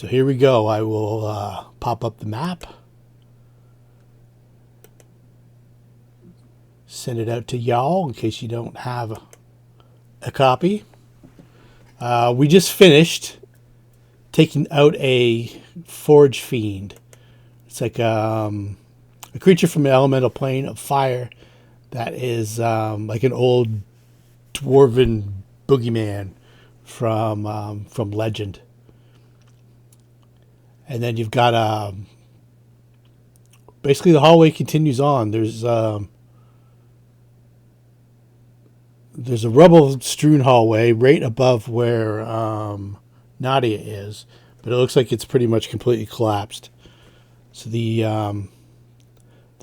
So here we go. I will pop up the map. Send it out to y'all in case you don't have a copy. We just finished taking out a forge fiend. It's like a creature from the elemental plane of fire that is like an old dwarven boogeyman from legend. And then you've got basically the hallway continues on. There's a rubble-strewn hallway right above where Nadia is, but it looks like it's pretty much completely collapsed. So the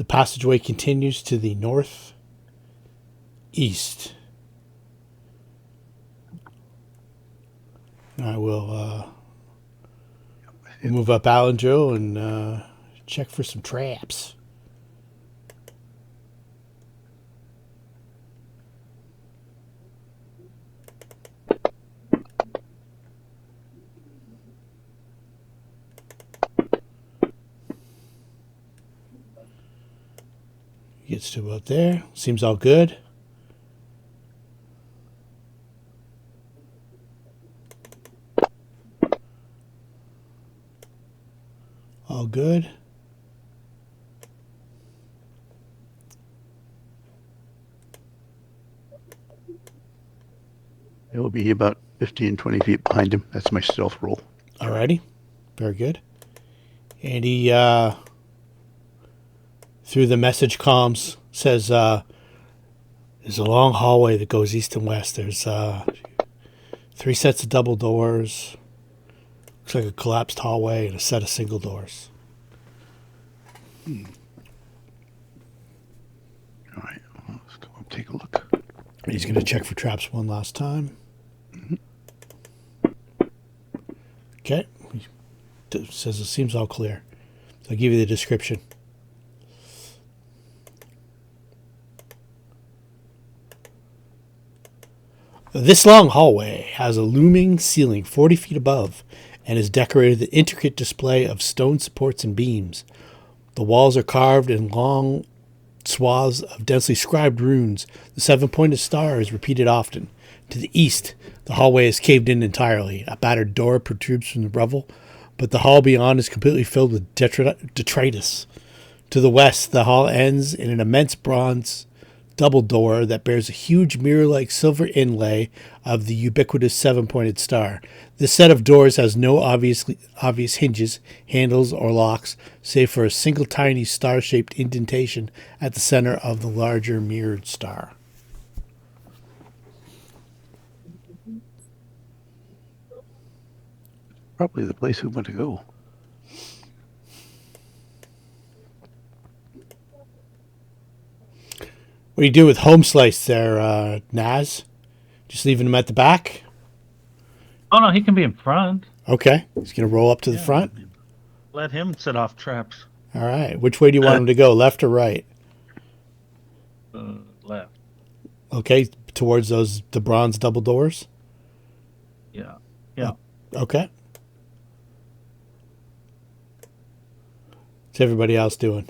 passageway continues to the northeast. I will move up Alandril and check for some traps. Gets to about there. Seems all good. All good. It will be about 15, 20 feet behind him. That's my stealth roll. Alrighty. Very good. And he, through the message comms, says, there's a long hallway that goes east and west. There's 3 sets of double doors. Looks like a collapsed hallway and a set of single doors. All right. Well, let's go up, take a look. He's going to check for traps one last time. Okay. He says it seems all clear. So I'll give you the description. This long hallway has a looming ceiling 40 feet above and is decorated with an intricate display of stone supports and beams. The walls are carved in long swaths of densely scribed runes. The 7-pointed star is repeated often. To the east, the hallway is caved in entirely. A battered door protrudes from the rubble, but the hall beyond is completely filled with detritus. To the west, the hall ends in an immense bronze double door that bears a huge mirror-like silver inlay of the ubiquitous 7-pointed star. This set of doors has no obvious hinges, handles, or locks, save for a single tiny star-shaped indentation at the center of the larger mirrored star. Probably the place we want to go. What do you do with Homeslice there, Naz? Just leaving him at the back? Oh, no, he can be in front. Okay. He's going to roll up to the front? Let him set off traps. All right. Which way do you want him to go, left or right? Left. Okay. Towards the bronze double doors? Yeah. Okay. What's everybody else doing?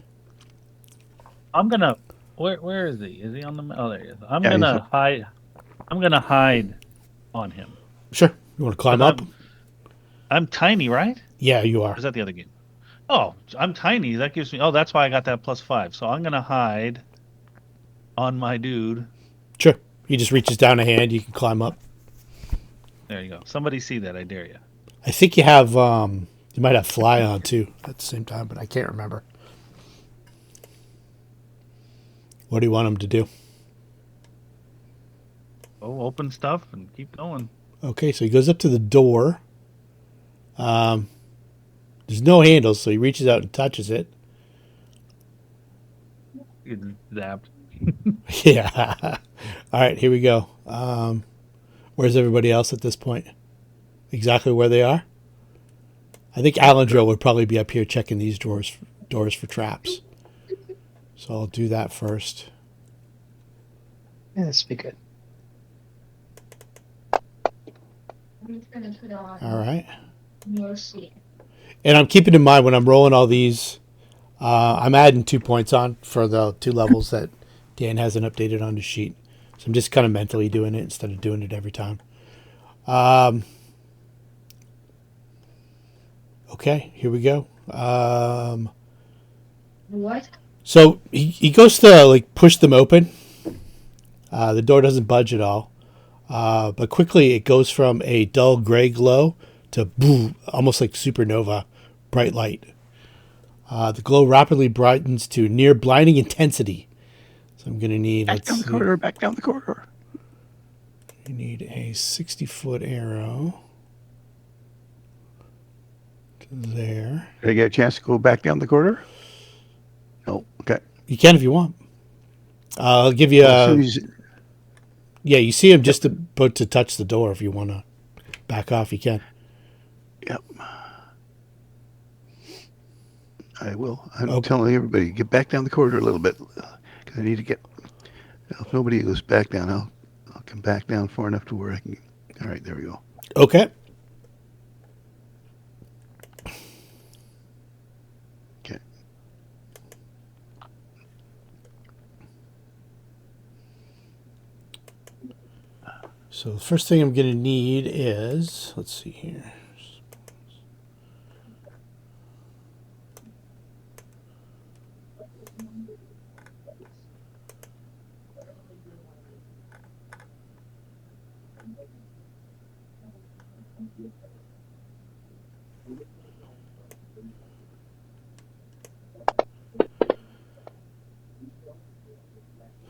I'm going to... Where is he? Is he on the... Oh, there he is. I'm going to hide... I'm going to hide on him. Sure. You want to climb up? I'm tiny, right? Yeah, you are. Or is that the other game? Oh, I'm tiny. That gives me... Oh, that's why I got that +5. So I'm going to hide on my dude. Sure. He just reaches down a hand. You can climb up. There you go. Somebody see that. I dare you. I think you have... you might have fly on, too, at the same time, but I can't remember. What do you want him to do? Oh, open stuff and keep going. Okay, so he goes up to the door. There's no handle, so he reaches out and touches it. You zapped. Yeah. All right, here we go. Where's everybody else at this point? Exactly where they are? I think Alandril would probably be up here checking these doors for traps. So I'll do that first. Yeah, this would be good. All right. Your seat. And I'm keeping in mind when I'm rolling all these, I'm adding 2 points on for the 2 levels that Dan hasn't updated on the sheet. So I'm just kind of mentally doing it instead of doing it every time. Okay, here we go. What? So he goes to like push them open. The door doesn't budge at all. But quickly it goes from a dull gray glow to boom, almost like supernova bright light. The glow rapidly brightens to near blinding intensity. So I'm going to need, Back down the corridor, back down the corridor. You need a 60-foot arrow to there. Did I get a chance to go back down the corridor? No. Okay. You can if you want. I'll give you As soon a... as- Yeah, you see him just about to touch the door. If you want to back off, you can. Yep. I will. I'm telling everybody, get back down the corridor a little bit. Because I need to get... If nobody goes back down, I'll come back down far enough to where I can... All right, there we go. Okay. Okay. So the first thing I'm going to need is... Let's see here.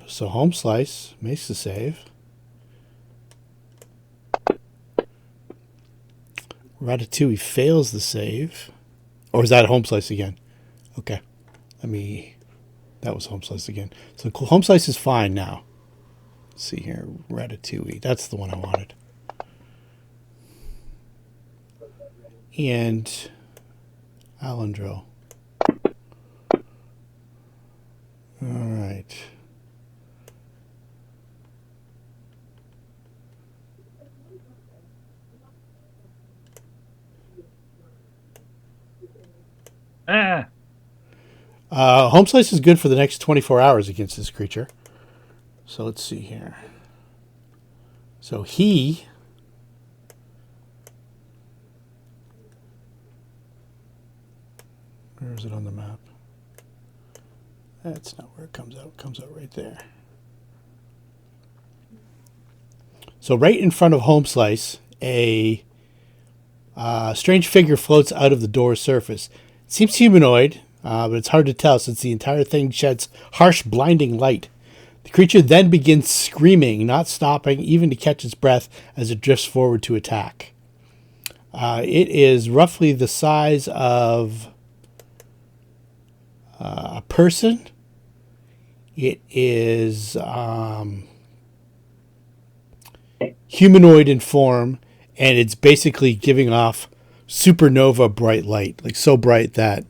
So Homeslice makes the save. Ratatouille fails the save. Or is that Homeslice again? Okay. That was Homeslice again. So Homeslice is fine now. Let's see here. Ratatouille. That's the one I wanted. And Alandril. All right. Homeslice is good for the next 24 hours against this creature. So let's see here. So he... Where is it on the map? That's not where it comes out. It comes out right there. So right in front of Homeslice, a strange figure floats out of the door's surface. It seems humanoid, but it's hard to tell since the entire thing sheds harsh, blinding light. The creature then begins screaming, not stopping even to catch its breath as it drifts forward to attack. It is roughly the size of a person. It is humanoid in form, and it's basically giving off supernova bright light, like so bright that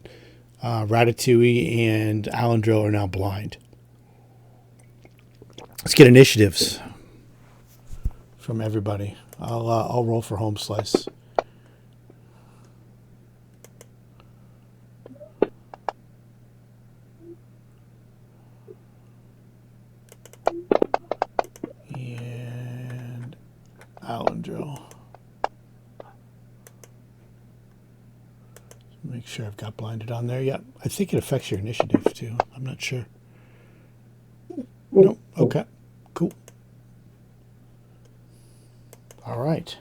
Ratatouille and Alandril are now blind. Let's get initiatives from everybody. I'll roll for Homeslice. And Alandril. Make sure I've got blinded on there. Yeah, I think it affects your initiative too. I'm not sure. No. Okay. Cool. All right.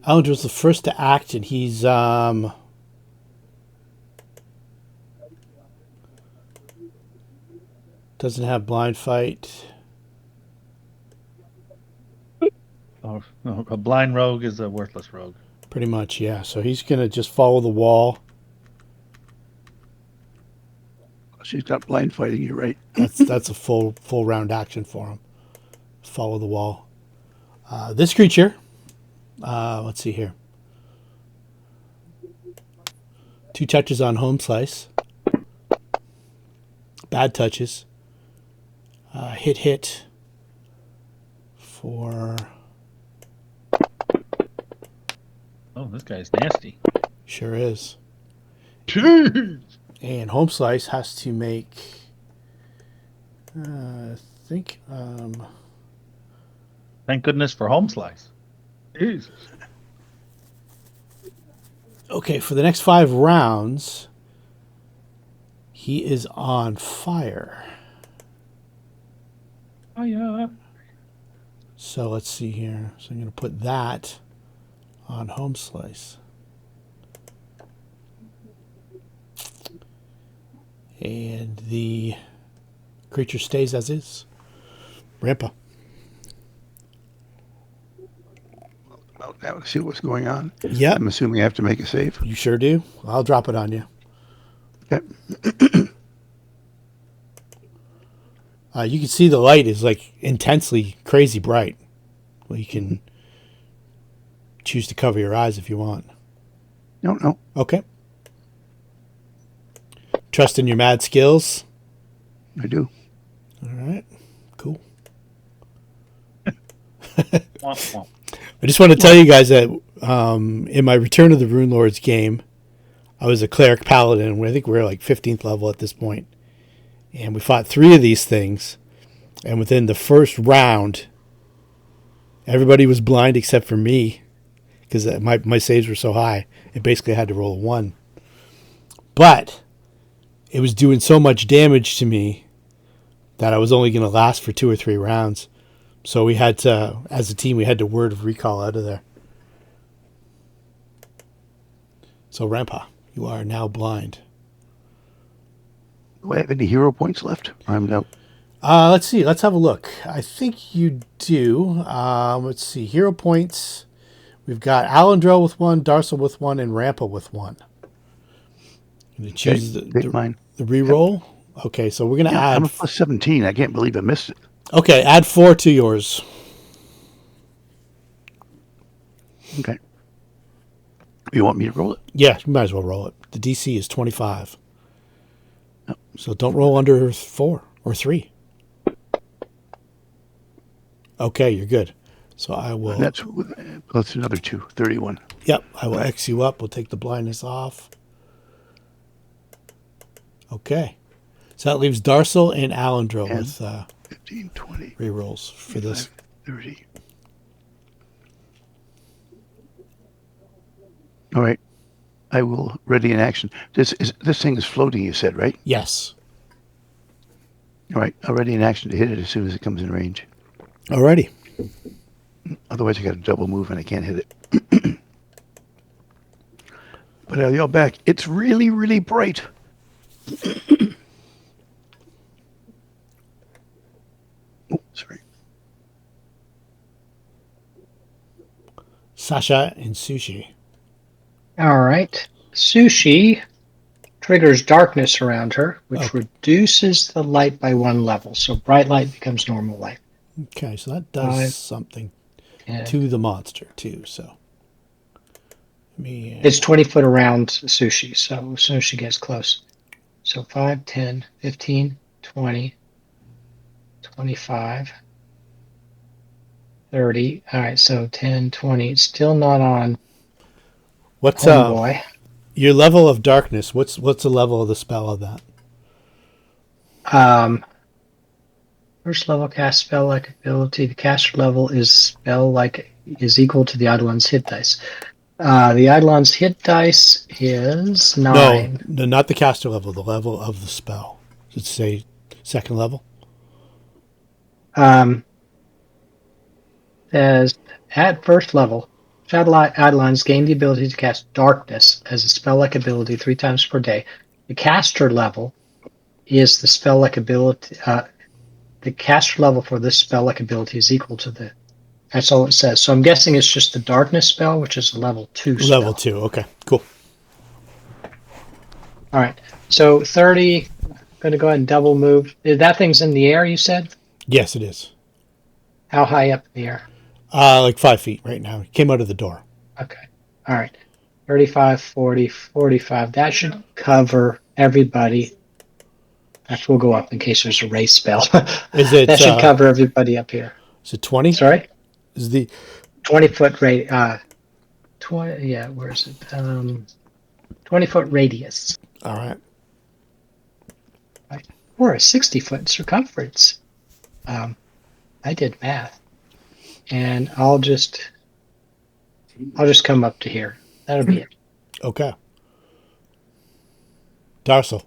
Alandril's the first to act, and he's doesn't have blind fight. Oh, no, a blind rogue is a worthless rogue. Pretty much, yeah. So he's gonna just follow the wall. She's got blind fighting, you're right. That's a full round action for him. Follow the wall. This creature, let's see here. 2 touches on Homeslice. Bad touches. Hit. for... Oh, this guy's nasty. Sure is. Jeez. And Homeslice has to make... I think... Thank goodness for Homeslice. Jesus. Okay, for the next 5 rounds, he is on fire. Oh, yeah. So let's see here. So I'm going to put that on Homeslice. And the creature stays as is. Rampa. Well, now let's see what's going on. Yep. I'm assuming I have to make a save. You sure do. I'll drop it on you. Okay. You can see the light is like intensely crazy bright. Well, you can choose to cover your eyes if you want. No. Okay. Trust in your mad skills. I do. All right. Cool. Womp, womp. I just want to tell you guys that in my Return of the Runelords game, I was a cleric paladin. I think we were like 15th level at this point. And we fought 3 of these things. And within the first round, everybody was blind except for me. Because my saves were so high. It basically had to roll a 1. But it was doing so much damage to me that I was only going to last for 2 or 3 rounds. So we had to, as a team, we had to word of recall out of there. So Rampa, you are now blind. Do I have any hero points left? I'm out. Let's see. Let's have a look. I think you do. Let's see. Hero points. We've got Alandril with 1, Darcel with 1, and Rampa with 1. I'm going to choose mine. The reroll. Okay, so we're going to add... I'm a plus 17. I can't believe I missed it. Okay, add 4 to yours. Okay. You want me to roll it? Yeah, you might as well roll it. The DC is 25. So don't roll under 4 or 3. Okay, you're good. So I will... And that's plus another 2, 31. Yep, I will X you up. We'll take the blindness off. Okay. So that leaves Darcel and Alandril 10, with 15, 20. rerolls for this. 30. All right. I will ready in action. This thing is floating, you said, right? Yes. All right. I'll ready in action to hit it as soon as it comes in range. Alrighty. Otherwise, I got to double move and I can't hit it. But I'll yell back, it's really, really bright. Oh, sorry. Sasha and Sushi. All right. Sushi triggers darkness around her, which reduces the light by 1 level. So bright light becomes normal light. Okay, so that does something Yeah. to the monster, too. So, me. It's 20 foot around Sushi, so as soon as she gets close. So 5, 10, 15, 20, 25, 30. All right, so 10, 20. It's still not on What's Homeboy. your level of darkness? What's the level of the spell of that? First level cast spell like ability. The caster level is equal to the Eidolon's hit dice. The Eidolon's hit dice is 9. No, not the caster level. The level of the spell. Should say second level. As at first level, Shadow Eidolons gain the ability to cast Darkness as a spell-like ability 3 times per day. The caster level is the spell-like ability. The caster level for this spell-like ability is equal to the. That's all it says. So I'm guessing it's just the Darkness spell, which is a level 2 spell. Level 2. Okay, cool. All right. So 30. I'm going to go ahead and double move. That thing's in the air, you said? Yes, it is. How high up in the air? Like 5 feet right now. It came out of the door. Okay. All right. 35, 40, 45. That should cover everybody. Actually, we'll go up in case there's a race spell. Is it? That should cover everybody up here. Is it 20? Sorry? Is the 20-foot radius. 20, yeah, where is it? 20-foot radius. all right? Right. Or a 60-foot circumference. I did math. And I'll just come up to here. That'll be it. Okay. Darcel.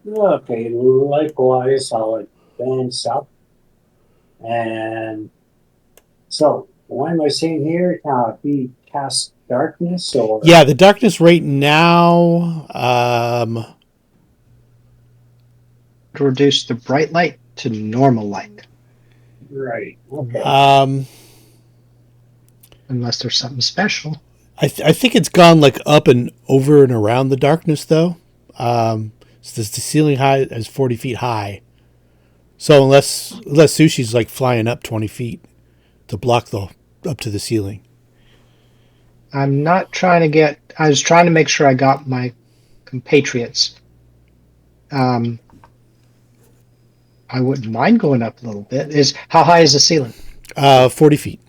Okay, likewise, I'll advance up. And so, what am I saying here? He casts darkness, or Yeah, the darkness right now. To reduce the bright light to normal light. right? Okay. Unless there's something special. I think it's gone like up and over and around the darkness though. So the ceiling height is 40 feet high. So unless Sushi's like flying up 20 feet to block the up to the ceiling. I'm not trying to get. I was trying to make sure I got my compatriots. I wouldn't mind going up a little bit. How high is the ceiling? 40 feet.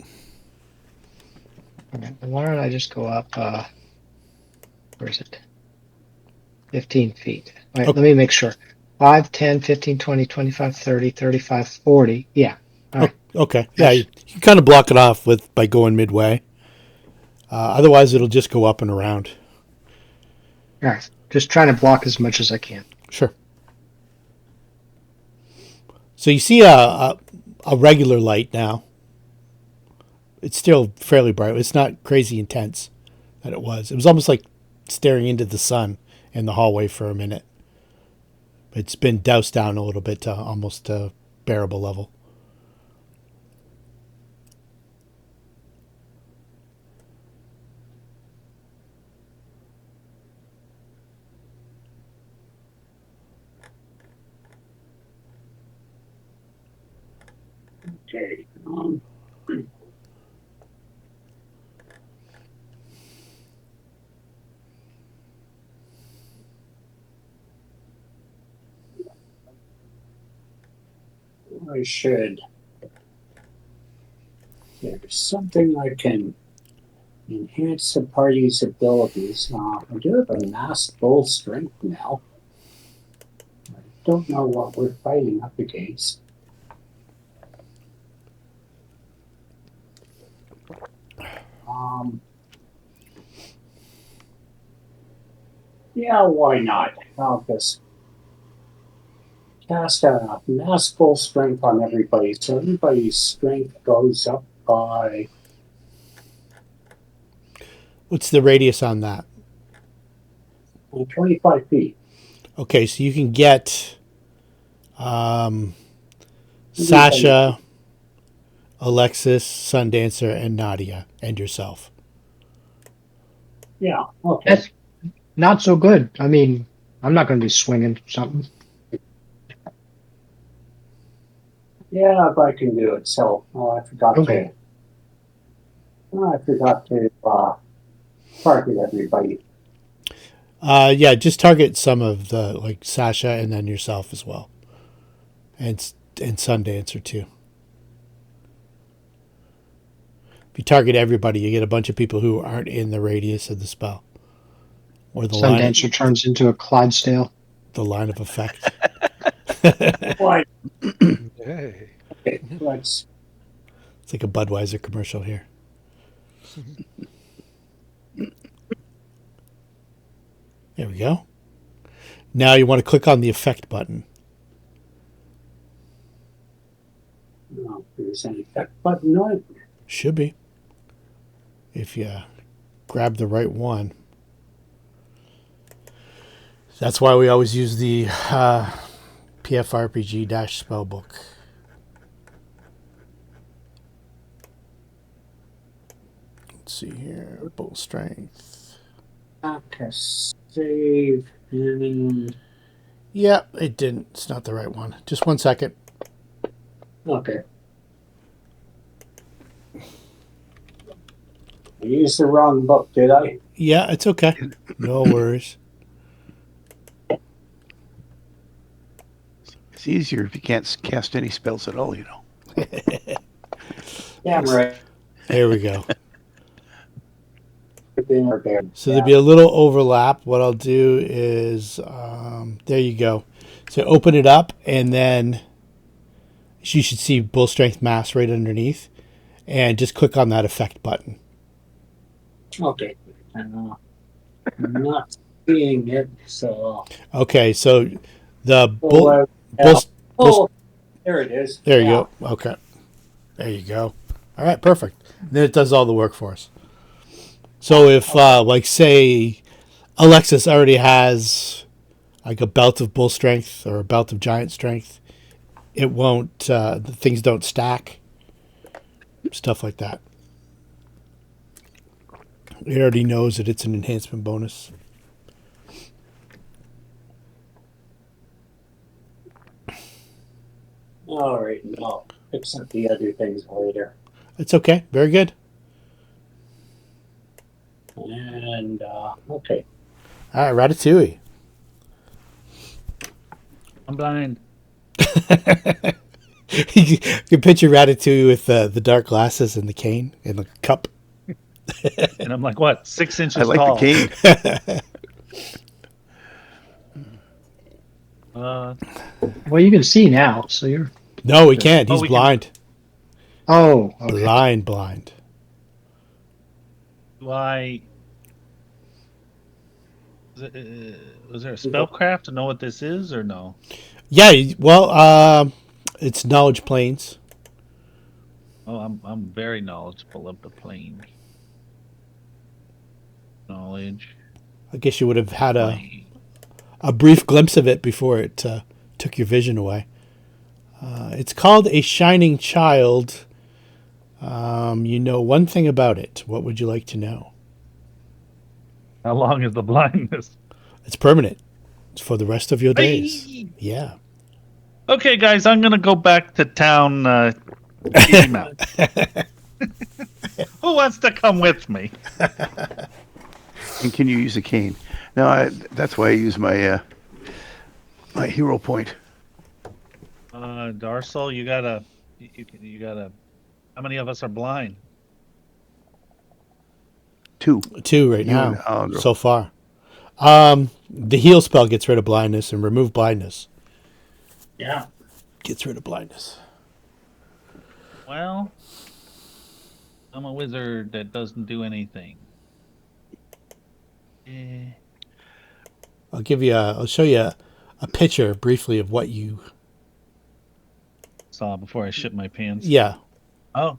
Okay, why don't I just go up? Where is it? 15 feet. All right, Okay. let me make sure. 5, 10, 15, 20, 25, 30, 35, 40. Yeah. All right. Okay. Yeah, you can kind of block it off by going midway. Otherwise, it'll just go up and around. All right. Just trying to block as much as I can. Sure. So you see a regular light now. It's still fairly bright. It's not crazy intense that it was. It was almost like staring into the sun in the hallway for a minute. It's been doused down a little bit to almost a bearable level. Okay. I should. There's something I can enhance the party's abilities. I do have a mass full strength now. I don't know what we're fighting up against. Yeah, why not? I'll just cast a mass full strength on everybody, so everybody's strength goes up by What's the radius on that? 25 feet. Okay, so you can get Sasha, Alexis, Sundancer, and Nadia, and yourself. Yeah, okay. That's not so good. I mean, I'm not going to be swinging something. Yeah, if I can do it. So, I forgot Okay. to target everybody. Yeah, just target some of the like Sasha and then yourself as well, and Sundancer too. If you target everybody, you get a bunch of people who aren't in the radius of the spell, or the Sundancer turns into a Clydesdale. the line of effect. What? Hey. Okay, let's. It's like a Budweiser commercial here. There we go. Now you want to click on the effect button. There's an effect button on it. Should be. If you grab the right one. That's why we always use the PFRPG-spellbook. Let's see here. Bolt strength. Okay, save and. Yeah, it didn't. It's not the right one. Just 1 second. Okay. I used the wrong book, did I? Yeah, it's okay. No worries. It's easier if you can't cast any spells at all, you know. Yeah, I'm right. There we go. Bear. So there'll be a little overlap. What I'll do is, there you go. So open it up, and then you should see bull strength mass right underneath, and just click on that effect button. Okay. I'm not seeing it, so. Okay, so the Oh, bull there it is. there you go. Okay, there you go. All right, perfect. Then it does all the work for us. So if, like, say, Alexis already has like a belt of bull strength or a belt of giant strength, it won't. The things don't stack. Stuff like that. It already knows that it's an enhancement bonus. All right, no. Fix up the other things later. It's okay. Very good. And, okay. All right, Ratatouille. I'm blind. You can picture Ratatouille with the dark glasses and the cane and the cup. And I'm like, what? 6 inches I like tall. the cane. Well, you can see now, so you're. No, he can't. He's we can- blind. Oh, okay. Blind. Why? Was there a spellcraft to know what this is, or no? Yeah. Well, it's knowledge planes. Oh, I'm very knowledgeable of the plane. Knowledge. I guess you would have had Plane. a brief glimpse of it before it took your vision away. It's called a shining child. You know one thing about it. What would you like to know? How long is the blindness? It's permanent. It's for the rest of your days. Hey! Yeah. Okay, guys, I'm gonna go back to town. Easy him out. Who wants to come with me? And can you use a cane? No, that's why I use my my hero point. Darcel, you gotta. How many of us are blind? 2. 2 right You now and Alandril. so far. The heal spell gets rid of blindness, and remove blindness Yeah. gets rid of blindness. Well, I'm a wizard that doesn't do anything. I'll show you a picture briefly of what you. Saw before I shit my pants. Yeah, Oh,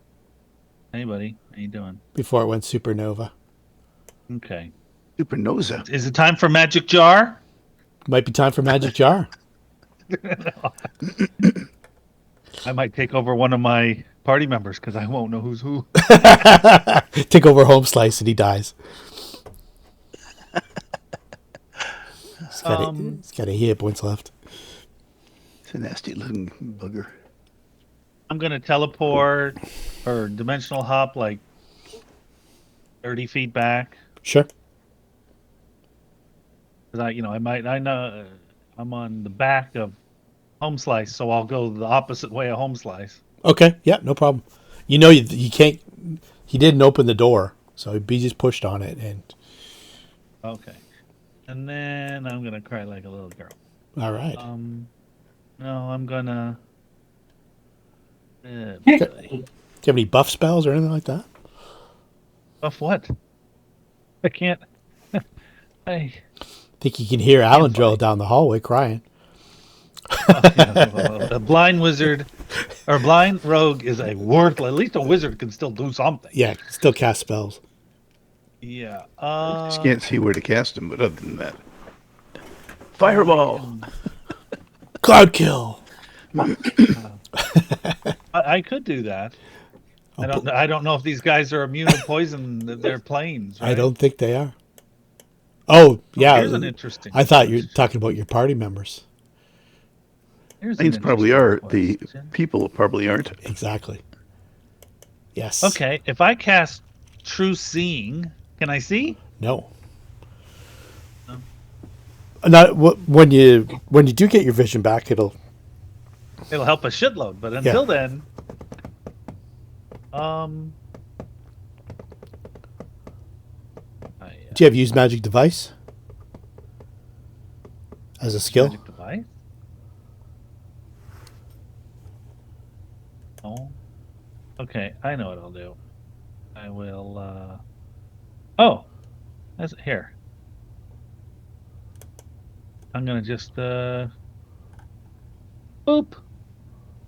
hey, buddy, how you doing? before it went supernova. Okay. Supernoza. Is it time for magic jar? Might be time for magic jar. I might take over one of my party members because I won't know who's who. Take over Homeslice and he dies. He's got a hit points left. It's a nasty looking bugger. I'm gonna teleport or dimensional hop like 30 feet back. Sure. Because I know I'm on the back of Homeslice, so I'll go the opposite way of Homeslice. Okay. Yeah, no problem. You know you can't. He didn't open the door, so he just pushed on it, and. Okay. And then I'm gonna cry like a little girl. All right. No, I'm gonna. Do you have any buff spells or anything like that? Buff what? I can't. I Think you can hear Alandril down the hallway crying. a blind wizard or blind rogue is a worthless. At least a wizard can still do something. Yeah, still cast spells. Yeah. Just can't see where to cast them, but other than that. Fireball! Cloud kill. I could do that. I don't know if these guys are immune to poison. They're planes. Right? I don't think they are. Oh, yeah. Here's an interesting. I thought you were talking about your party members. Here's an Planes probably interesting are. The question. people probably aren't. Exactly. Yes. Okay, if I cast True Seeing, can I see? No. No. Not when you do get your vision back, it'll. It'll help a shitload, but until then, Do you have use magic device as a skill? Magic device? Oh. Okay, I know what I'll do. I will, oh! That's here. I'm gonna just, boop!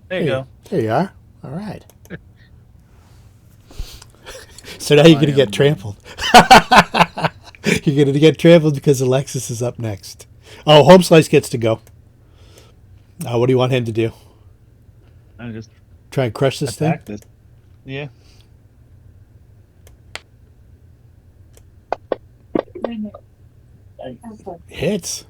There you go. There you are. All right. So now you're going to get trampled. You're going to get trampled because Alexis is up next. Oh, Homeslice gets to go. What do you want him to do? I just try and crush this thing? this. Yeah. Hits.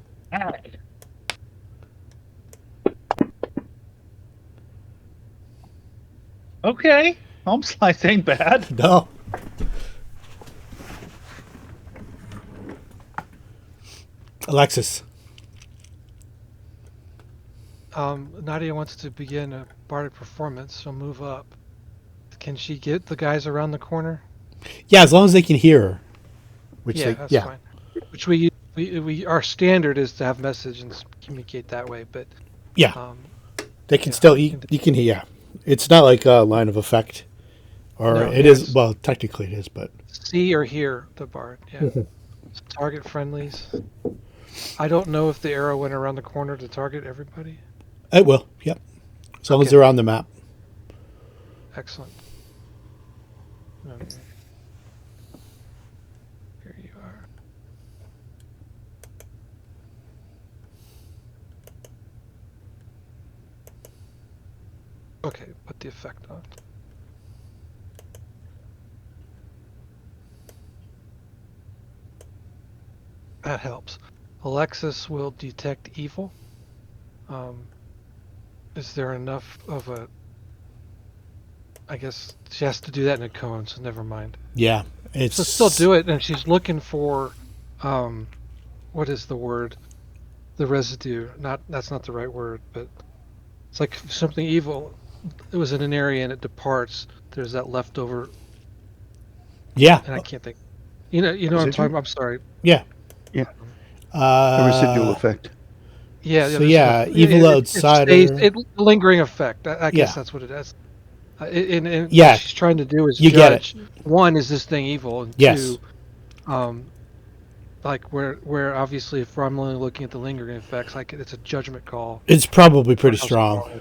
Okay. Homeslice ain't bad. No. Alexis. Nadia wants to begin a bardic performance. She'll move up. Can she get the guys around the corner? Yeah, as long as they can hear her. Which that's fine. Which we our standard is to have message and communicate that way, but yeah, they can still eat. You can hear. Yeah, it's not like a line of effect, or no, it is. Well, technically it is, but see or hear the bard. Yeah, target friendlies. I don't know if the arrow went around the corner to target everybody. It will. Yep, as long as they're on the map. Excellent. Okay. Here you are. Okay, put the effect on. That helps. Alexis will detect evil. Is there enough of a... I guess she has to do that in a cone, so never mind. Yeah, it's... So still do it, and she's looking for... what is the word? The residue. That's not the right word, but... It's like something evil. It was in an area and it departs. There's that leftover... Yeah. And I can't think... You know what I'm talking about? I'm sorry. Yeah. Yeah. The residual effect. Yeah. So yeah, evil outsider. It's lingering effect. I guess that's what it is. And yeah, what she's trying to do is you judge. Get it. One, is this thing evil? And yes. Two, like where obviously if I'm only looking at the lingering effects, like it's a judgment call. It's probably pretty strong.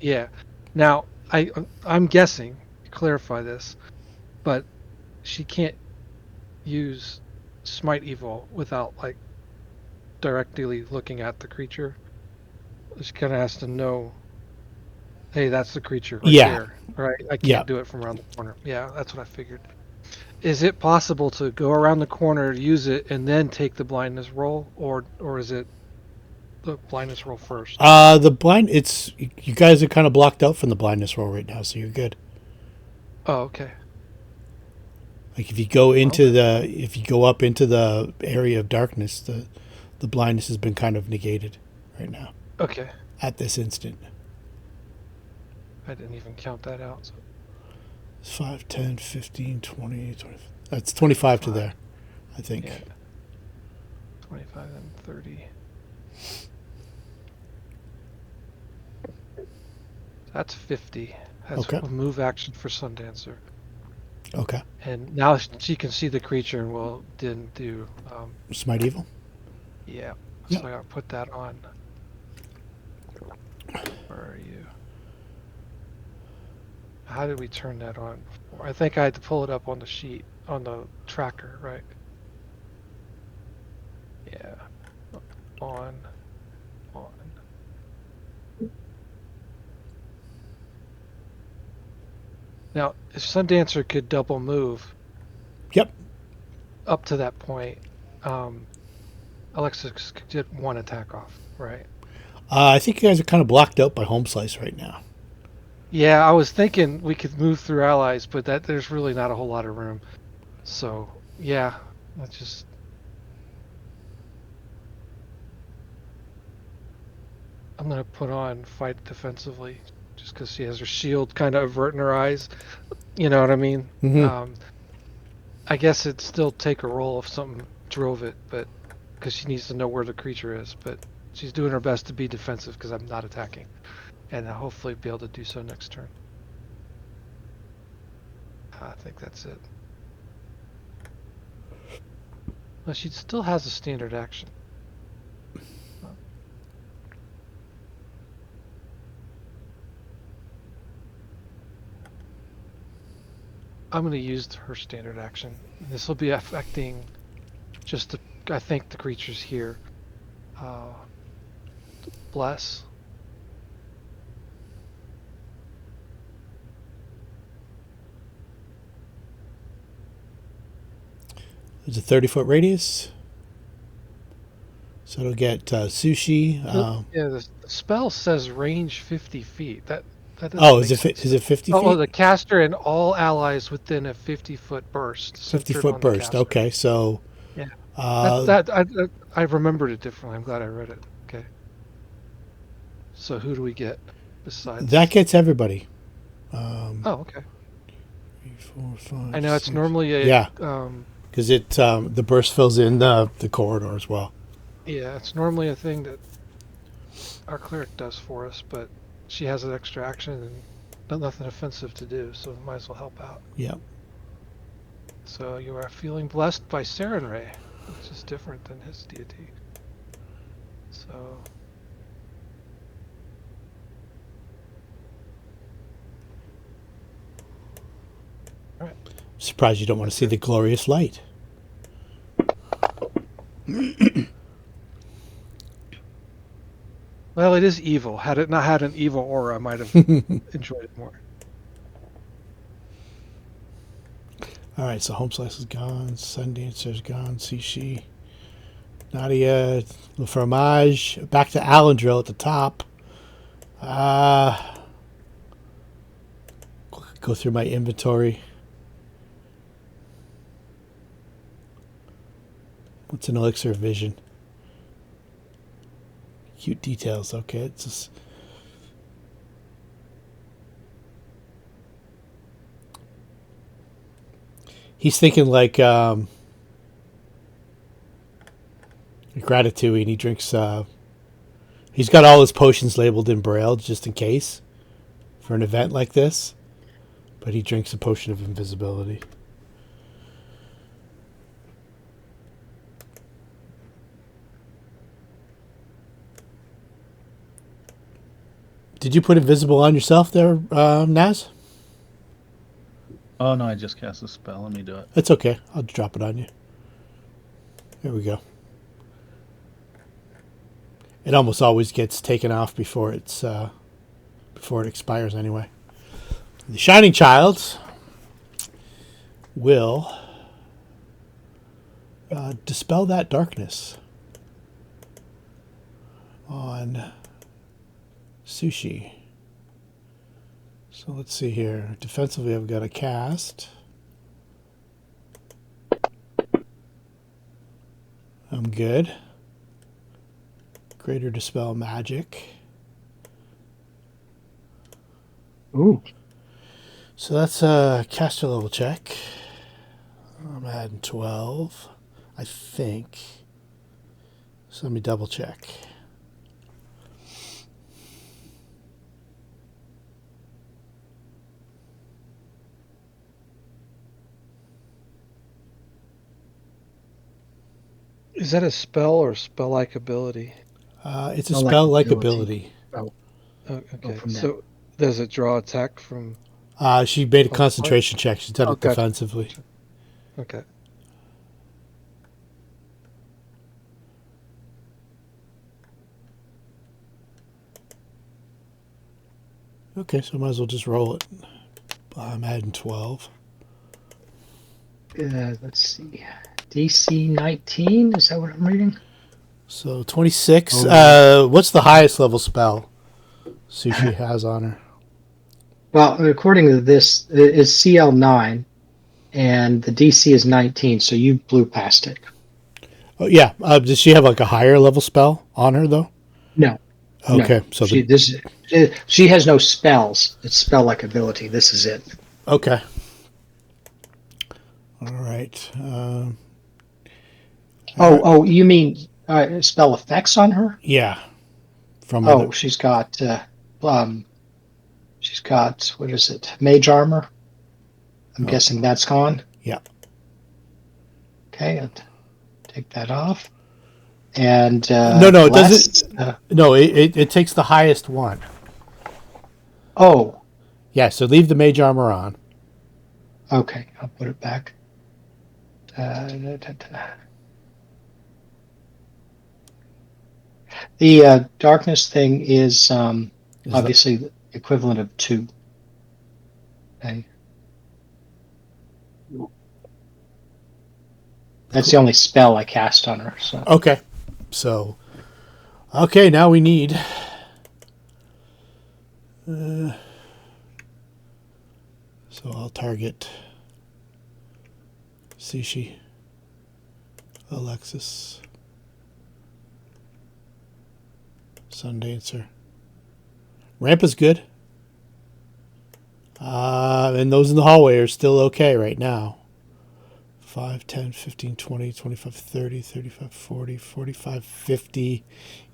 Yeah. Now I'm guessing. Clarify this, but she can't use smite evil without like directly looking at the creature. She kind of has to know, hey, that's the creature right there, right? I can't do it from around the corner. Yeah, that's what I figured. Is it possible to go around the corner, use it, and then take the blindness roll, or is it the blindness roll first? It's you guys are kind of blocked out from the blindness roll right now, so you're good. Oh, okay. Like if you go into if you go up into the area of darkness, the blindness has been kind of negated right now. Okay. At this instant. I didn't even count that out. So. It's 5, 10, 15, 20, 20. That's 25 to there, I think. Yeah. 25 and 30. That's 50. That's a move action for Sundancer. Okay. And now she can see the creature and will then do... Smite evil? Yeah. So I gotta put that on. Where are you? How did we turn that on before? I think I had to pull it up on the sheet, on the tracker, right? Yeah. On. Now, if Sundancer could double move... Yep. Up to that point, Alexis could get one attack off, right? I think you guys are kind of blocked out by Homeslice right now. Yeah, I was thinking we could move through allies, but there's really not a whole lot of room. So, yeah, let's just... I'm going to put on fight defensively just because she has her shield kind of averting her eyes. You know what I mean? Mm-hmm. I guess it'd still take a roll if something drove it, but because she needs to know where the creature is. But she's doing her best to be defensive because I'm not attacking, and I'll hopefully be able to do so next turn. I think that's it. Well, she still has a standard action. I'm going to use her standard action. This will be affecting just I think the creatures here. Bless. There's a 30-foot radius. So it'll get Sushi. Yeah, the spell says range 50 feet. That doesn't Is make it sense. is it 50 feet? Oh, the caster and all allies within a 50-foot burst. 50-foot burst. Okay, so yeah, I remembered it differently. I'm glad I read it. Okay. So who do we get besides that gets everybody. Oh, okay. 3, 4, 5, I know it's 6. normally a Yeah. Because it the burst fills in the corridor as well. Yeah, it's normally a thing that our cleric does for us, but she has an extra action and nothing offensive to do, so might as well help out. Yep. So you are feeling blessed by Sarenrae, which is different than his deity. So alright. Surprised you don't want to see the glorious light. Well, it is evil. Had it not had an evil aura, I might have enjoyed it more. All right, so Homeslice is gone, Sundancer is gone, Sushi, Nadia, Le Fromage, back to Alandril at the top. Go through my inventory. What's an elixir of vision? Cute details. Okay, it's just... He's thinking like Ratatouille, and he drinks... he's got all his potions labeled in Braille just in case for an event like this. But he drinks a potion of invisibility. Did you put invisible on yourself there, Naz? Oh no, I just cast a spell. Let me do it. It's okay. I'll drop it on you. There we go. It almost always gets taken off before it expires anyway. The Shining Child will dispel that darkness on Sushi. So let's see here. Defensively, I've got a cast. I'm good. Greater Dispel Magic. Ooh. So that's a caster level check. I'm adding 12, I think. So let me double check. Is that a spell or spell-like ability? It's a spell-like ability. Oh, Okay. from that. So does it draw attack from? She made a concentration check. She's done it gotcha. defensively. Okay. Okay, so I might as well just roll it. I'm adding 12. Let's see. DC 19, is that what I'm reading? So 26. Oh. What's the highest level spell Sushi has on her? Well, according to this, it's CL 9, and the DC is 19, so you blew past it. Oh, yeah. Does she have like a higher level spell on her, though? No. Okay, No, so she has no spells. It's spell-like ability. This is it. okay. All right. Oh, you mean spell effects on her? Yeah. From other. Oh, she's got what is it? Mage armor. I'm Oh, guessing that's gone. yeah. Okay, I'll take that off. And No, it bless. doesn't. No, it takes the highest one. Oh, Yeah, so leave the mage armor on. okay. I'll put it back. Da, da, da. The darkness thing is Is obviously the equivalent of 2. Okay. That's the only spell I cast on her. So okay. So, okay, now we need. So I'll target Sushi, Alexis, Sundancer. Rampa's good. And those in the hallway are still okay right now. 5, 10, 15, 20, 25, 30, 35, 40, 45, 50.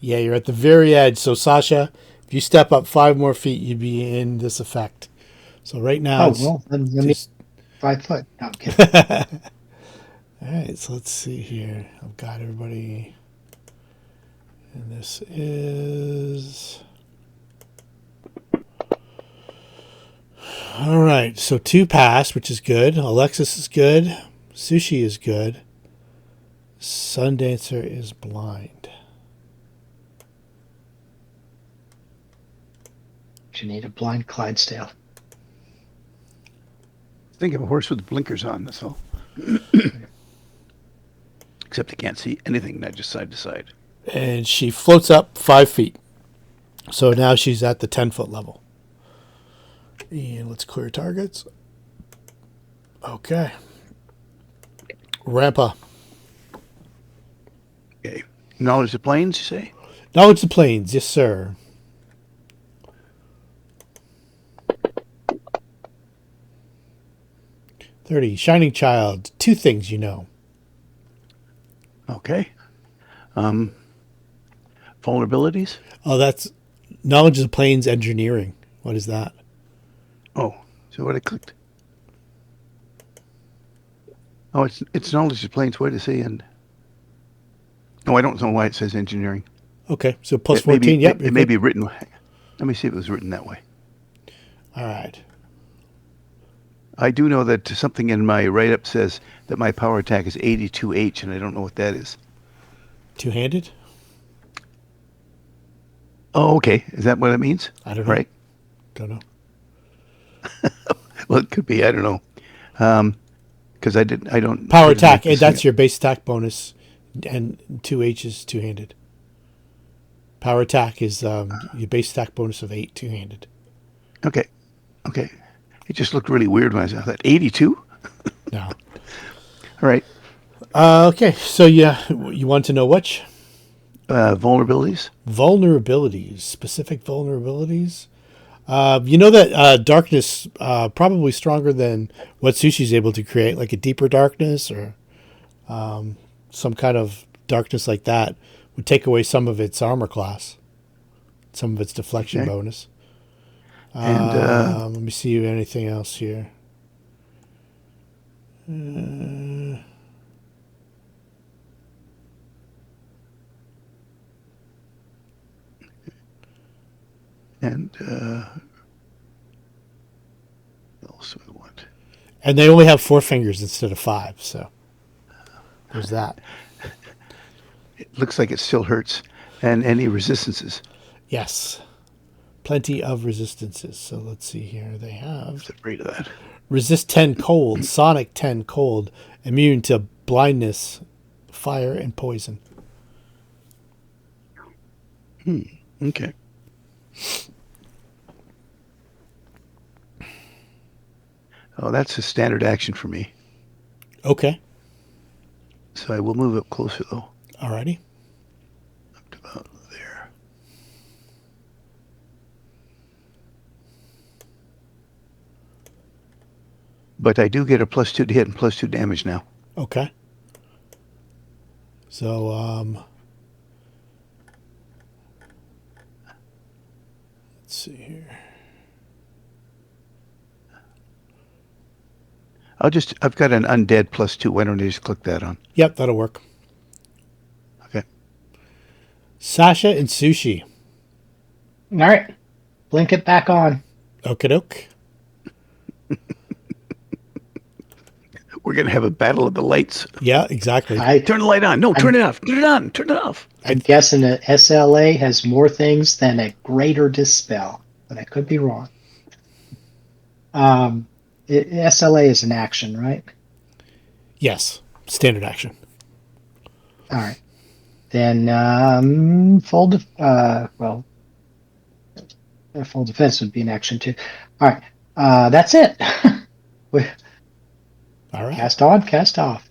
Yeah, you're at the very edge. So, Sasha, if you step up 5 more feet, you'd be in this effect. So, right now, it's then let me just. 5 foot. No, I'm kidding. All right, so let's see here. I've got everybody. And this is. All right, so 2 pass, which is good. Alexis is good. Sushi is good. Sundancer is blind. You need a blind Clydesdale. Think of a horse with blinkers on, that's all. Except I can't see anything, not just side to side. And she floats up 5 feet. So now she's at the 10-foot level. And let's clear targets. Okay. Rampa. Okay. Knowledge of planes, you say? Knowledge of planes, yes, sir. $30. Shining Child. 2 things you know. Okay. Vulnerabilities? Oh, that's Knowledge of Planes Engineering. What is that? Oh, so what I clicked? Oh, it's knowledge of planes. Why does it say and? No, I don't know why it says engineering. Okay, so plus It may 14. be, Yep. it may be written. Let me see if it was written that way. All right. I do know that something in my write-up says that my power attack is 82H, and I don't know what that is. 2-handed? Oh, okay. Is that what it means? I don't know. Right. Don't know. Well, it could be. I don't know. Because I don't. Power I didn't attack. make this That's yet. your base attack bonus. And 2H is 2-handed. Power attack is your base attack bonus of 8, 2-handed. Okay. Okay. It just looked really weird when I saw that. 82? No. All right. Okay, so you want to know which? Vulnerabilities? Vulnerabilities. Specific vulnerabilities? You know that darkness probably stronger than what Sushi's able to create, like a deeper darkness or some kind of darkness like that would take away some of its armor class, some of its deflection Okay. bonus. And Let me see anything else here. what else do I want? And they only have 4 fingers instead of 5, so there's that. It looks like it still hurts. And any resistances? Yes. Plenty of resistances. So let's see here. They I have was afraid of that. resist 10 cold, sonic 10 cold, immune to blindness, fire, and poison. Okay. Oh, that's a standard action for me. Okay. So I will move up closer, though. Alrighty. Up to about there. But I do get a +2 to hit and +2 damage now. Okay. So, let's see here. I've got an undead +2. Why don't I just click that on? Yep, that'll work. Okay. Sasha and Sushi. All right. Blink it back on. Okie doke. We're going to have a battle of the lights. Yeah, exactly. Turn the light on. No, turn it off. Turn it on. Turn it off. I'm guessing that SLA has more things than a greater dispel, but I could be wrong. SLA is an action, right? Yes, standard action. All right. Then full defense would be an action too. All right. That's it. All right. Cast on, cast off.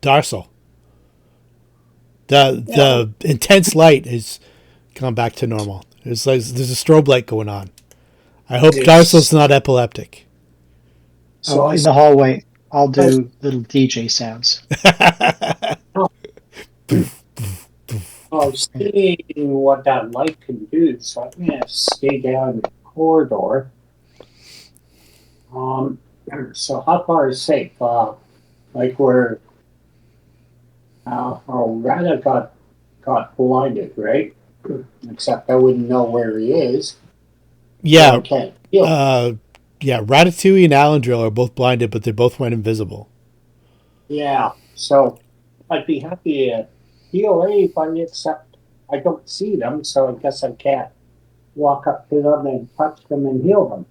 Darcel. The intense light is come back to normal. There's a strobe light going on. I hope Darcel's not epileptic. So in the hallway, I'll do little DJ sounds. Seeing what that light can do, so I'm going to stay down the corridor. So how far is safe? Like where Rata got blinded, right? Except I wouldn't know where he is. Yeah. So I can't heal him. Yeah, Ratatouille and Alandril are both blinded, but they both went invisible. Yeah, so I'd be happy to heal anybody except I don't see them, so I guess I can't walk up to them and touch them and heal them.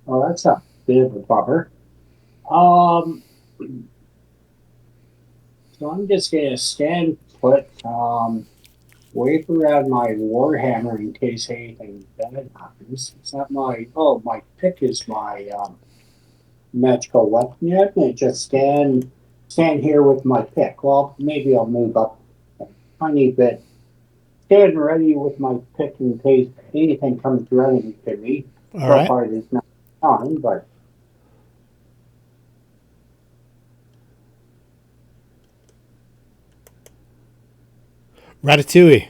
Well, that's a bit of a bummer. So I'm just going to stand put, wave around my warhammer in case anything bad happens. It's not my pick is my magical weapon yet. I just stand here with my pick. Well, maybe I'll move up a tiny bit. Stand ready with my pick in case anything comes running to me. All right. Part is not on, but Ratatouille.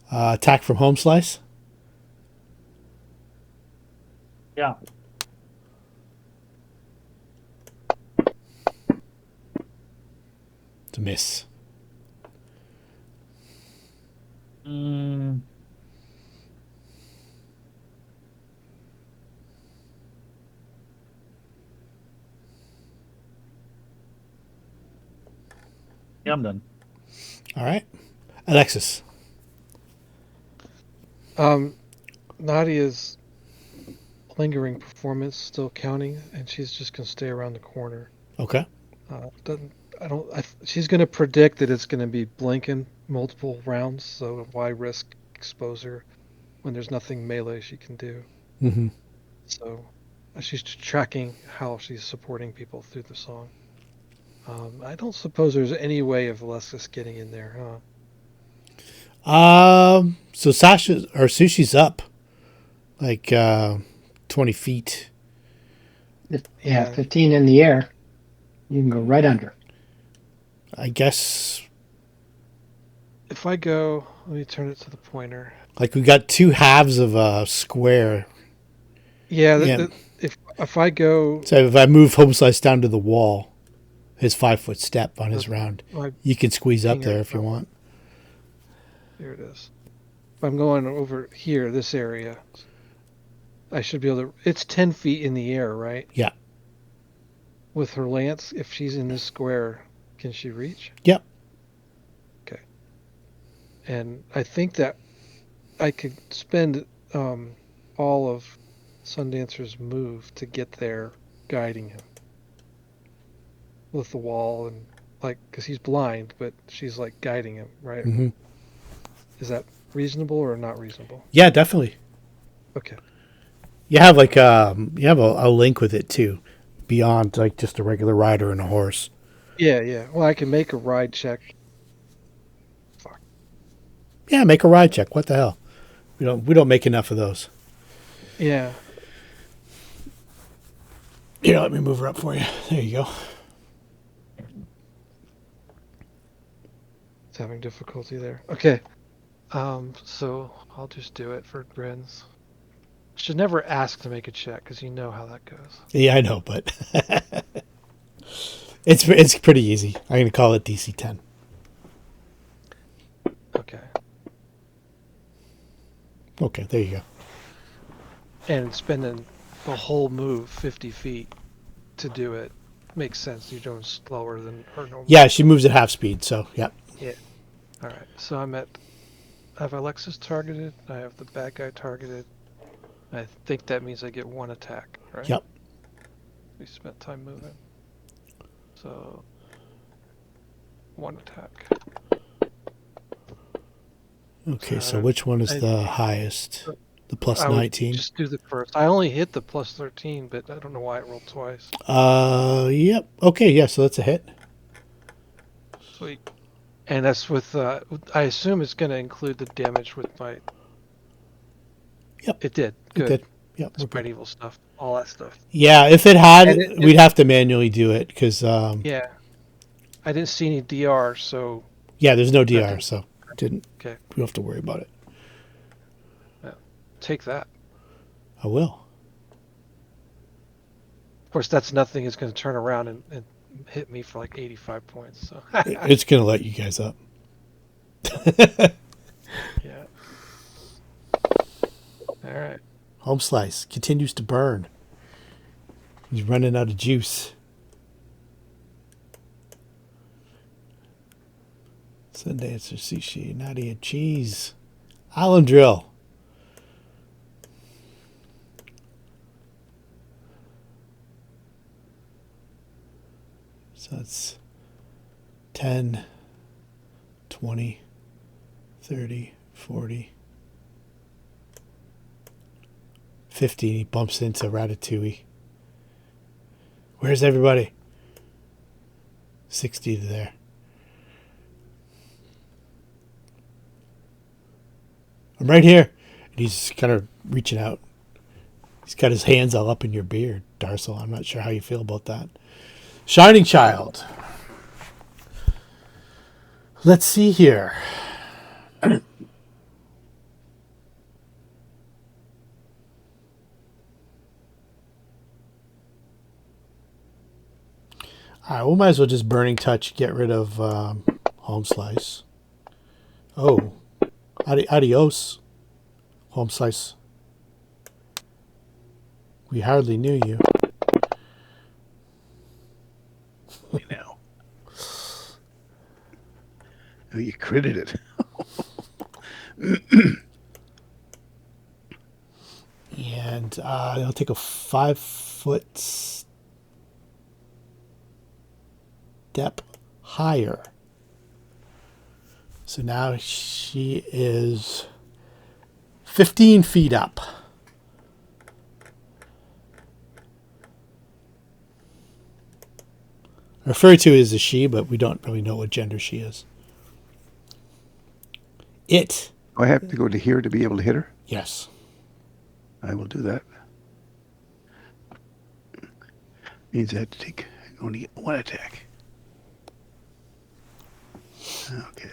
Attack from Homeslice. Yeah. It's a miss. Yeah, I'm done. All right. Alexis. Nadia's lingering performance still counting, and she's just gonna stay around the corner. Okay. She's gonna predict that it's gonna be blinking multiple rounds, so why risk exposure when there's nothing melee she can do? Mm-hmm. So she's tracking how she's supporting people through the song. I don't suppose there's any way of Alexis getting in there, huh? So Sasha or Sushi's up like 20 feet. Yeah, 15 in the air. You can go right under. I guess. If I go, let me turn it to the pointer. Like we got two halves of a square. Yeah. If I go, so if I move Homeslice down to the wall, his 5-foot step on his round, you can squeeze up there if you want. There it is. If I'm going over here, this area, I should be able to. It's 10 feet in the air, right? Yeah. With her lance, if she's in this square, can she reach? Yep. Okay. And I think that I could spend all of Sundancer's move to get there, guiding him with the wall and because he's blind, but she's guiding him, right? Mm-hmm. Is that reasonable or not reasonable? Yeah, definitely. Okay. You have a link with it too, beyond just a regular rider and a horse. Yeah. Well, I can make a ride check. Fuck. Yeah, make a ride check. What the hell? We don't make enough of those. Yeah. Here, let me move her up for you. There you go. It's having difficulty there. Okay. So I'll just do it for grins. Should never ask to make a check because you know how that goes. Yeah, I know, but it's pretty easy. I'm going to call it DC 10. Okay. Okay, there you go. And spending the whole move 50 feet to do it makes sense. You're doing slower than her normal. Yeah, she moves at half speed, so yeah. Yeah. All right. So I have Alexis targeted. I have the bad guy targeted. I think that means I get one attack, right? Yep. We spent time moving. So one attack. Okay, so which one is the highest? The plus I would 19? just do the first. I only hit the plus 13, but I don't know why it rolled twice. Yep. Okay, yeah, so that's a hit. Sweet. And that's with, I assume it's going to include the damage with my... Yep. It did. Good. It did. Yep. Sprite evil stuff. All that stuff. Yeah, if it had, we'd have to manually do it because... yeah. I didn't see any DR, so... Yeah, there's no DR, so didn't. Okay. We don't have to worry about it. Yeah. Take that. I will. Of course, that's nothing. It's going to turn around and hit me for like 85 points. So It's going to let you guys up. yeah. All right. Homeslice continues to burn. He's running out of juice. Sundancer, sushi, Nadia, cheese. Alandril. So that's 10, 20, 30, 40, 50. He bumps into Ratatouille. Where's everybody? 60 to there. I'm right here. And he's kind of reaching out. He's got his hands all up in your beard, Darcel. I'm not sure how you feel about that. Shining Child. Let's see here. All right, we might as well just Burning Touch, get rid of Homeslice. Oh, adios, Homeslice. We hardly knew you. You know. Oh, you critted it. And I'll take a 5-foot step higher. So now she is 15 feet up. Referred to as a she, but we don't really know what gender she is. It. Do I have to go to here to be able to hit her? Yes. I will do that. Means I have to take only one attack. Okay.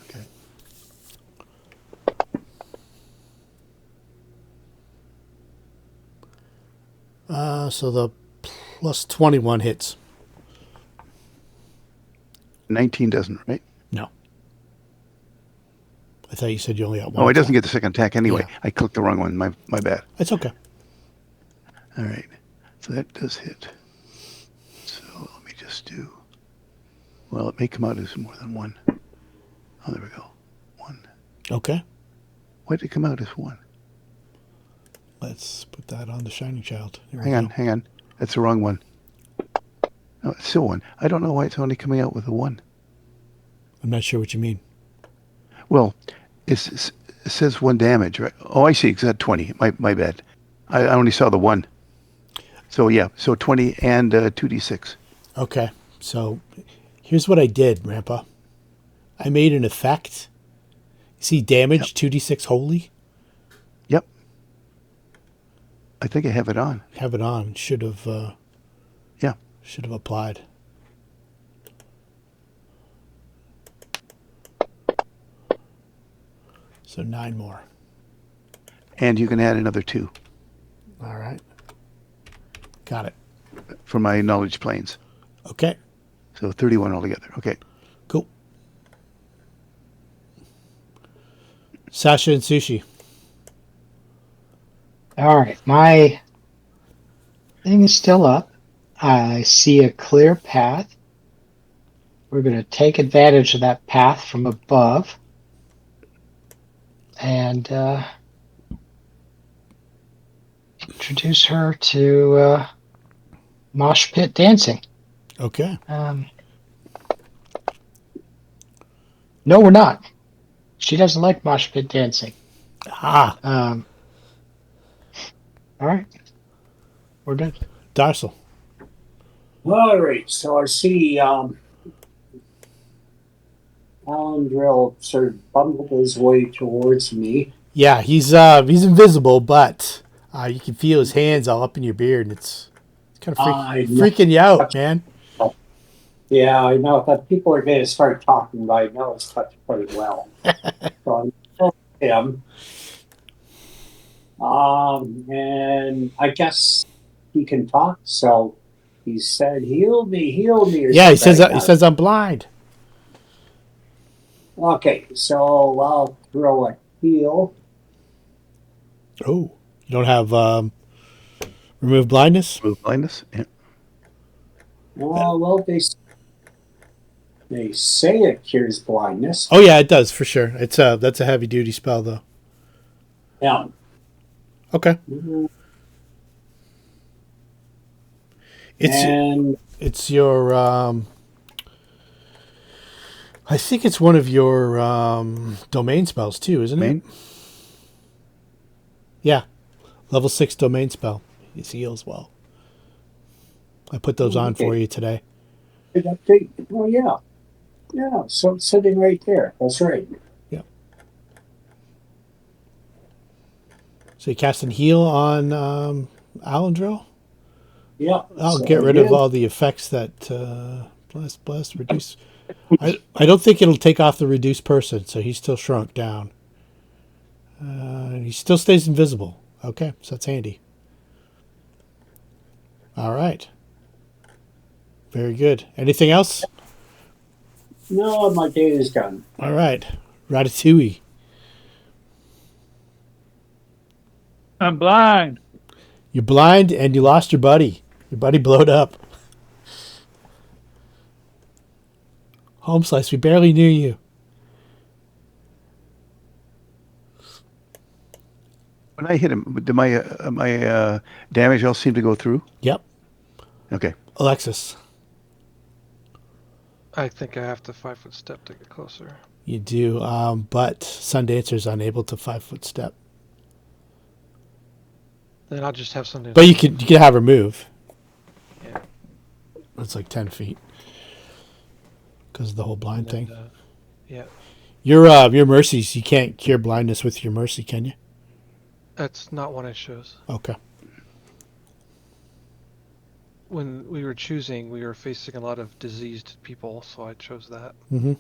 Okay. So the plus 21 hits. 19 doesn't, right? No. I thought you said you only got one. Oh, it doesn't get the second attack anyway. Yeah. I clicked the wrong one. My bad. It's okay. All right. So that does hit. So let me just do... Well, it may come out as more than one. Oh, there we go. One. Okay. Why did it come out as one? Let's put that on the Shining Child. Hang on. That's the wrong one. No, it's still one. I don't know why it's only coming out with a one. I'm not sure what you mean. Well, it says one damage, right? Oh, I see. It's at 20. My bad. I only saw the one. So yeah, so 20 and 2d6. Okay, so here's what I did, Rampa. I made an effect. See damage, 2d6 holy? Yep. I think I have it on. Have it on. Should have Yeah. applied. So 9 more. And you can add another 2 All right. Got it. for my knowledge planes. Okay, So 31 altogether. Okay. cool. Sasha and Sushi. All right, my thing is still up. I see a clear path. We're going to take advantage of that path from above and introduce her to mosh pit dancing. Okay. No, we're not. She doesn't like mosh pit dancing. Ah, All right, we're done. Darcel. All right, so I see Alandril sort of bumbled his way towards me. Yeah, he's invisible, but you can feel his hands all up in your beard, and it's kind of freaking you out, man. Yeah, I know that people are going to start talking, but I know it's touched quite well. So I'm going to him. And I guess he can talk, so he said, heal me, or Yeah, he something like that. says I'm blind. Okay, so I'll throw a heal. Oh, you don't have remove blindness? Remove blindness. Yeah. Well, they say it cures blindness. Oh yeah, it does for sure. It's that's a heavy duty spell though. Yeah. Okay. And It's your I think it's one of your domain spells too, isn't Domain? it? Yeah. Level 6 domain spell. It heals well. I put those on for you today. oh yeah. Yeah, so it's sitting right there. That's right. Yeah. So you cast and heal on Alandril? Yeah. I'll so get rid of all the effects that bless, reduce. I don't think it'll take off the reduced person, so he's still shrunk down. He still stays invisible. Okay, so that's handy. All right. Very good. Anything else? No, my day is done. All right. Ratatouille. I'm blind. You're blind and you lost your buddy. Your buddy blowed up. Homeslice, we barely knew you. When I hit him, did my damage all seem to go through? Yep. Okay. Alexis. I think I have to 5-foot step to get closer. You do, but Sundancer's unable to 5-foot step. Then I'll just have something. But you can have her move. Yeah. It's like 10 feet. Because of the whole blind thing. Yeah. Your mercies, you can't cure blindness with your mercy, can you? That's not one I chose. Okay. When we were choosing, we were facing a lot of diseased people, so I chose that. Mm-hmm.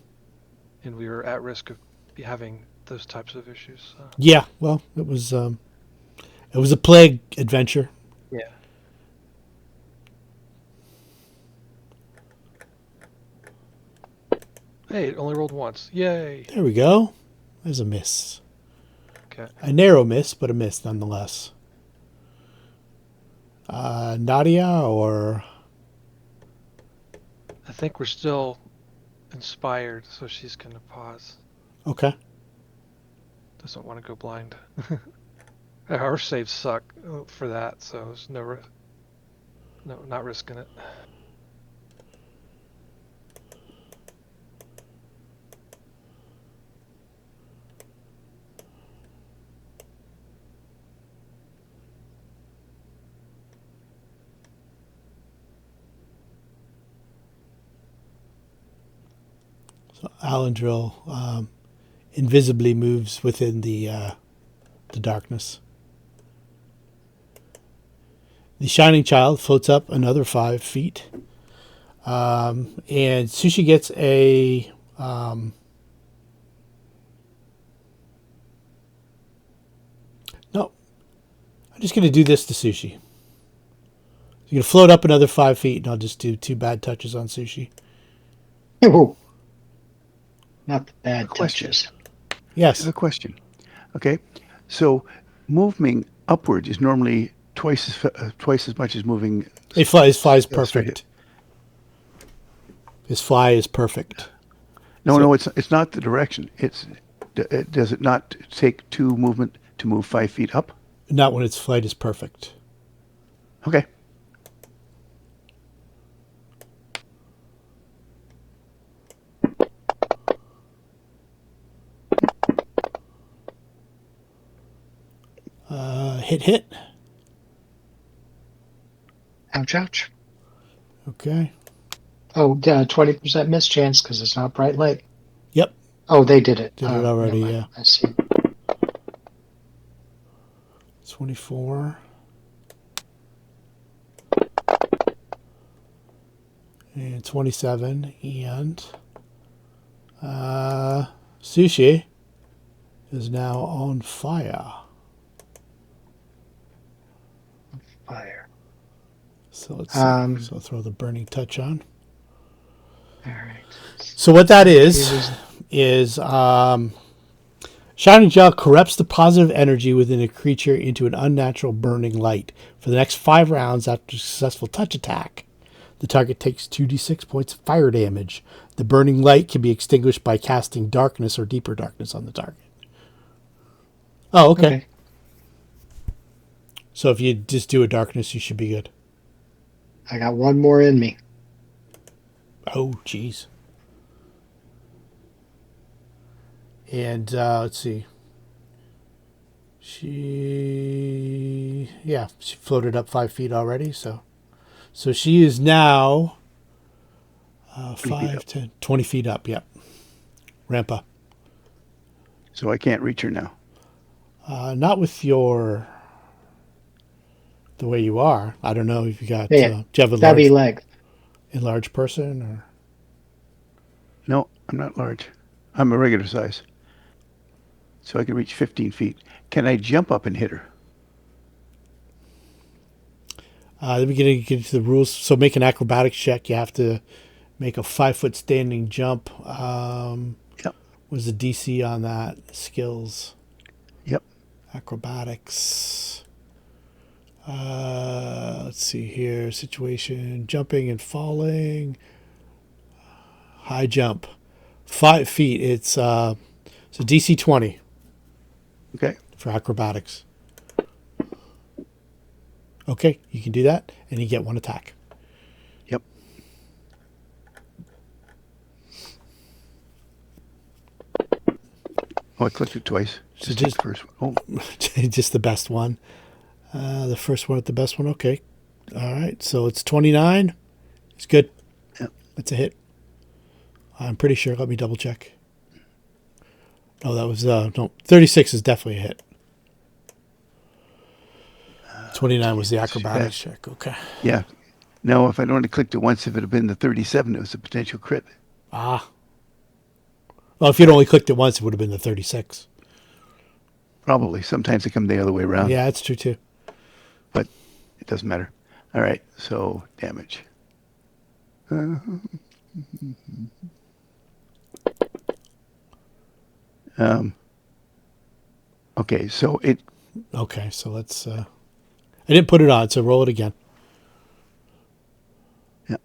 And we were at risk of having those types of issues. So. Yeah, well, it was a plague adventure. Yeah. Hey, it only rolled once. Yay! There we go. There's a miss. Okay. A narrow miss, but a miss nonetheless. Nadia or... I think we're still inspired, so she's going to pause. Okay. Doesn't want to go blind. Our saves suck for that, so there's no, not risking it. Alandril invisibly moves within the darkness. The Shining Child floats up another 5 feet. And Sushi gets a... no. I'm just going to do this to Sushi. You're going to float up another 5 feet, and I'll just do 2 bad touches on Sushi. Ooh. Not the bad Question. touches. I Yes. have a question. Okay, so moving upward is normally twice as much as moving. His fly is straight. perfect. His fly is perfect. No, So- no, it's not the direction. Does it not take 2 movement to move 5 feet up? Not when its flight is perfect. Okay. Hit. Ouch, ouch. Okay. Oh, 20% miss chance because it's not bright light. Yep. Oh, they did it. Did it already, never mind. yeah. I see. 24. And 27. And Sushi is now on fire. Fire. So let's so throw the burning touch on. All right. So what that is Shining Gel corrupts the positive energy within a creature into an unnatural burning light. For the next 5 rounds after a successful touch attack, the target takes 2d6 points of fire damage. The burning light can be extinguished by casting darkness or deeper darkness on the target. Oh, okay. So if you just do a darkness, you should be good. I got one more in me. Oh, jeez. And let's see. She floated up 5 feet already. So she is now 5, 10, 20 feet up. Yep. Rampa. So I can't reach her now. Not with the way you are. I don't know if you got. Yeah, do you have a stubby leg. large person or? No, I'm not large. I'm a regular size. So I can reach 15 feet. Can I jump up and hit her? Let me get into the rules. So make an acrobatics check. You have to make a 5-foot standing jump. Yep. What's the DC on that? Skills. Yep. Acrobatics. Let's see here. Situation. Jumping and falling. High jump. 5 feet. It's so DC 20 Okay. for acrobatics. Okay, you can do that, and you get 1 attack. Yep. Oh, I clicked it twice. So Just the first one. Oh, just the best one. The first one at the best one. Okay. All right. So it's 29. It's good. Yep. That's a hit. I'm pretty sure. Let me double check. Oh, that was no. 36 is definitely a hit. 29 was the acrobatics check. Okay. yeah. No, if I'd only clicked it once, if it had been the 37, it was a potential crit. Ah. Well, if you'd only clicked it once, it would have been the 36. Probably. Sometimes they come the other way around. Yeah, that's true too. But it doesn't matter. All right. So damage. Okay. So it. Okay, so let's. I didn't put it on, so roll it again. Yeah.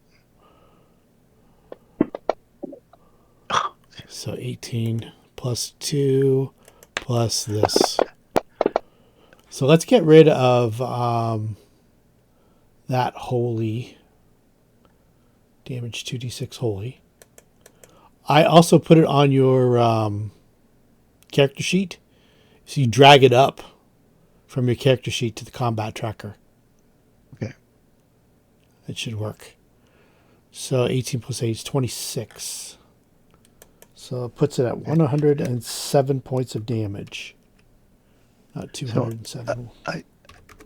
So 18 plus 2 plus this. So let's get rid of that holy. Damage 2d6 holy. I also put it on your character sheet. So you drag it up from your character sheet to the combat tracker. Okay. That should work. So 18 plus 8 is 26. So it puts it at 107 points of damage. Not 207.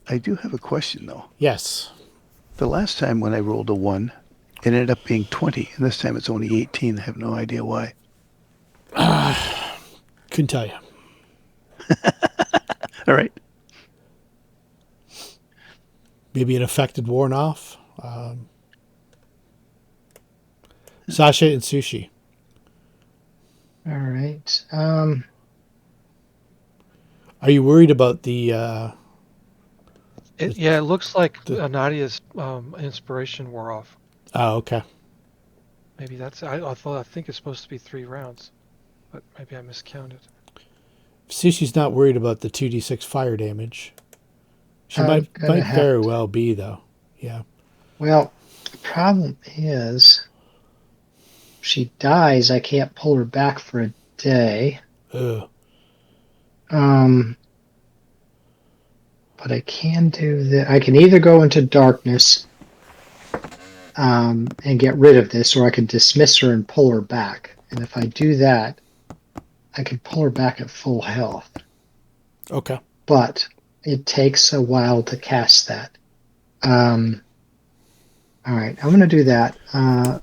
I do have a question, though. Yes. The last time when I rolled a 1, it ended up being 20, and this time it's only 18. I have no idea why. Couldn't tell you. All right. Maybe an affected worn off. Sasha and Sushi. All right. Are you worried about the... It looks like Nadia's inspiration wore off. Oh, okay. Maybe that's. I think it's supposed to be 3 rounds, but maybe I miscounted. Sushi's not worried about the 2d6 fire damage. She might very well be, though. Yeah. Well, the problem is, if she dies, I can't pull her back for a day. Ugh. But I can do that. I can either go into darkness and get rid of this, or I can dismiss her and pull her back. And if I do that, I can pull her back at full health. Okay. But it takes a while to cast that. All right, I'm going to do that.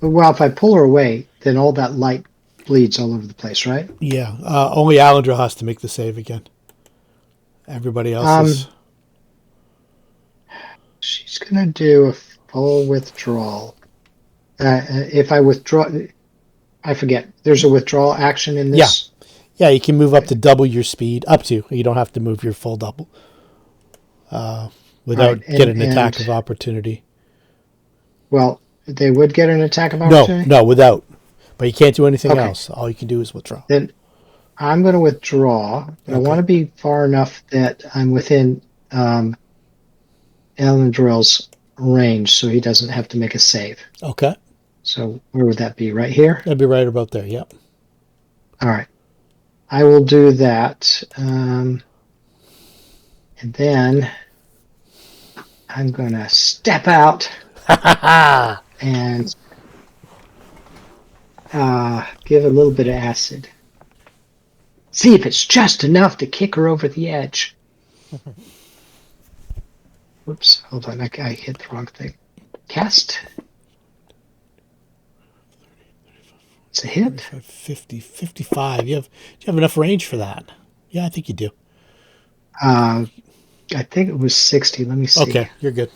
Well, if I pull her away, then all that light bleeds all over the place, right? Yeah. Only Alandril has to make the save again. Everybody else is... She's going to do a full withdrawal. If I withdraw... I forget. There's a withdrawal action in this? Yeah, you can move up to double your speed. Up to. You don't have to move your full double. Without getting an attack of opportunity. Well, they would get an attack of opportunity? No, without. But you can't do anything else. All you can do is withdraw. Then I'm going to withdraw. But I want to be far enough that I'm within Alandril's range so he doesn't have to make a save. Okay. So where would that be? Right here? That'd be right about there, yep. All right. I will do that. And then I'm going to step out and give a little bit of acid. See if it's just enough to kick her over the edge. Whoops, hold on. I hit the wrong thing. Cast. It's a hit. 50, 55. Do you have enough range for that? Yeah, I think you do. I think it was 60. Let me see. Okay, you're good.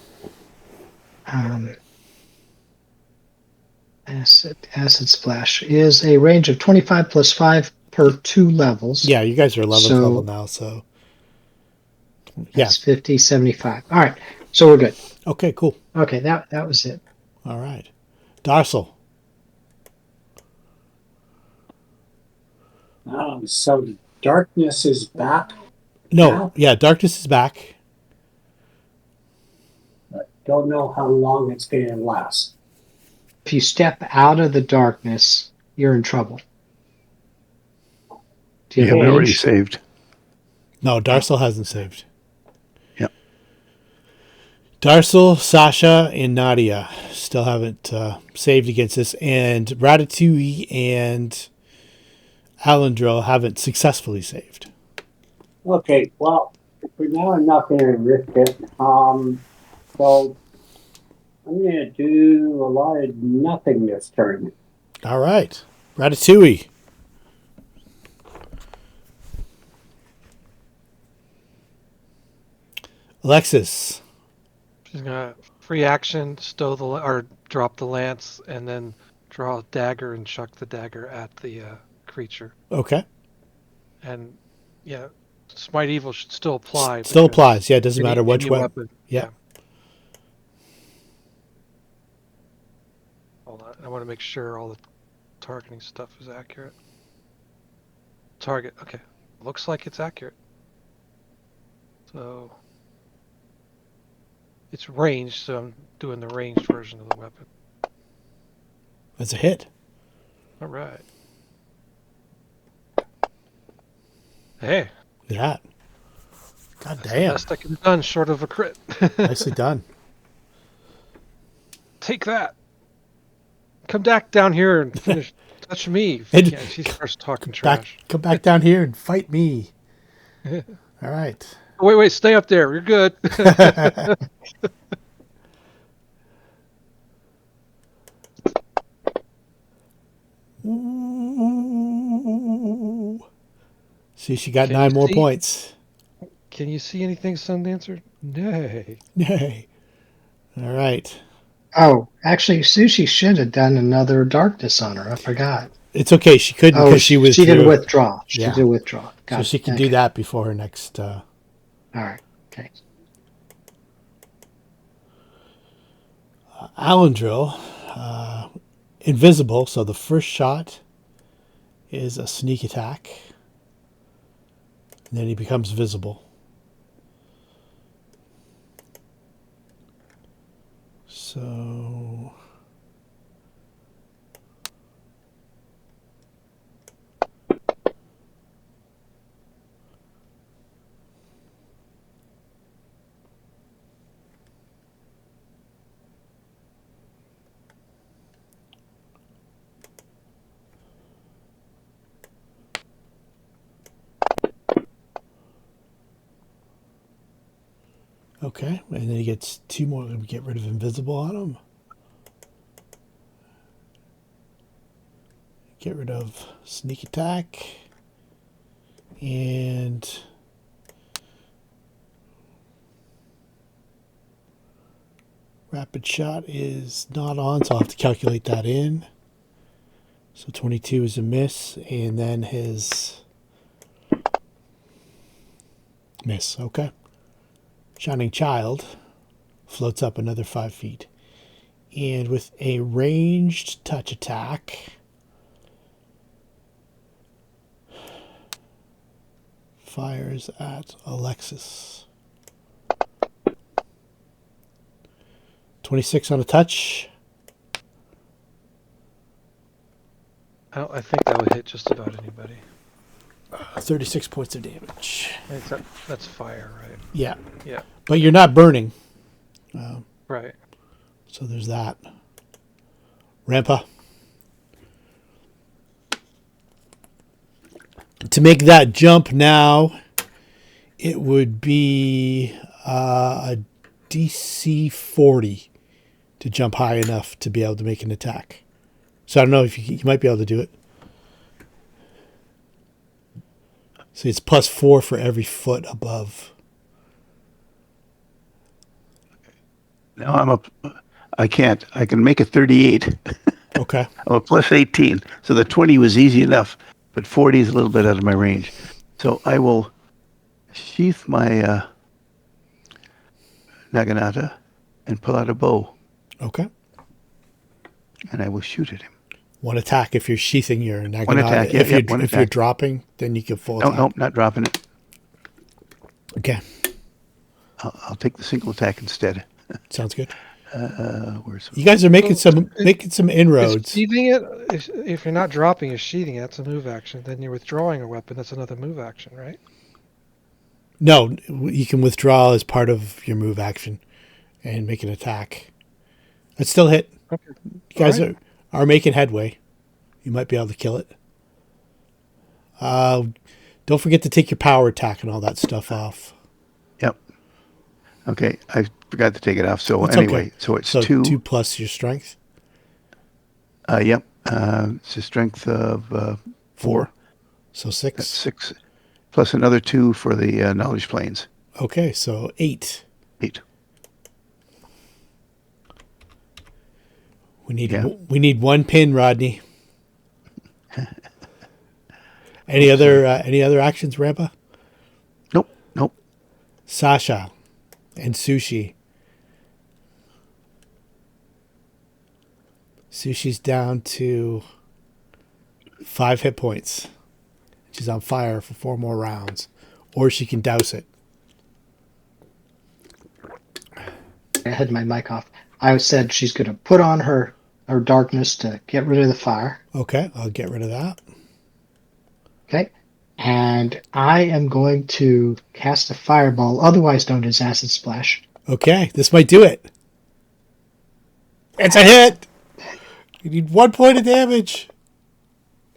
Acid Splash is a range of 25 plus 5 per 2 levels. Yeah, you guys are 11th level now, so... Yeah. That's 50, 75. All right, so we're good. Okay, cool. Okay, that was it. All right. Darcel. So darkness is back? No, now? Yeah, darkness is back. I don't know how long it's going to last. If you step out of the darkness, you're in trouble. Do you have haven't already range? saved. No, Darcel hasn't saved. Yep. Darcel, Sasha, and Nadia still haven't saved against this, and Ratatouille and Alandril haven't successfully saved. Okay, well, for now I'm not going to risk it. So I'm going to do a lot of nothing this turn. All right. Ratatouille. Alexis. She's gonna free action, drop the lance, and then draw a dagger and chuck the dagger at the creature. Okay. And yeah, Smite Evil should still apply. Still applies. Yeah, it doesn't matter which weapon. Yeah. Hold on. I want to make sure all the targeting stuff is accurate. Target. Okay. Looks like it's accurate. So it's ranged, so I'm doing the ranged version of the weapon. That's a hit. All right. Hey. Look at that. God That's damn. the best I can have done short of a crit. Nicely done. Take that. Come back down here and finish touch me. And- Yeah, she starts talking trash. Come back down here and fight me. All right. Wait, stay up there. You're good. Ooh. See, she got Can 9 you more see? points. Can you see anything, Sundancer? Nay. Yay. All right. Oh, actually, Sushi should have done another darkness on her. I forgot. It's okay. She couldn't Oh, because she withdrew. she didn't withdraw. She Yeah. did withdraw. Got So she it. can do Okay. that before her next. All right. Okay. Alandril, invisible. So the first shot is a sneak attack. And then he becomes visible. So okay, and then he gets 2 more. Get rid of invisible on him. Get rid of sneak attack. And rapid shot is not on, so I'll have to calculate that in. So 22 is a miss, and then his miss. Okay. Shining Child floats up another 5 feet. And with a ranged touch attack, fires at Alexis. 26 on a touch. I think that would hit just about anybody. 36 points of damage. That's fire, right? Yeah. Yeah. But you're not burning. Right. So there's that. Rampa. To make that jump now, it would be a DC 40 to jump high enough to be able to make an attack. So I don't know if you might be able to do it. So it's +4 for every foot above. Now I'm up. I can't. I can make a 38. Okay. I'm a +18. So the 20 was easy enough, but 40 is a little bit out of my range. So I will sheath my Naginata and pull out a bow, Okay. and I will shoot at him. One attack if you're sheathing your Naginata. One attack, yeah, if one you're attack. dropping, then you can full No, attack. no, not dropping it. Okay. I'll take the single attack instead. Sounds good. Where's You guys are making some Is inroads. sheathing it, if you're not dropping, you're sheathing it. That's a move action. Then you're withdrawing a weapon. That's another move action, right? No, you can withdraw as part of your move action and make an attack. It's still hit. Okay. You guys All right. are making headway. You might be able to kill it. Don't forget to take your power attack and all that stuff off. Yep. Okay, I forgot to take it off. So It's anyway, okay. so it's So 2. 2 plus your strength. Yep. It's a strength of 4. So That's 6. 6. Plus another 2 for the knowledge planes. Okay, so 8. 8. We need Yeah. we need 1 pin, Rodney. Any other actions, Rampa? Nope. Nope. Sasha and Sushi. Sushi's down to 5 hit points. She's on fire for 4 more rounds. Or she can douse it. I had my mic off. I said she's going to put on her darkness to get rid of the fire. Okay, I'll get rid of that. Okay. And I am going to cast a fireball, otherwise known as acid splash. Okay, this might do it. It's a hit! You need 1 point of damage.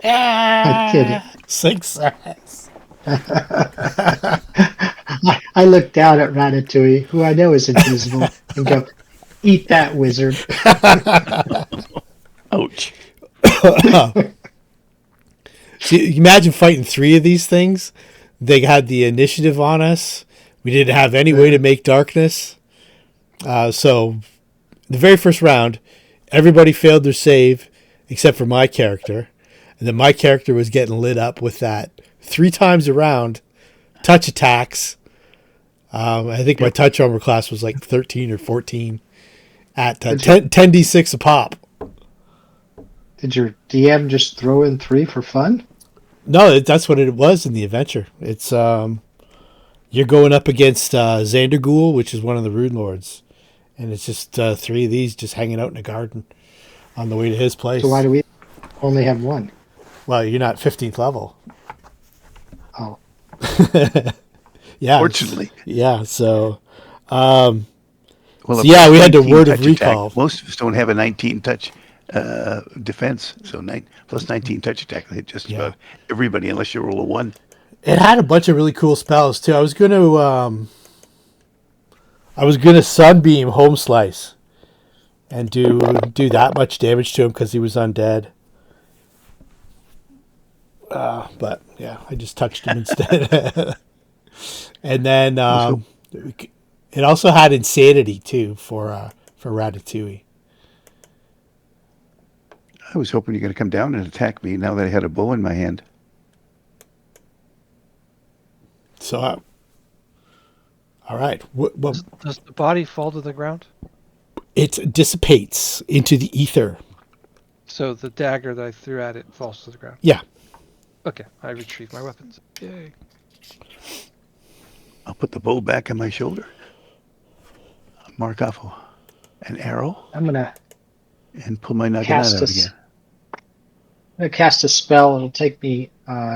I did Success. I look down at Ratatouille, who I know is invisible, and go, "Eat that, wizard." Ouch. See, imagine fighting 3 of these things. They had the initiative on us. We didn't have any way to make darkness. So, the very first round, everybody failed their save except for my character. And then my character was getting lit up with that 3 times around touch attacks. I think my touch armor class was like 13 or 14 at 10d6 a pop. Did your DM just throw in 3 for fun? No, that's what it was in the adventure. It's you're going up against Xanderghoul, which is one of the Runelords, and it's just 3 of these just hanging out in a garden on the way to his place. So why do we only have 1? Well, you're not 15th level. Oh, Yeah. Fortunately. Yeah. So. Well, So yeah, we had to 19 word of touch recall. Attack. Most of us don't have a 19 touch defense, so plus 19 touch attack will hit just Yeah. about everybody unless you roll a 1. It had a bunch of really cool spells too. I was gonna sunbeam Homeslice and do that much damage to him because he was undead. But yeah, I just touched him instead. And then it also had insanity too for Ratatouille. I was hoping you're going to come down and attack me now that I had a bow in my hand. So, all right. Does the body fall to the ground? It dissipates into the ether. So the dagger that I threw at it falls to the ground. Yeah. Okay, I retrieve my weapons. Yay. I'll put the bow back on my shoulder. Mark off an arrow I'm gonna and pull my naginata cast out again. I'm gonna cast a spell. It'll take me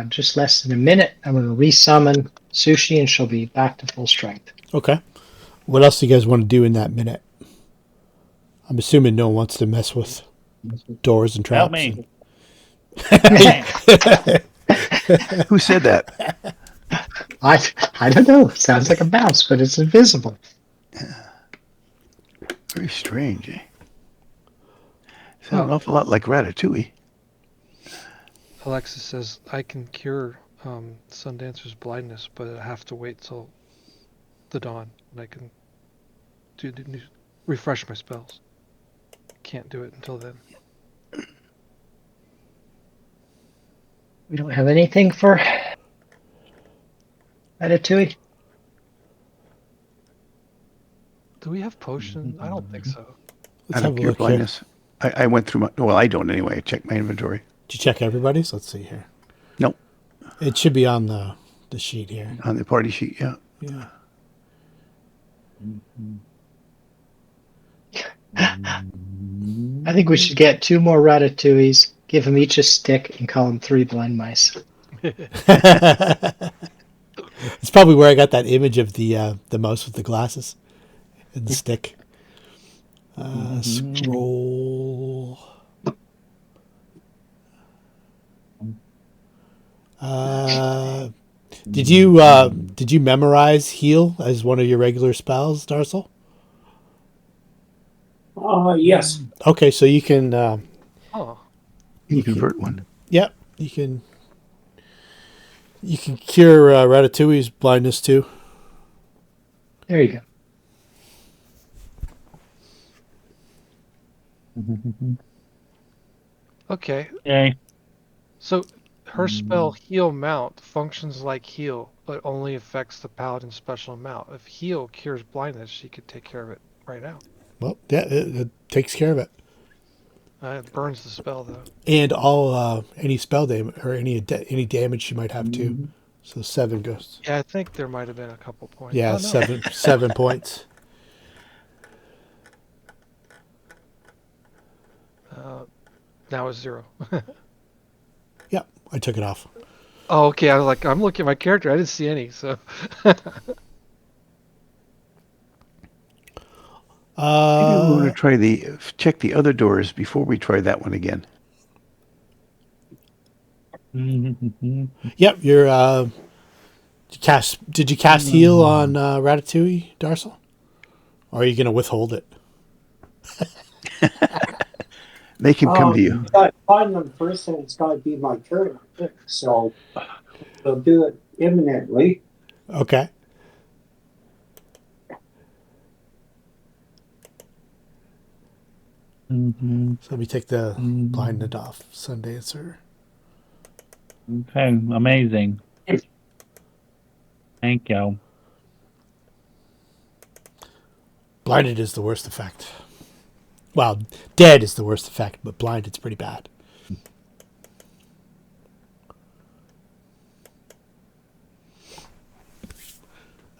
just less than a minute. I'm gonna resummon Sushi, and she'll be back to full strength. Okay. What else do you guys want to do in that minute? I'm assuming no one wants to mess with doors and traps. Help me. Who said that? I don't know. It sounds like a mouse, but it's invisible. Very strange, eh? Sounds an awful lot like Ratatouille. Alexis says, I can cure Sundancer's blindness, but I have to wait till the dawn, and I can refresh my spells. Can't do it until then. We don't have anything for Ratatouille. Do we have potion? I don't think so. Let's I have don't a cure look here. blindness. I went through my... Well, I don't anyway. I checked my inventory. Did you check everybody's? Let's see here. Nope. It should be on the sheet here. On the party sheet, yeah. Yeah. I think we should get 2 more Ratatouilles, give them each a stick, and call them 3 blind mice. It's probably where I got that image of the mouse with the glasses and the stick. Scroll. Did you memorize heal as one of your regular spells, Darcel? Yes. Okay, so you can. Oh, You convert one. Yep, you can. You can cure Ratatouille's blindness too. There you go. okay. Yay. So her spell Heal Mount functions like heal, but only affects the paladin's special amount. If heal cures blindness, she could take care of it right now. Well, yeah, it takes care of it. It burns the spell though. And all any spell damage or any damage she might have too. So 7 goes. Yeah, I think there might have been a couple points. Yeah, Oh, no. 7 points. Now it's 0. Yep, I took it off. Oh, okay. I was like, I'm looking at my character. I didn't see any. So Maybe we want to try check the other doors before we try that one again. Yep, you're. Did you cast heal on Ratatouille, Darcel? Or are you going to withhold it? Make him come to you. You've got to find them first, and it's got to be my turn, I think. So we'll do it imminently. Okay. So let me take the blinded off. Sundancer. Okay, amazing. Thank you. Blinded is the worst effect. Well, dead is the worst effect, but blinded's pretty bad.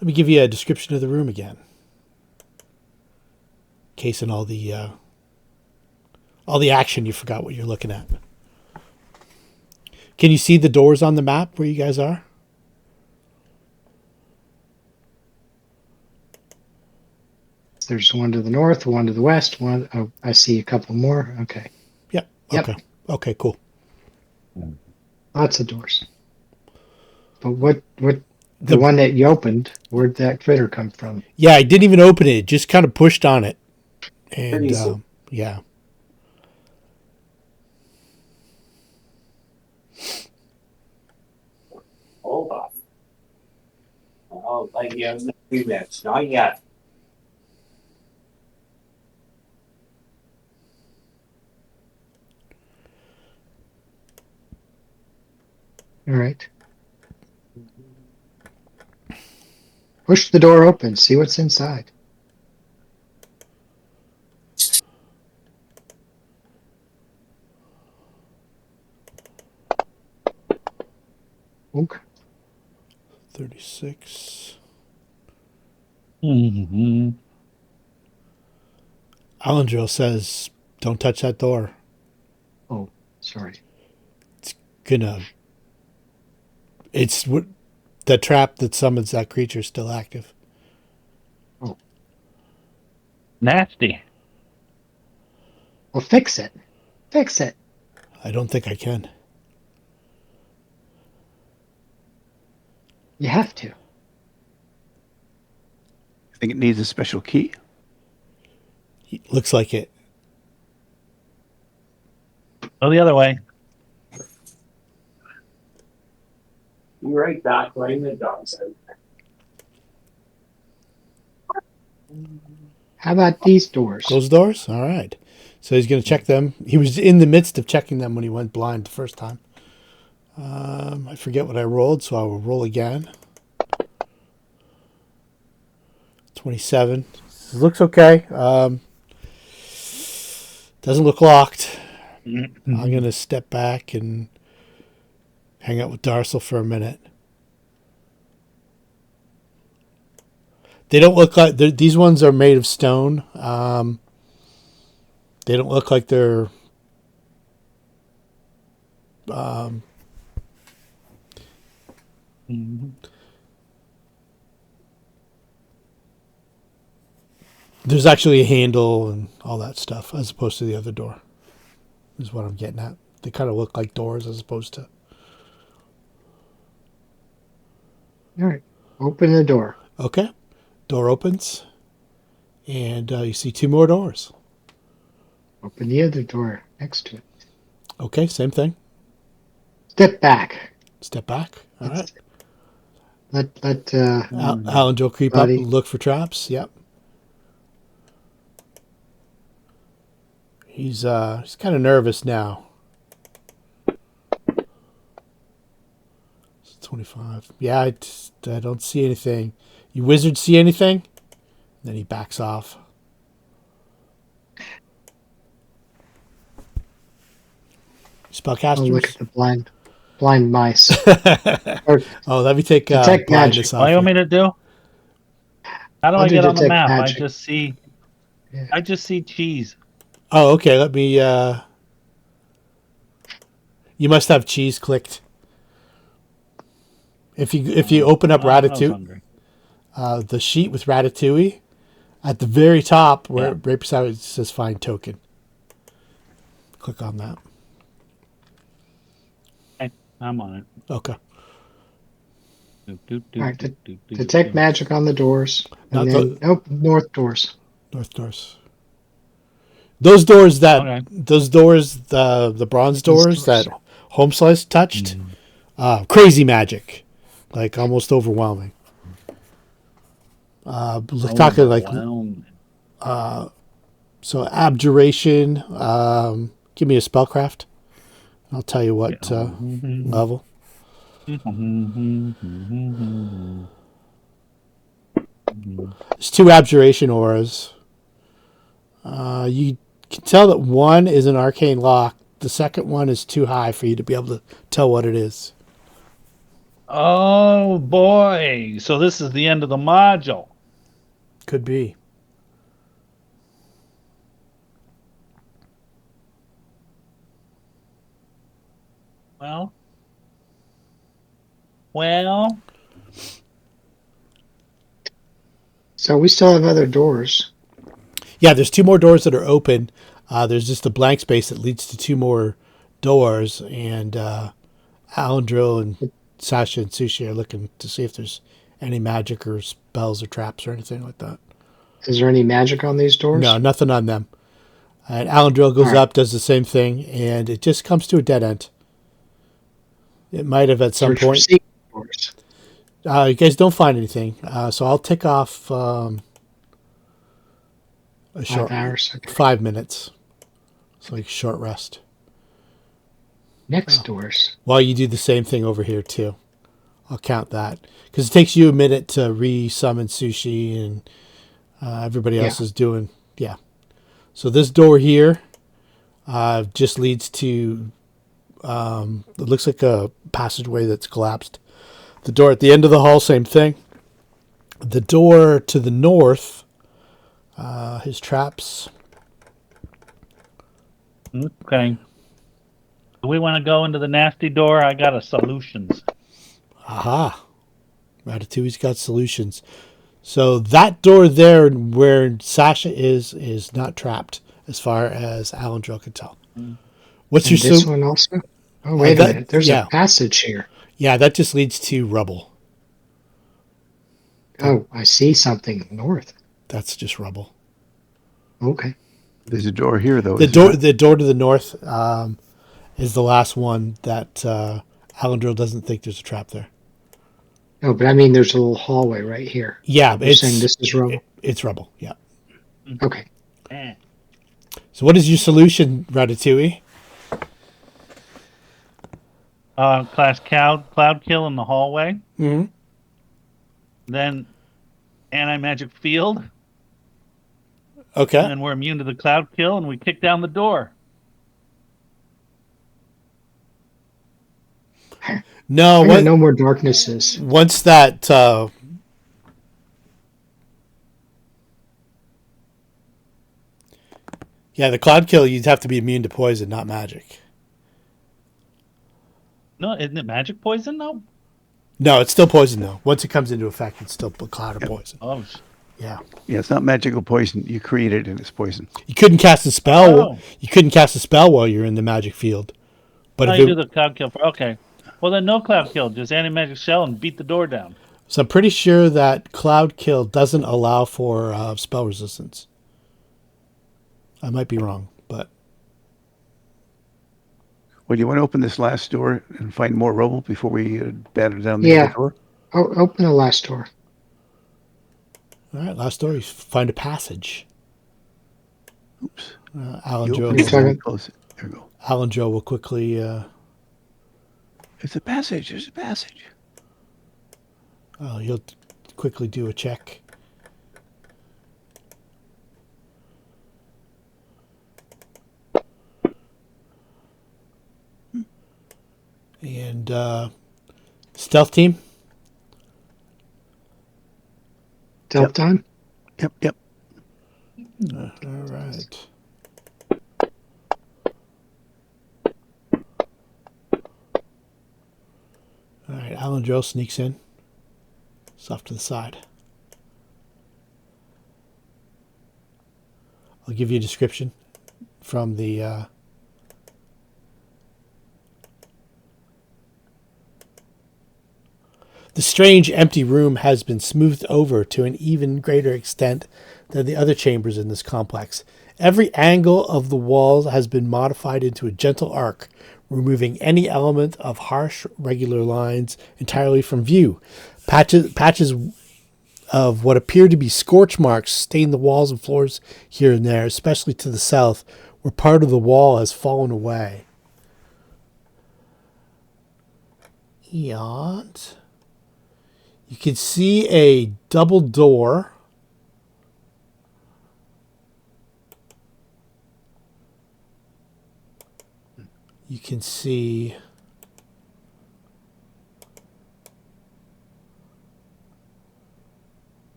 Let me give you a description of the room again. In case in all the action you forgot what you're looking at. Can you see the doors on the map where you guys are? There's one to the north, one to the west, one. Oh, I see a couple more. Okay. Yep. Yep. Okay. Okay, cool. Lots of doors. But what the one that you opened, where'd that critter come from? Yeah, I didn't even open it. Just kind of pushed on it. And yeah. Hold on. I'll let you have a few minutes. Not yet. All right. Push the door open. See what's inside. Okay. 36. Mm-hmm. Alandril says, don't touch that door. Oh, sorry. It's the trap that summons that creature is still active. Oh. Nasty. Well, fix it. Fix it. I don't think I can. You have to. I think it needs a special key. Looks like it. Go the other way. Be right back, letting the dogs out. How about these doors? Those doors? All right. So he's going to check them. He was in the midst of checking them when he went blind the first time. I forget what I rolled, so I will roll again. 27. Looks okay. Doesn't look locked. I'm going to step back and hang out with Darcel for a minute. They don't look like... These ones are made of stone. They don't look like they're... There's actually a handle and all that stuff as opposed to the other door. Is what I'm getting at. They kind of look like doors as opposed to... All right. Open the door. Okay. Door opens. And you see two more doors. Open the other door next to it. Okay, same thing. Step back. Step back. All right. Let Alandril creep buddy. up and look for traps. Yep. He's kind of nervous now. It's 25. Yeah, I don't see anything. You wizards see anything? Then he backs off. Spellcasters? Oh, look at the blind mice. Oh, let me take Detect blindness magic. off. What do you want me to do? How do I'll I do get on the detect map? magic. I just see cheese. Oh, okay. Let me. You must have cheese clicked. If you open up I was Ratatouille, hungry. the sheet with Ratatouille, at the very top, right beside it says "Find Token." Click on that. Okay, I'm on it. Okay. All right, detect magic on the doors, and Not then north doors. north doors. Those doors Okay. the bronze doors that Homeslice touched, crazy magic, like almost overwhelming. Talking like so abjuration. Give me a spellcraft. I'll tell you what level. There's 2 abjuration auras. You can tell that one is an arcane lock. The second one is too high for you to be able to tell what it is. Oh boy! So this is the end of the module. Could be. Well. So we still have other doors. Yeah, there's 2 more doors that are open. There's just a blank space that leads to 2 more doors, and Alandril and Sasha and Sushi are looking to see if there's any magic or spells or traps or anything like that. Is there any magic on these doors? No, nothing on them. And Alandril goes up, does the same thing, and it just comes to a dead end. It might have at some point. You guys don't find anything, so I'll take off a short 5 minutes. It's like a short rest. Next doors. While you do the same thing over here too. I'll count that because it takes you a minute to re-summon Sushi and everybody else is doing. Yeah. So this door here just leads to. It looks like a passageway that's collapsed. The door at the end of the hall, same thing. The door to the north, his traps. Okay. Do we want to go into the nasty door? I got a solutions. Aha. Ratatouille's got solutions. So that door there where Sasha is not trapped as far as Alandril can tell. What's your this one also? Oh, wait a minute. There's a passage here. Yeah, that just leads to rubble. Oh, I see something north. That's just rubble. Okay. There's a door here, though. The door to the north is the last one that Alandril doesn't think there's a trap there. No, but I mean, there's a little hallway right here. Yeah, you're saying this is rubble. It's rubble. Yeah. Okay. So, what is your solution, Ratatouille? Class cloud kill in the hallway. Mm-hmm. Then anti-magic field. Okay. And we're immune to the cloud kill, and we kick down the door. No, no more darknesses. Once that the cloud kill, you'd have to be immune to poison, not magic. No, isn't it magic poison though? No, it's still poison though. Once it comes into effect, it's still a cloud of poison. Oh, yeah. Yeah, it's not magical poison. You create it and it's poison. You couldn't cast a spell. Oh. You couldn't cast a spell while you're in the magic field. But if you do the cloud kill okay. Well, then no cloud kill. Just anti-magic shell and beat the door down. So I'm pretty sure that cloud kill doesn't allow for spell resistance. I might be wrong, but. Well, do you want to open this last door and find more rubble before we batter down the other door? Oh, open the last door. All right, last door. You find a passage. Oops. Alandril. Close it. There we go. Alandril will quickly. It's a passage. There's a passage. Oh, you'll quickly do a check. And stealth team. Stealth time? Yep. All right. All right, Alandril sneaks in. It's off to the side. I'll give you a description from the The strange empty room has been smoothed over to an even greater extent than the other chambers in this complex. Every angle of the walls has been modified into a gentle arc, removing any element of harsh, regular lines entirely from view. Patches of what appear to be scorch marks stain the walls and floors here and there, especially to the south, where part of the wall has fallen away. And you can see a double door. You can see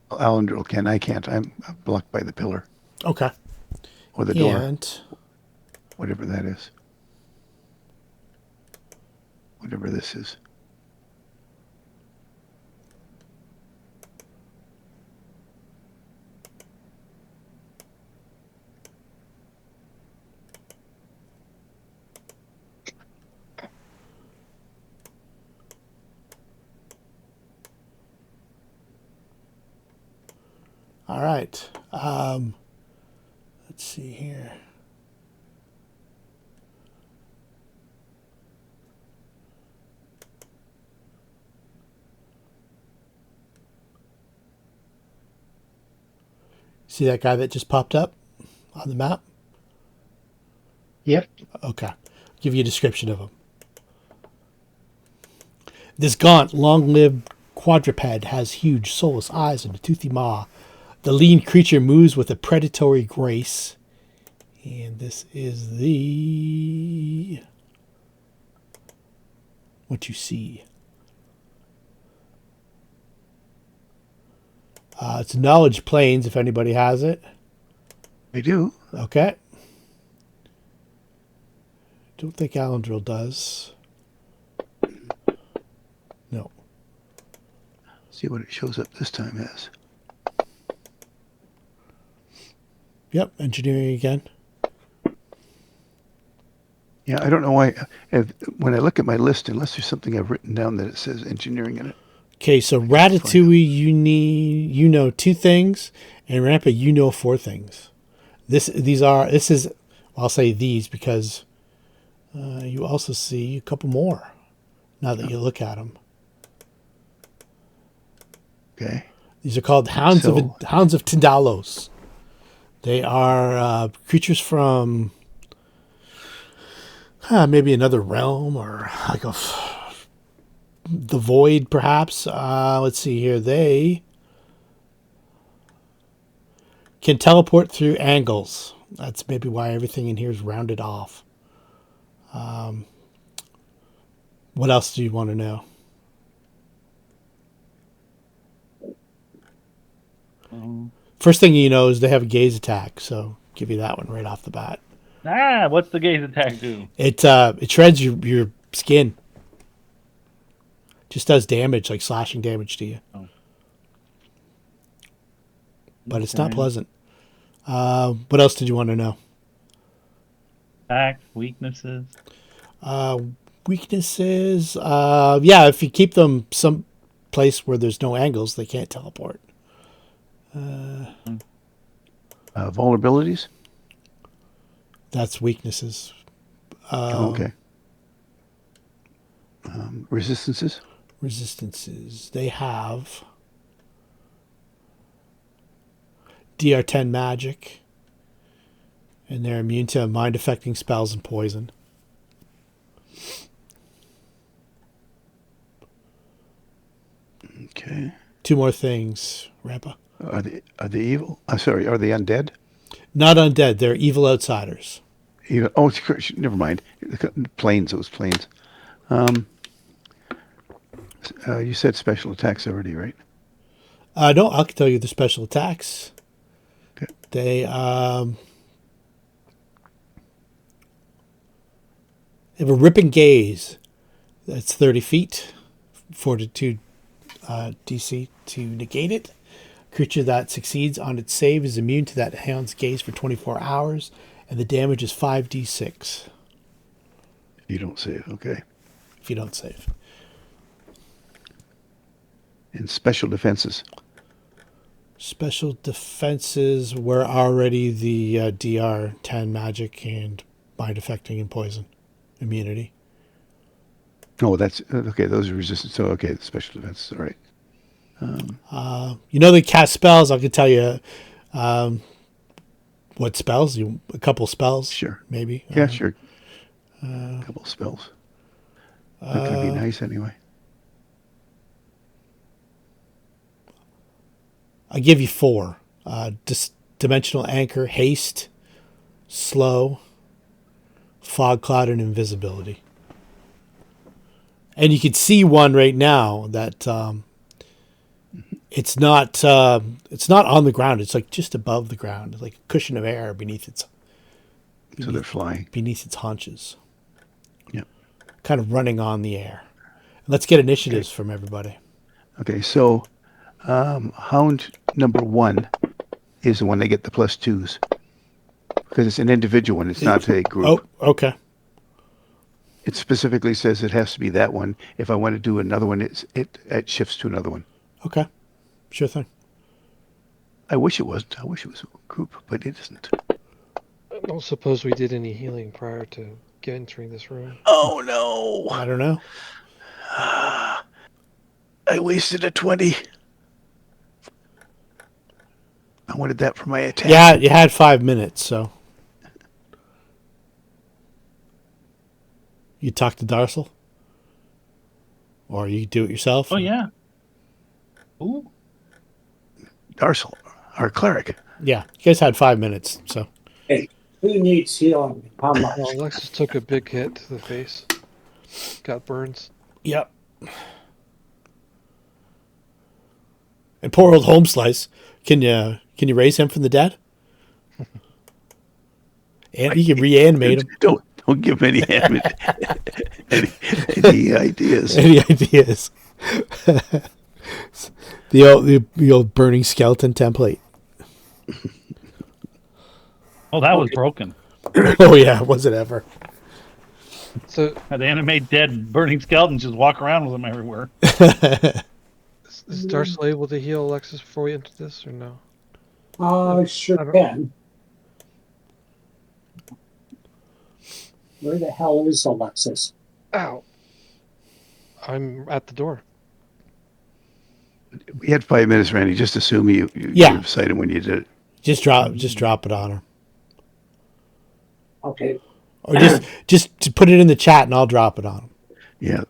Alandril can. I can't. I'm blocked by the pillar. okay. Or the door. And Whatever that is. Whatever this is. all right. Let's see here. See that guy that just popped up on the map? Yep. Okay. I'll give you a description of him. This gaunt, long-lived quadruped has huge, soulless eyes and a toothy maw. The lean creature moves with a predatory grace. And this is what you see. It's Knowledge Planes, if anybody has it. I do. Okay. Don't think Alandril does. No. See what it shows up this time as. Yep, engineering again. Yeah, I don't know why. When I look at my list, unless there's something I've written down that it says engineering in it. Okay, so Ratatouille, you know 2 things, and Rampa, you know 4 things. I'll say these because you also see a couple more now that you look at them. Okay. These are called Hounds of Tindalos. They are creatures from maybe another realm or like the void, perhaps. Let's see here. They can teleport through angles. That's maybe why everything in here is rounded off. What else do you want to know? First thing you know is they have a gaze attack, so give you that one right off the bat. What's the gaze attack do? It shreds your skin. Just does damage, like slashing damage to you. Oh. But it's not pleasant. What else did you want to know? Attacks, weaknesses. Weaknesses. Yeah, if you keep them some place where there's no angles, they can't teleport. Vulnerabilities? That's weaknesses. Okay. Resistances? Resistances. They have DR10 magic, and they're immune to mind-affecting spells and poison. Okay. 2 more things, Rampa. Are they evil? Sorry, are they undead? Not undead. They're evil outsiders. Even, never mind. Planes, those planes. You said special attacks already, right? No, I can tell you the special attacks. Okay. They have a ripping gaze. That's 30 feet. Fortitude DC to negate it. Creature that succeeds on its save is immune to that hound's gaze for 24 hours And the damage is 5d6 You don't save. Okay. if you don't save. And special defenses. Special defenses were already the DR 10 magic and mind affecting and poison immunity. Oh, that's okay. Those are resistant. So okay, the special defenses. All right. They cast spells. I can tell you what spells. A couple spells. Sure. Maybe. Yeah, sure. A couple of spells. Not going to be nice anyway. I'll give you 4. Dimensional Anchor, Haste, Slow, Fog Cloud, and Invisibility. And you can see one right now that it's not on the ground. It's like just above the ground. It's like a cushion of air beneath its. So they're flying. Beneath its haunches. Yep. Kind of running on the air. Let's get initiatives from everybody. Okay, so Hound number 1 is the one they get the +2s. Because it's an individual one. It's not a group. Oh, okay. It specifically says it has to be that one. If I want to do another one, it shifts to another one. Okay. Sure thing. I wish it was. I wish it was a group, but it isn't. I don't suppose we did any healing prior to entering this room. Oh, no. I don't know. I wasted a 20. I wanted that for my attack. Yeah, you had 5 minutes, so. You talk to Darcel? Or you do it yourself? Oh, yeah. Ooh. Darcel, our cleric. Yeah, you guys had 5 minutes, so. Hey, who needs healing? How much? Well, Alexis took a big hit to the face. Got burns. Yep. And poor old Homeslice. Can you raise him from the dead? And you can reanimate him. Don't give him any any ideas. Any ideas? the old burning skeleton template. Oh, that was broken. Oh yeah, was it ever? So Had the animate dead burning skeletons just walk around with them everywhere. is Darcel able to heal Alexis before we enter this, or no? Sure can. Where the hell is Alexis? Ow. I'm at the door. We had 5 minutes, Randy. Just assume you decided when you did it. Just drop it on her. Okay. Or just to put it in the chat and I'll drop it on him. Yeah.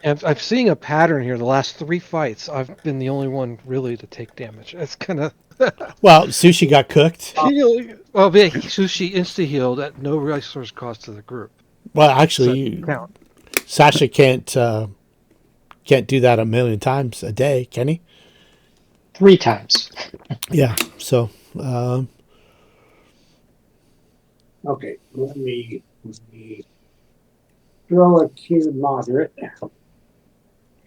And I'm seeing a pattern here. The last 3 fights, I've been the only one really to take damage. It's kind of... Well, Sushi got cooked. Well, Sushi insta-healed at no resource cost to the group. Well, actually, Sasha can't do that a million times a day, can he? 3 times. Yeah. So. Okay. Let me throw a cube moderate.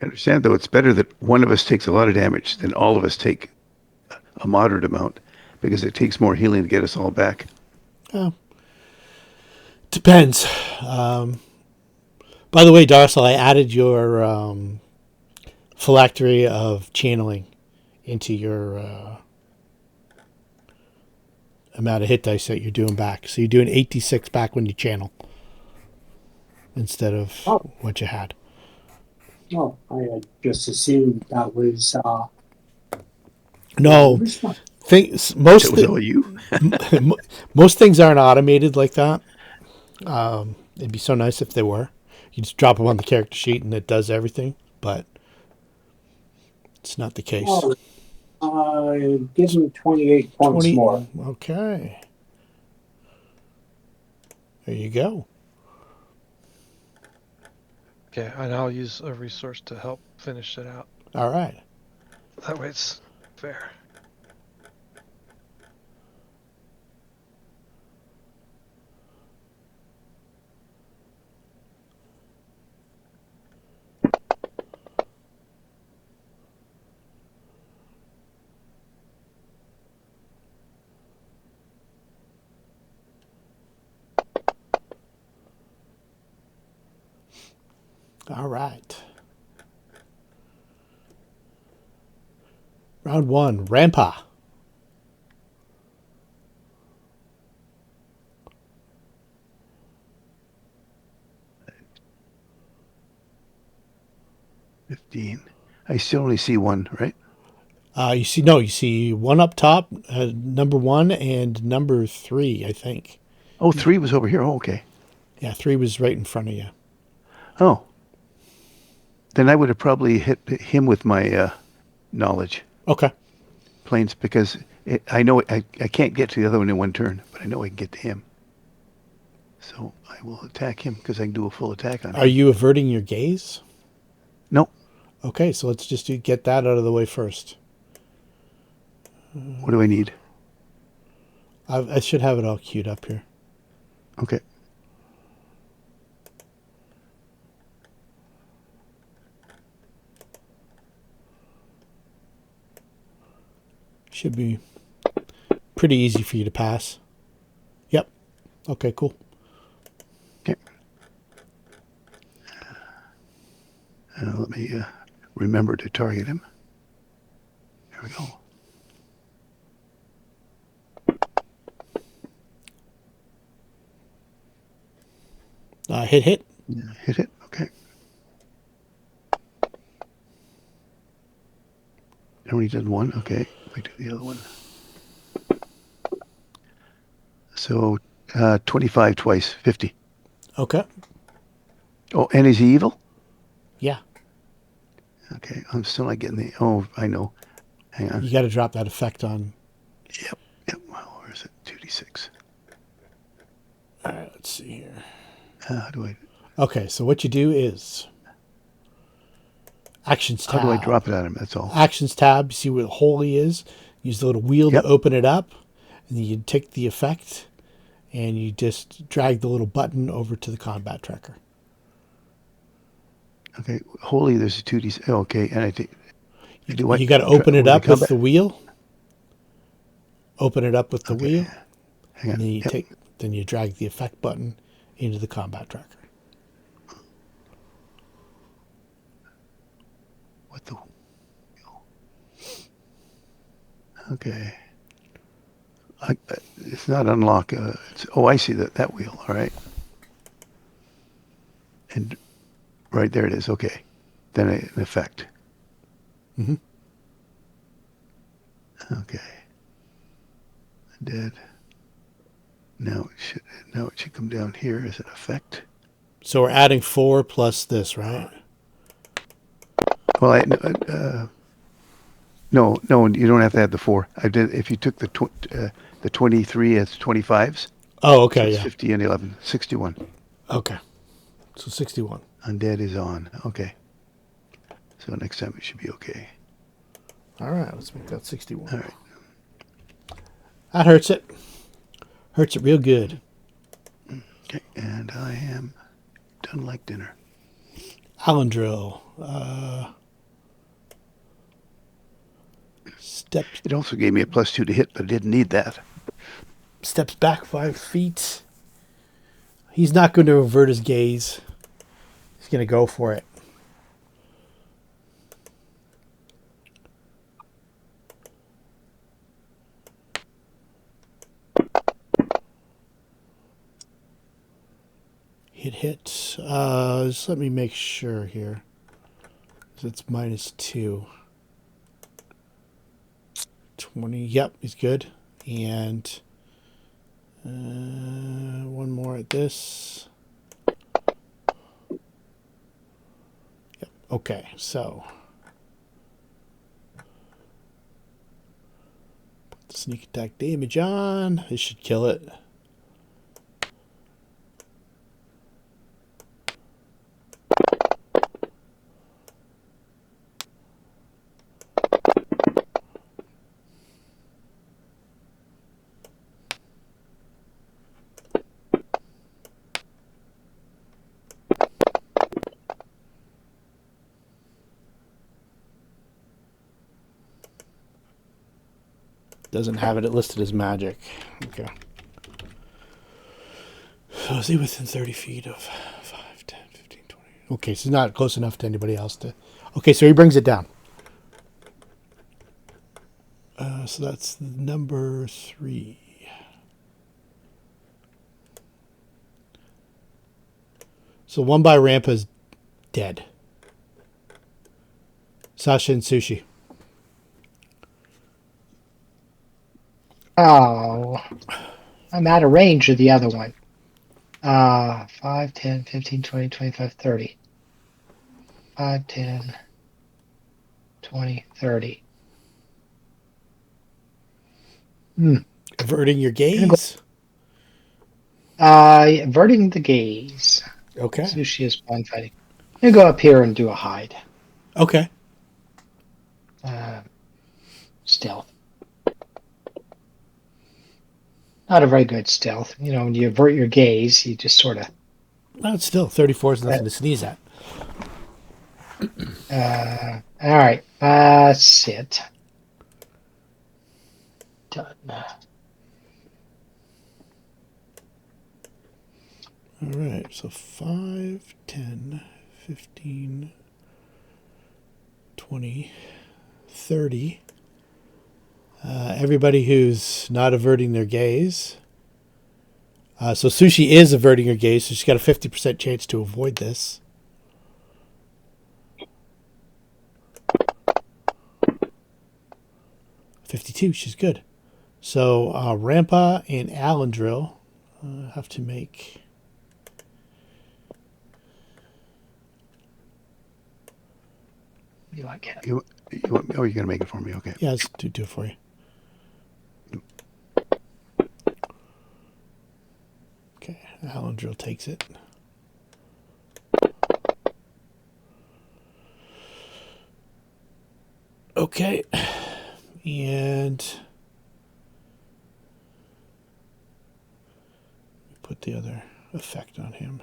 Understand, though, it's better that one of us takes a lot of damage than all of us take a moderate amount, because it takes more healing to get us all back. Oh. Depends. By the way, Darcel, I added your phylactery of channeling into your amount of hit dice that you're doing back. So you're doing 8d6 back when you channel instead of what you had. Oh, I had just assumed that was... No. Things, most things aren't automated like that. It'd be so nice if they were. You just drop them on the character sheet and it does everything, but it's not the case. Gives me 28 points more. Okay. There you go. Okay, and I'll use a resource to help finish it out. All right. That way it's fair. All right. Round 1, Rampa. $15. I still only see one, right? You see one up top, number 1 and number 3, I think. Oh, 3 was over here. Oh, okay. Yeah, 3 was right in front of you. Oh. Then I would have probably hit him with my knowledge. Okay. Planes, because I know I can't get to the other one in one turn, but I know I can get to him. So I will attack him because I can do a full attack on him. Are you averting your gaze? No. Okay, so let's just get that out of the way first. What do I need? I should have it all queued up here. Okay. Should be pretty easy for you to pass. Yep. Okay, cool. Okay. Let me remember to target him. There we go. Hit. Yeah, hit it. Okay. I only did one. Okay. We do the other one. So 25 twice, 50. Okay. Oh, and is he evil? Yeah. Okay. I'm still not getting the... Oh, I know. Hang on. You got to drop that effect on. Yep. Well, where is it? 2d6. All right, let's see here. How do I... Okay, so what you do is Actions tab. How do I drop it at him? That's all. Actions tab. You see where the hole is. Use the little wheel to open it up. And then you take the effect and you just drag the little button over to the combat tracker. Okay. Holy, there's a 2d6. Oh, okay. And I take... You got to open it up with the wheel. Open it up with the wheel. Hang on. And then you then you drag the effect button into the combat tracker. What the... Okay. It's not unlock. I see that wheel. All right. And right there it is. Okay. Then an effect. Mm-hmm. Okay. Dead. Now it should come down here as an effect. So we're adding 4 plus this, right? Well, no, you don't have to add the 4. I did. If you took the 23 as 25s. Oh, okay, so it's yeah. 50 and 11, 61. Okay, so 61. Undead is on. Okay. So next time it should be okay. All right, let's make that 61. All right. That hurts it. Hurts it real good. Okay, and I am done like dinner. Alandril. It also gave me a +2 to hit, but it didn't need that. Steps back 5 feet. He's not going to avert his gaze. He's going to go for it. Hit. Just let me make sure here. It's -2. 20. Yep, he's good. And one more at this. Yep. Okay, so put the sneak attack damage on. This should kill it. Doesn't have it listed as magic. Okay. So is he within 30 feet of 5, 10, 15, 20? Okay, so he's not close enough to anybody else to. Okay, so he brings it down. So that's number 3. So one by Rampa is dead. Sasha and Sushi. Oh, I'm out of range of the other one. 5, 10, 15, 20, 25, 30. 5, 10, 20, 30. Averting your gaze. Averting the gaze. Okay. Sushi is blind fighting. I'm gonna go up here and do a hide. Okay. Stealth. Not a very good stealth. You know, when you avert your gaze, you just sort of. Well, it's still 34 is nothing to sneeze at. All right. Sit. Done. All right. So 5, 10, 15, 20, 30. Everybody who's not averting their gaze. So Sushi is averting her gaze, so she's got a 50% chance to avoid this. $52, she's good. So Rampa and Alandril have to make... You like it? You want, oh, you're going to make it for me. Okay. Yeah, let's do it for you. Okay, Alandril takes it. Okay, and put the other effect on him.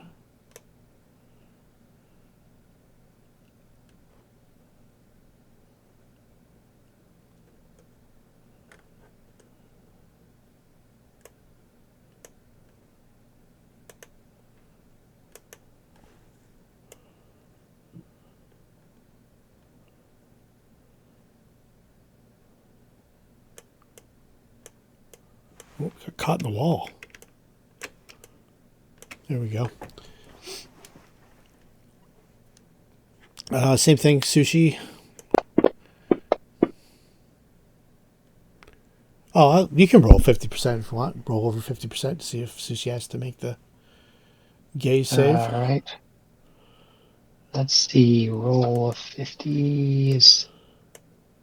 Oh, got caught in the wall. There we go. Same thing, Sushi. Oh, you can roll 50% if you want. Roll over 50% to see if Sushi has to make the gaze save. All right. Let's see. Roll of 50 is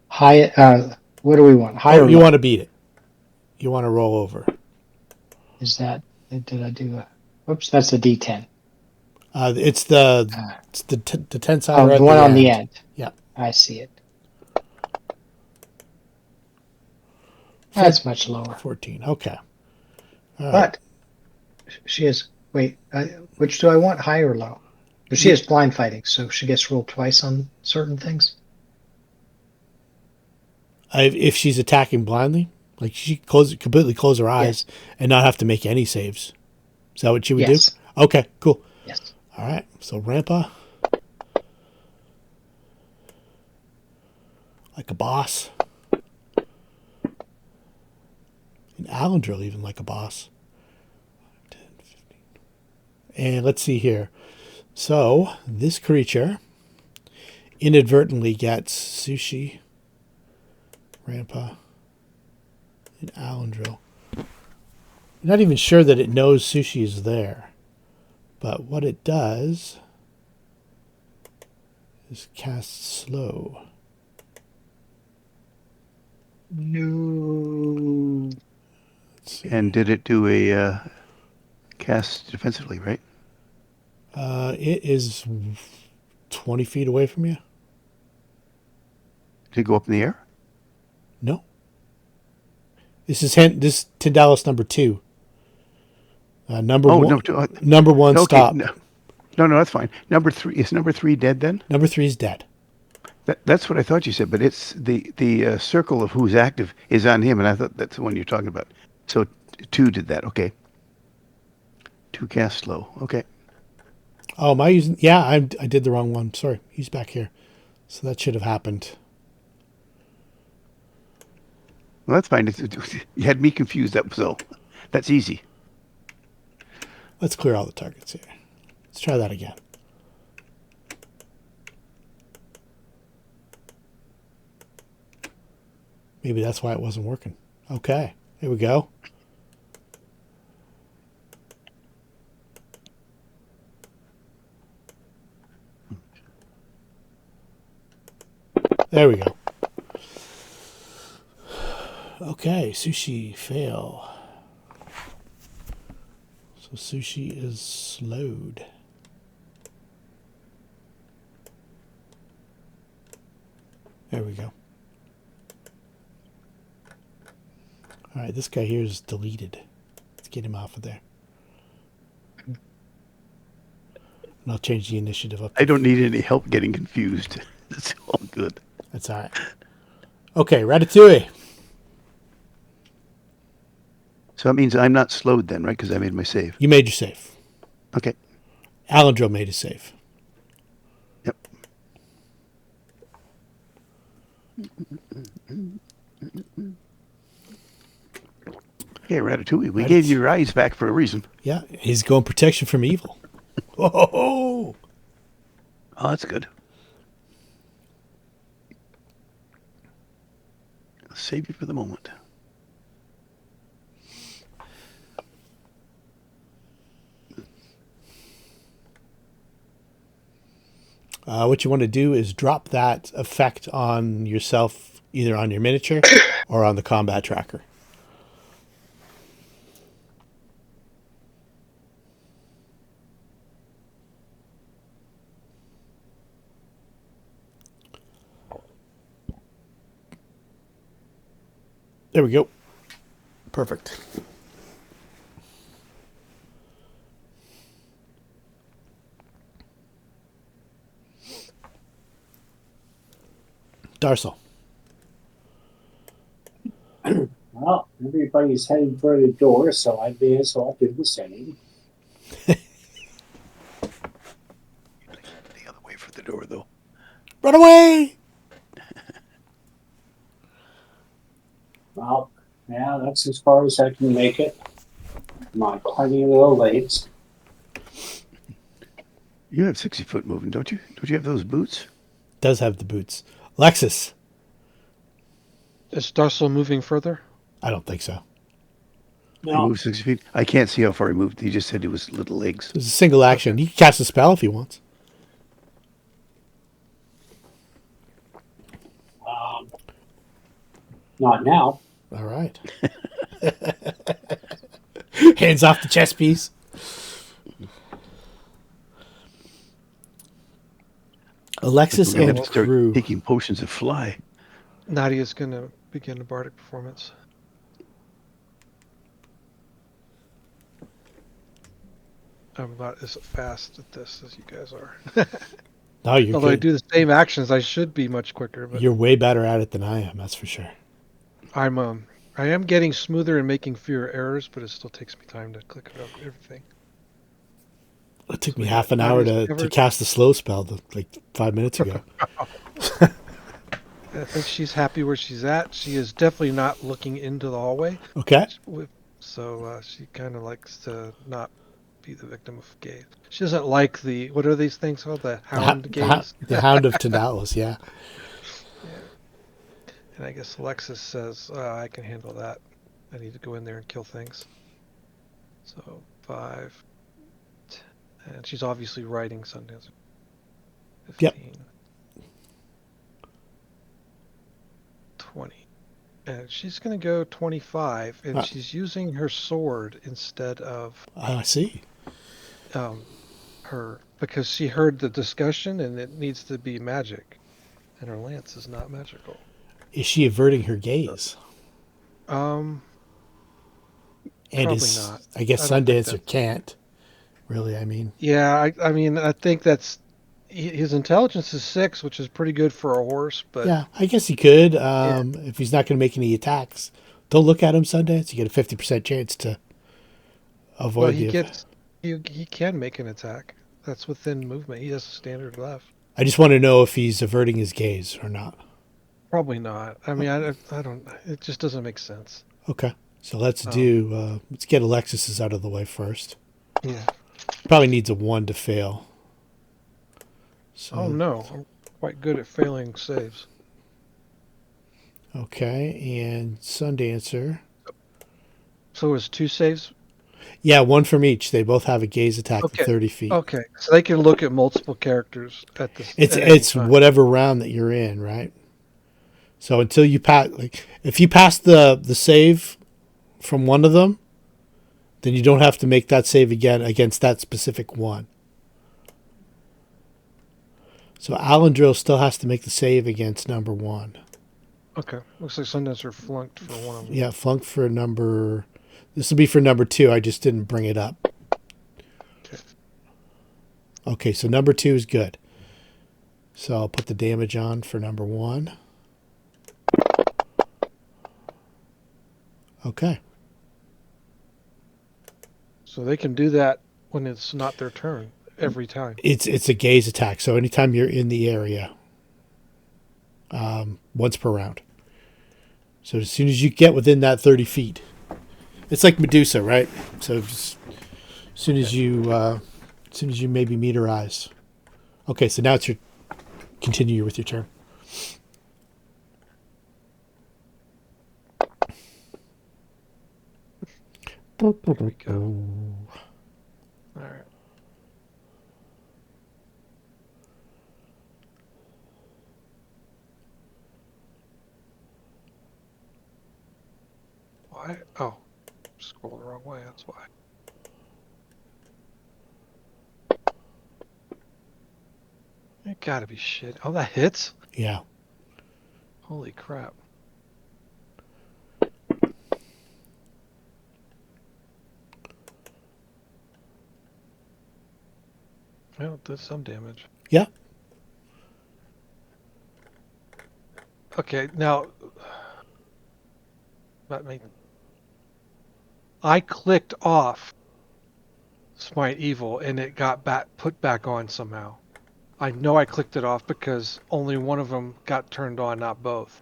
high. What do we want? High or You low? want to beat it. You want to roll over. Is that? Did I do a? Whoops, that's a D10. It's the 10 side. Oh, right the one at on the end. Yeah. I see it. That's much lower. 14. Okay. All right. But she is. Wait, which do I want? High or low? But she is blind fighting, so she gets rolled twice on certain things. If she's attacking blindly, like she completely close her eyes and not have to make any saves. Is that what she would do? Okay, cool. Yes. All right. So Rampa, like a boss, and Alandril even like a boss. 10, 15. And let's see here. So this creature inadvertently gets Sushi, Rampa, and Alandril. I'm not even sure that it knows Sushi is there. But what it does is cast slow. No. And did it do a cast defensively, right? It is 20 feet away from you. Did it go up in the air? No. This is Tyndalis number 2. Number one. No, number 1 okay, stop. No, that's fine. Number 3 is number 3 dead then? Number 3 is dead. That's what I thought you said, but it's the circle of who's active is on him, and I thought that's the one you're talking about. So 2 did that. Okay. 2 cast slow. Okay. Oh, am I using? Yeah, I did the wrong one. Sorry, he's back here. So that should have happened. Well, that's fine. You had me confused. That was all. That's easy. Let's clear all the targets here. Let's try that again. Maybe that's why it wasn't working. Okay, here we go. There we go. Okay, sushi fail. So sushi is slowed. There we go. All right, this guy here is deleted. Let's get him off of there. And I'll change the initiative up. I don't need any help getting confused. It's all good. That's all right. Okay, Ratatouille. So that means I'm not slowed then, right? Because I made my save. You made your save. Okay. Alandril made his save. Yep. Okay, Ratatouille. We gave you your eyes back for a reason. Yeah, he's going protection from evil. Oh, Oh, that's good. I'll save you for the moment. what you want to do is drop that effect on yourself, either on your miniature or on the combat tracker. There we go. Perfect. Darcel. Well, everybody's heading for the door, so I may as well do the same. The other way for the door, though. Run away! Well, yeah, that's as far as I can make it. My tiny little legs. You have 60-foot movement, don't you? Don't you have those boots? Does have the boots. Alexis. Is Darcel moving further? I don't think so. He No, moved 60 feet. I can't see how far he moved. He just said it was little legs. There's a single action. He can cast a spell if he wants. not now. All right. Hands off the chess piece. Alexis We're gonna and have to start crew. taking potions of fly. Nadia's going to begin a bardic performance. I'm not as fast at this as you guys are. No, you're Although I good. do the same actions, I should be much quicker. But You're way better at it than I am. That's for sure. I am getting smoother and making fewer errors, but it still takes me time to click it up everything. It took me So half an hour to Nadia's cast the slow spell like 5 minutes ago. I think she's happy where she's at. She is definitely not looking into the hallway. Okay. So she kind of likes to not be the victim of gaze. She doesn't like what are these things called? The hound gaze? The Hound of Tandalos, yeah. And I guess Alexis says, I can handle that. I need to go in there and kill things. So 5. And she's obviously writing Sundancer. 15. Yep. 20. And she's going to go 25, and she's using her sword instead of I see. because she heard the discussion and it needs to be magic, and her lance is not magical. Is she averting her gaze? And And probably not. I guess I don't think Sundancer can't. Really, I mean. Yeah, I mean, I think that's his intelligence is 6, which is pretty good for a horse. But Yeah, I guess he could. If he's not going to make any attacks, don't look at him, Sundance. You get a 50% chance to avoid he can make an attack. That's within movement. He has a standard left. I just want to know if he's averting his gaze or not. Probably not. I mean, I don't. It just doesn't make sense. Okay. So let's let's get Alexis's out of the way first. Yeah. Probably needs a 1 to fail. So, Oh no, I'm quite good at failing saves. Okay, and Sundancer. So it's 2 saves. Yeah, 1 from each. They both have a gaze attack Okay. of 30 feet. Okay, so they can look at multiple characters at the. It's whatever round that you're in, right? So until you pass, like if you pass the save from one of them, then you don't have to make that save again against that specific one. So Alandril still has to make the save against number 1. Okay, looks like Sundancer flunked for one of them. Yeah, flunked for number. This will be for number 2. I just didn't bring it up. Okay, so number 2 is good. So I'll put the damage on for number 1. Okay. So they can do that when it's not their turn every time. It's a gaze attack. So anytime you're in the area, once per round. So as soon as you get within that 30 feet, it's like Medusa, right? So just, as soon as you maybe meet her eyes. Okay, so now it's your continue with your turn. There we go. All right. Why? Oh, scrolled the wrong way. That's why. It gotta be shit. Oh, that hits? Yeah. Holy crap. Well, it does some damage. Yeah. Okay, now I clicked off Smite Evil and it got put back on somehow. I know I clicked it off because only one of them got turned on, not both.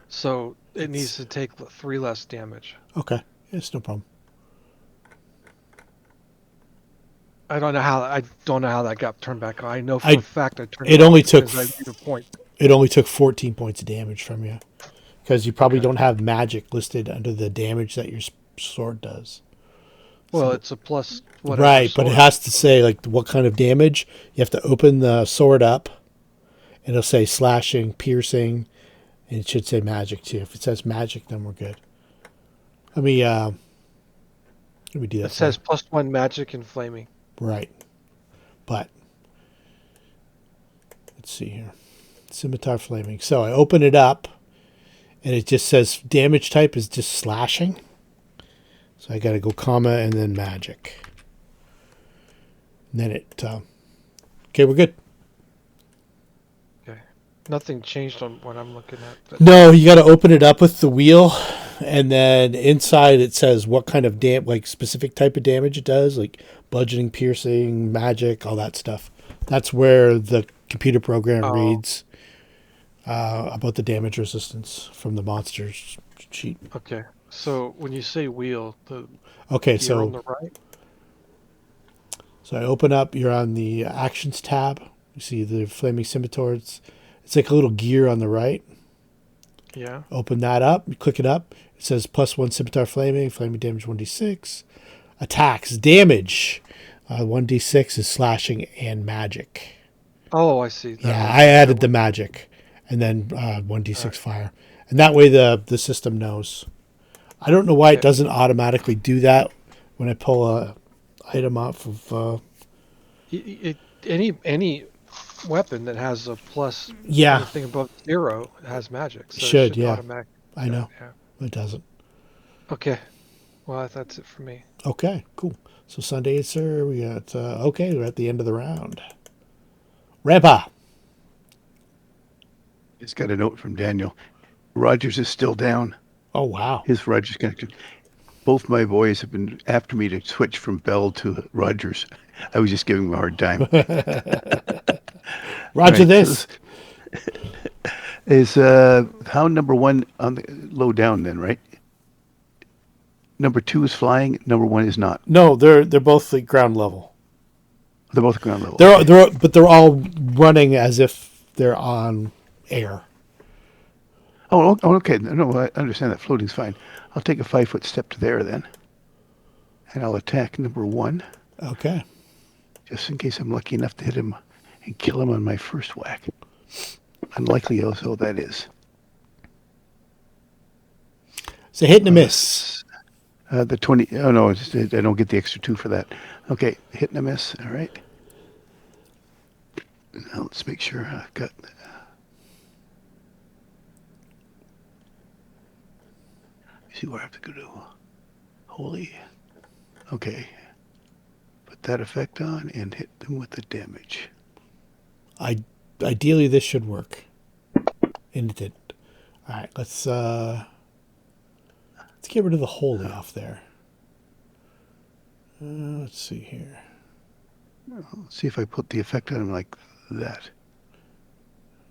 So it needs to take 3 less damage. Okay. It's no problem. I don't know how that got turned back on. I know for a fact I turned it only off took because I made a point. It only took 14 points of damage from you because you probably don't have magic listed under the damage that your sword does. Well, it's a plus whatever. Right, sword. but it has to say like what kind of damage. You have to open the sword up, and it'll say slashing, piercing, and it should say magic too. If it says magic, then we're good. Let me do that. It says +1 magic and flaming. Right, but let's see here. Scimitar flaming. So I open it up, and it just says damage type is just slashing. So I got to go comma and then magic. And then it. Okay, we're good. Okay, nothing changed on what I'm looking at. But... No, you got to open it up with the wheel, and then inside it says what kind of like specific type of damage it does, like bludgeoning, piercing, magic, all that stuff. That's where the computer program reads about the damage resistance from the monster's sheet. Okay, so when you say wheel, the so on the right. So I open up. You're on the actions tab. You see the flaming scimitars. It's like a little gear on the right. Yeah. Open that up. You click it up. It says +1 scimitar flaming. Flaming damage 1d6. Attacks damage 1d6 is slashing and magic. Oh, I see. Yeah, I added the magic, and then 1d6 fire, and that way the system knows. I don't know why it doesn't automatically do that when I pull a item off of. Any weapon that has a plus anything above 0 has magic. So should automatic. I know. Yeah. It doesn't. Okay. Well, that's it for me. Okay, cool. So Sundancer, we got we're at the end of the round. Rampa. Just got a note from Daniel. Rogers is still down. Oh wow. His Rogers connection. Both my boys have been after me to switch from Bell to Rogers. I was just giving him a hard time. Roger Right, this. Is hound number 1 on the low down then, right? Number 2 is flying. Number 1 is not. No, they're both the ground level. They're both ground level. But they're all running as if they're on air. Oh, okay. No, I understand that. Floating's fine. I'll take a 5-foot step to there then. And I'll attack number 1. Okay. Just in case I'm lucky enough to hit him and kill him on my first whack. Unlikely also that is. So hit and a miss. The 20. Oh, no, I don't get the extra 2 for that. Okay, hit and a miss. All right. Now let's make sure I've got... see where I have to go to. Holy. Okay. Put that effect on and hit them with the damage. Ideally, this should work. And it didn't. All right, let's get rid of the holy off there. Let's see here. Let's see if I put the effect on him like that.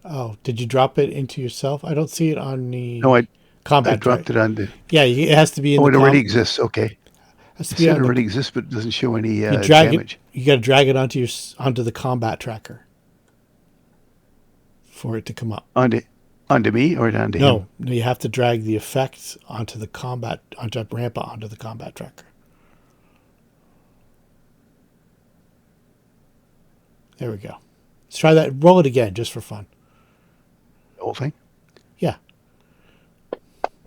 Oh, did you drop it into yourself? I don't see it on the combat. I dropped it on the... Yeah, it has to be in the... it already exists. Okay. Has to be it already exists, but it doesn't show any damage. You got to drag it onto the combat tracker for it to come up. Onto me or onto him? No, you have to drag the effects onto the Rampa onto the combat tracker. There we go. Let's try that. Roll it again, just for fun. The whole thing? Yeah.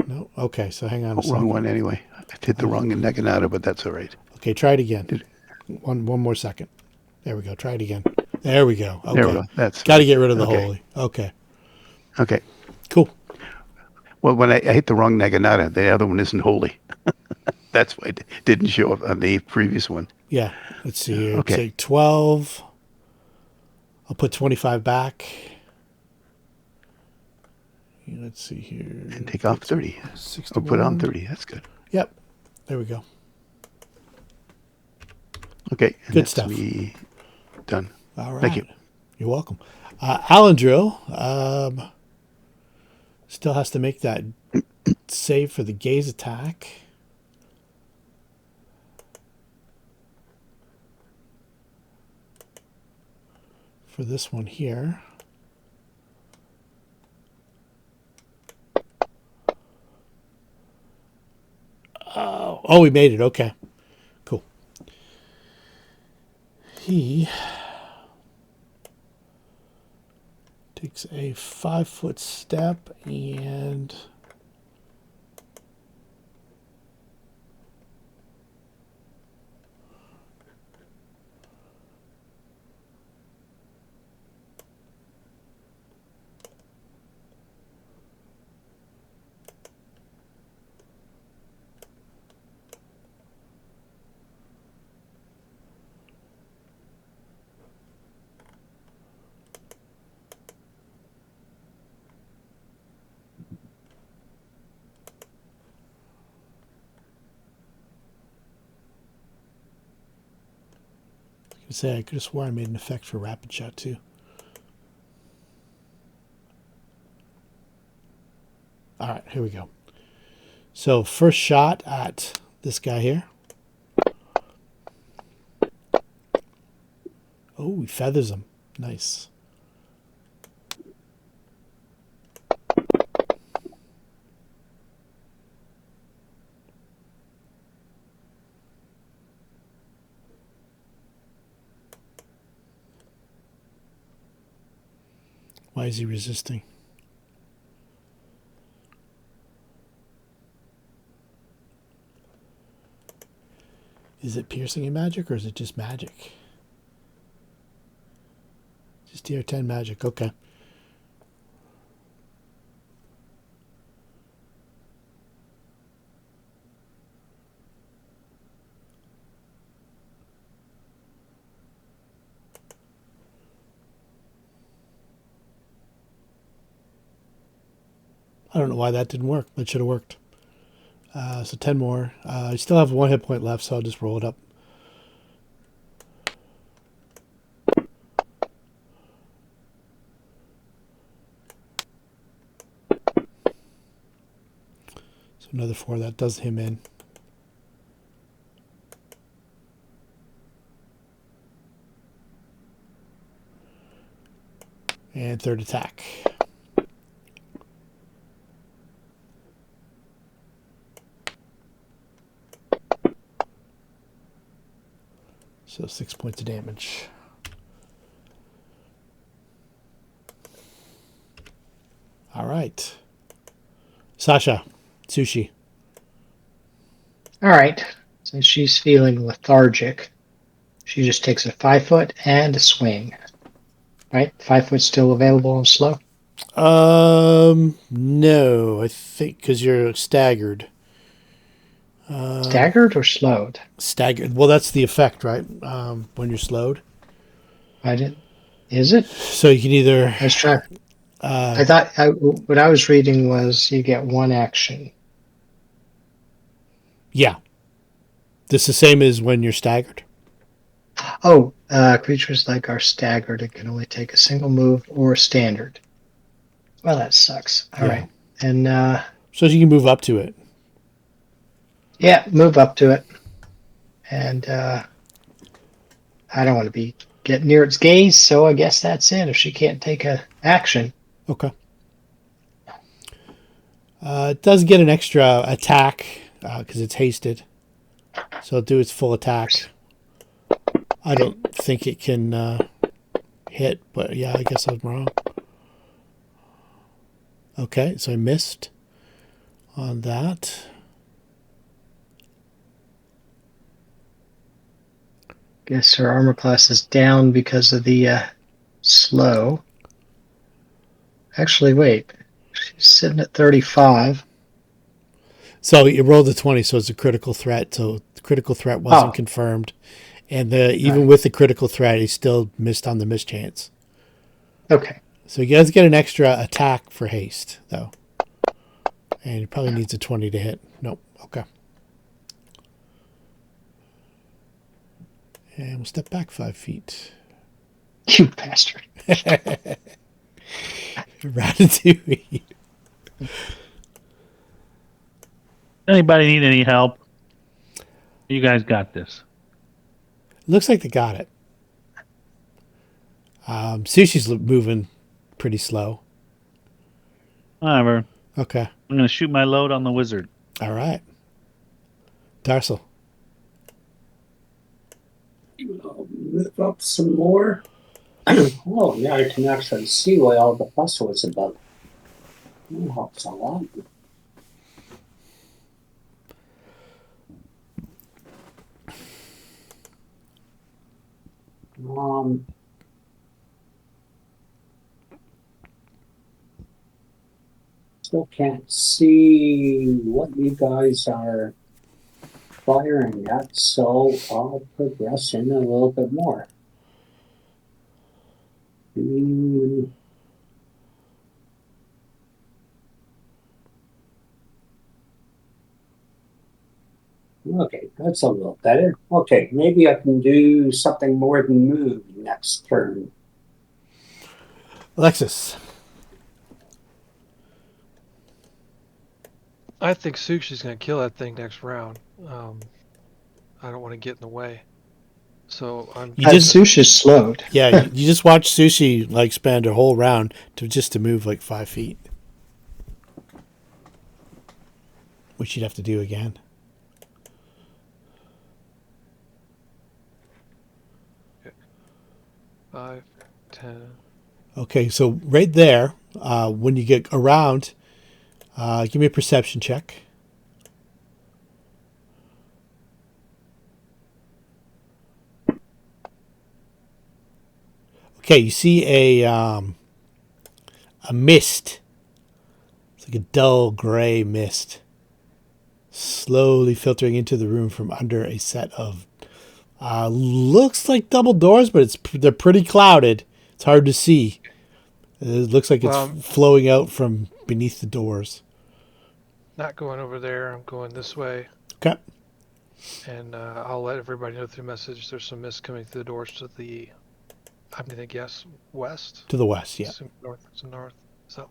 No? Okay, so hang on a second. Wrong one anyway. I hit the wrong Naginata, but that's all right. Okay, try it again. One more second. There we go. Try it again. There we go. Okay. There we go. That's got to get rid of the holy. Okay. Okay. Cool. Well, when I hit the wrong Naginata, the other one isn't holy. That's why it didn't show up on the previous one. Yeah. Let's see here. Okay. Take 12. I'll put 25 back. Let's see here. And take off 30. Or put on 30. That's good. Yep. There we go. Okay. And good that's stuff. Me done. All right. Thank you. You're welcome. Alandril still has to make that save for the gaze attack. For this one here. Oh, we made it. Okay. Cool. He takes a 5-foot step and I could have sworn I made an effect for rapid shot too. All right, here we go. So first shot at this guy here. Oh, he feathers him. Nice. Why is he resisting? Is it piercing in magic or is it just magic? Just tier 10 magic. Okay. I don't know why that didn't work. That should have worked. So 10 more. I still have 1 hit point left, so I'll just roll it up. So another 4. That does him in. And third attack. So 6 points of damage. All right. Sasha, Sushi. All right. Since she's feeling lethargic, she just takes a 5-foot and a swing. Right? 5-foot still available and slow? No, I think because you're staggered. Staggered or slowed? Staggered. Well, that's the effect, right? When you're slowed. I didn't. Is it? So you can either. I was trying. I thought what I was reading was you get 1 action. Yeah. This is the same as when you're staggered. Oh, creatures like are staggered. It can only take a single move or standard. Well, that sucks. All right. And so you can move up to it. Yeah, move up to it. And I don't want to be getting near its gaze, so I guess that's it. If she can't take a action. Okay. It does get an extra attack because it's hasted. So it'll do its full attack. I don't think it can hit, but yeah, I guess I was wrong. Okay, so I missed on that. Guess her armor class is down because of the slow. Actually, wait. She's sitting at 35. So you rolled a 20, so it's a critical threat. So the critical threat wasn't confirmed. And even with the critical threat, he still missed on the mischance. Okay. So he does get an extra attack for haste, though. And he probably needs a 20 to hit. Nope. Okay. And we'll step back 5 feet. You bastard. Ratatouille. Anybody need any help? You guys got this. Looks like they got it. Sushi's moving pretty slow. Whatever. Okay. I'm going to shoot my load on the wizard. All right. Darcel. I'll lift up some more. Oh, yeah, I can actually see what all the fuss was about. That helps a lot. Still can't see what you guys are firing at, so I'll progress in a little bit more. Okay, that's a little better. Okay, maybe I can do something more than move next turn. Alexis. I think Sushi's going to kill that thing next round. I don't want to get in the way. So I'm. Sushi's slowed. Yeah, you just watch Sushi like spend a whole round to move like 5 feet, which you'd have to do again. Okay. 5, 10. Okay, so right there, when you get around, give me a perception check. Okay, you see a mist. It's like a dull gray mist slowly filtering into the room from under a set of looks like double doors, but they're pretty clouded. It's hard to see. It looks like it's flowing out from beneath the doors. Not going over there. I'm going this way. Okay. And I'll let everybody know through message. There's some mist coming through the doors to the, I'm going to guess, west? To the west, yeah. Some north, south.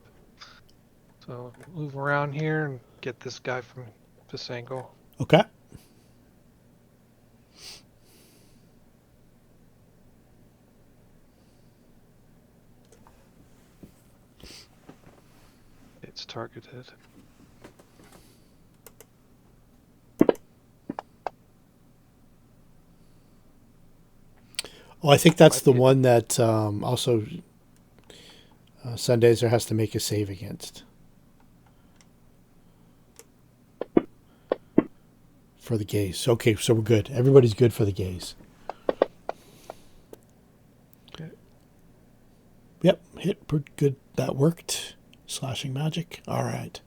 So move around here and get this guy from this angle. Okay. It's targeted. Oh, I think that's the one that also Sundancer has to make a save against. For the gaze. Okay, so we're good. Everybody's good for the gaze. Okay. Yep, hit pretty good. That worked. Slashing magic. All right.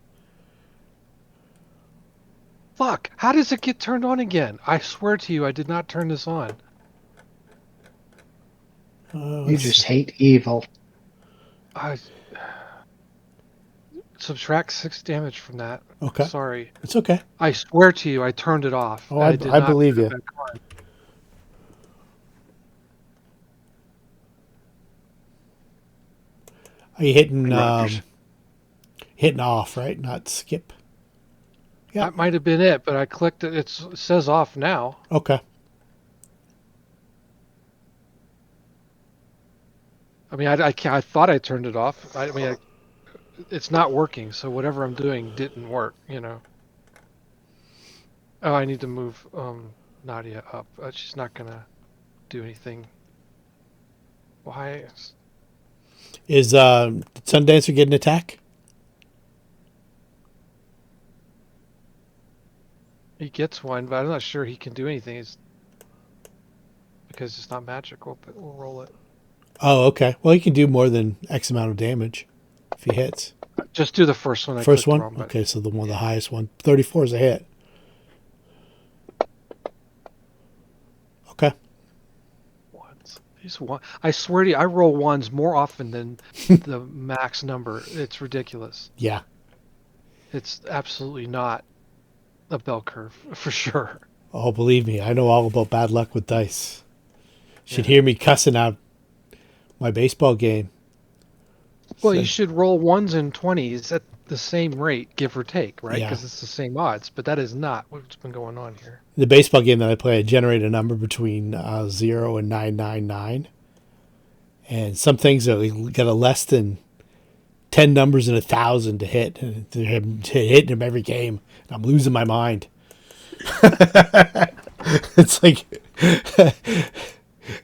Fuck! How does it get turned on again? I swear to you, I did not turn this on. You just hate evil. I subtract 6 damage from that. Okay. Sorry. It's okay. I swear to you, I turned it off. Oh, I did I not believe put you. it back on. Are you hitting Rogers. hitting off, right? Not skip. Yeah. That might have been it, but I clicked it. It says off now. Okay. I mean, I thought I turned it off. I mean, it's not working, so whatever I'm doing didn't work, you know. Oh, I need to move Nadia up. She's not going to do anything. Why? Is Sundancer get an attack? He gets one, but I'm not sure he can do anything. Because it's not magical, but we'll roll it. Oh, okay. Well, he can do more than X amount of damage if he hits. Just do the first one. First one? Wrong, Okay, so the highest one. 34 is a hit. Okay. Ones. I swear to you, I roll ones more often than the max number. It's ridiculous. Yeah. It's absolutely not a bell curve, for sure. Oh, believe me, I know all about bad luck with dice. Should hear me cussing out my baseball game. Well, So- you should roll ones and 20s at the same rate, give or take, right? Yeah. Because it's the same odds, but that is not what's been going on here. The baseball game that I play, I generate a number between 0 and 999. And some things are got a less than 10 numbers in 1,000 to hit. And they're hitting them every game. I'm losing my mind. It's like,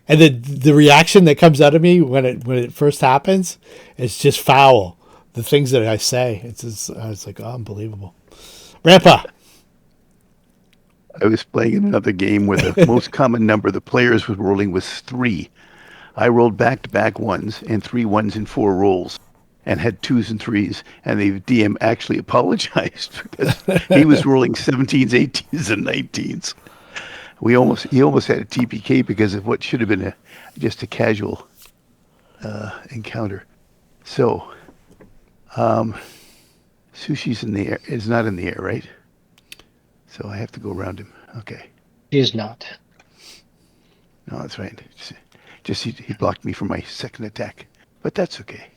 and the reaction that comes out of me when it first happens, it's just foul. The things that I say, it's like, oh, unbelievable. Rampa. I was playing in another game where the most common number the players were rolling was 3. I rolled back-to-back ones and 3 ones in 4 rolls and had 2s and 3s. And the DM actually apologized because he was rolling 17s, 18s, and 19s. He almost had a TPK because of what should have been just a casual encounter. So, Sushi's in the air. Is not in the air, right? So I have to go around him. Okay. He is not. No, that's right. Just he blocked me from my second attack, but that's okay.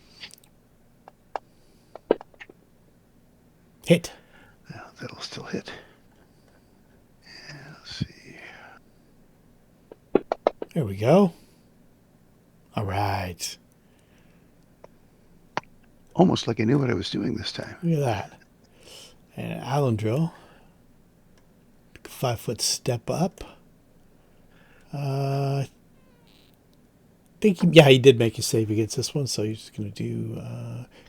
Hit. Yeah, that'll still hit. Yeah, let's see. There we go. All right. Almost like I knew what I was doing this time. Look at that. And Alandril. 5-foot step up. I think he did make a save against this one, so he's just going to do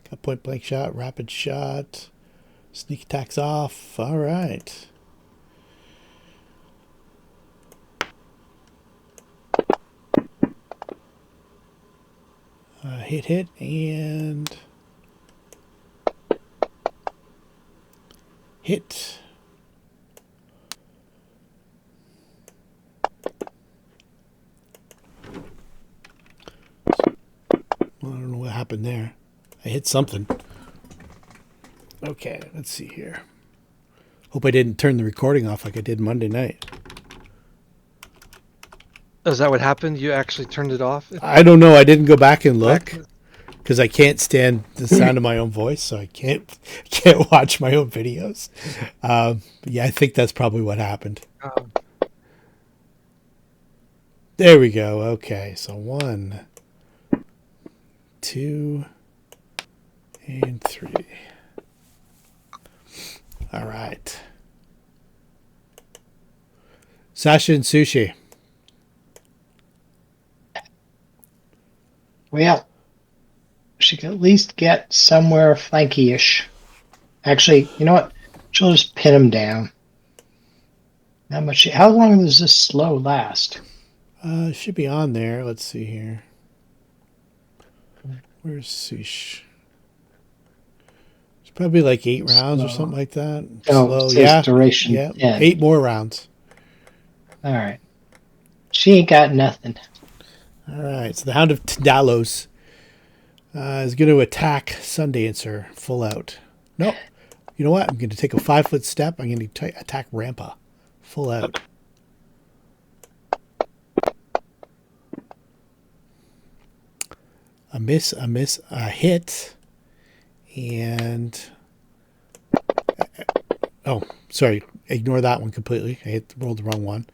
got point blank shot, rapid shot, sneak attacks off. All right. Hit, and hit. Well, I don't know what happened there. I hit something. Okay, let's see here. Hope I didn't turn the recording off like I did Monday night. Is that what happened? You actually turned it off? I don't know. I didn't go back and look because I can't stand the sound of my own voice, so I can't watch my own videos. But yeah, I think that's probably what happened. There we go. Okay, so 1, 2, and 3. All right. Sasha and Sushi. Well, she can at least get somewhere flanky-ish. Actually, you know what? She'll just pin him down. How long does this slow last? Should be on there. Let's see here. Where's Sush? It's probably like 8 rounds or something like that. Oh, it says duration. Yeah, end. 8 more rounds. All right. She ain't got nothing. All right. So the Hound of Tindalos is going to attack Sundancer full out. No. You know what? I'm going to take a 5-foot step. I'm going to attack Rampa full out. A miss, a hit, and oh, sorry, ignore that one completely. I rolled the wrong one.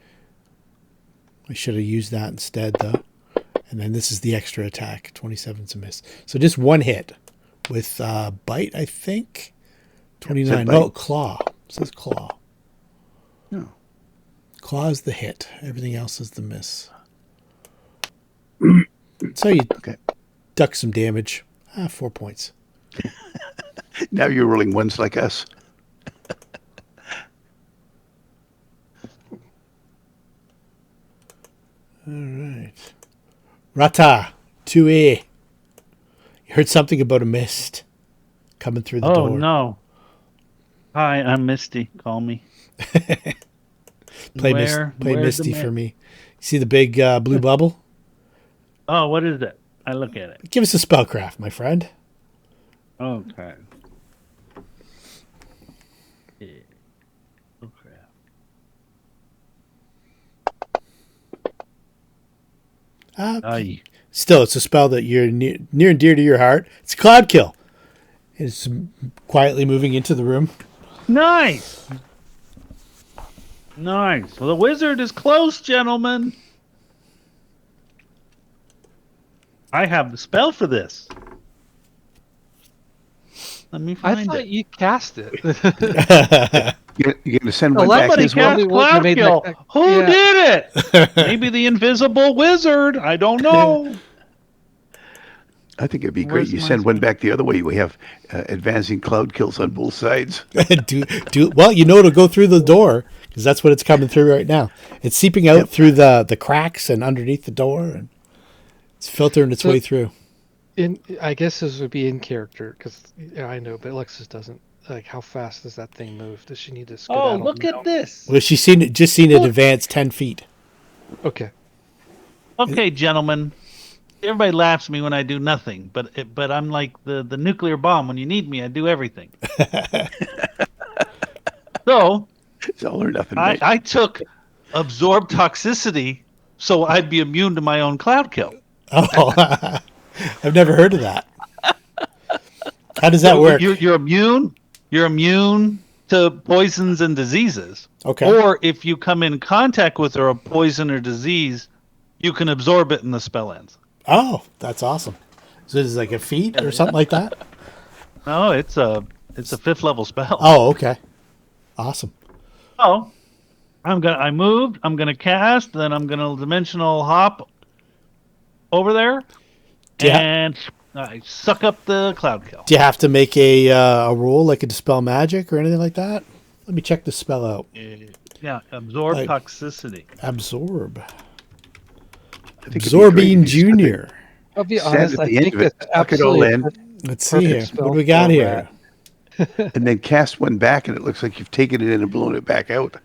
I should have used that instead, though. And then this is the extra attack. 27's a miss. So just one hit with bite, I think. 29. No, claw. It says claw. No. Claw is the hit. Everything else is the miss. So you duck some damage. 4 points. Now you're rolling ones like us. All right. Rata, 2A. You heard something about a mist coming through the door. Oh, no. Hi, I'm Misty. Call me. Play Misty for me. You see the big blue bubble? Oh, what is it? I look at it. Give us a spellcraft, my friend. Okay. Yeah. Okay. Still, it's a spell that you're near and dear to your heart. It's Cloud Kill. It's quietly moving into the room. Nice. Nice. Well, the wizard is close, gentlemen. I have the spell for this. Let me find it. I thought you cast it. You're going to send one back Somebody as well? cast Cloud Kill. Who did it? Maybe the invisible wizard. I don't know. I think it'd be great. You send one back the other way. We have advancing cloud kills on both sides. Well, you know it'll go through the door because that's what it's coming through right now. It's seeping out through the cracks and underneath the door, and it's filtering its way through. I guess this would be in character because I know, but Alexis doesn't. Like, how fast does that thing move? Does she need to skedaddle? Oh, look at this. Well, she's just seen it advance 10 feet. Okay. Okay, gentlemen. Everybody laughs at me when I do nothing, but I'm like the nuclear bomb. When you need me, I do everything. So, it's all or nothing. I took absorb toxicity so I'd be immune to my own cloud kill. Oh, I've never heard of that. How does that work? You're immune. You're immune to poisons and diseases. Okay. Or if you come in contact with a poison or disease, you can absorb it and the spell ends. Oh, that's awesome. So it's like a feat or something like that? No, it's a 5th level spell. Oh, okay. Awesome. Oh, I moved. I'm gonna cast. Then I'm gonna dimensional hop over there, and I suck up the cloud kill. Do you have to make a roll like a dispel magic or anything like that? Let me check the spell out. Yeah, absorb toxicity. Absorb. Absorbing Junior. I'll be honest. I think that's absolutely. Let's see here. What do we got here? And then cast one back, and it looks like you've taken it in and blown it back out.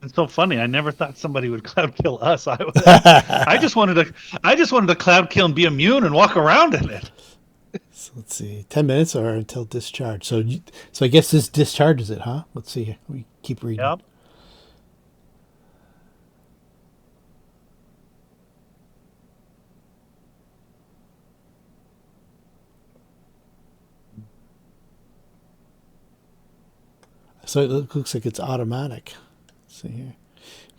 It's so funny. I never thought somebody would cloud kill us. I just wanted to cloud kill and be immune and walk around in it. So let's see, 10 minutes or until discharge. So I guess this discharges it, huh? Let's see. We keep reading. Yep. So it looks like it's automatic. Let's see here.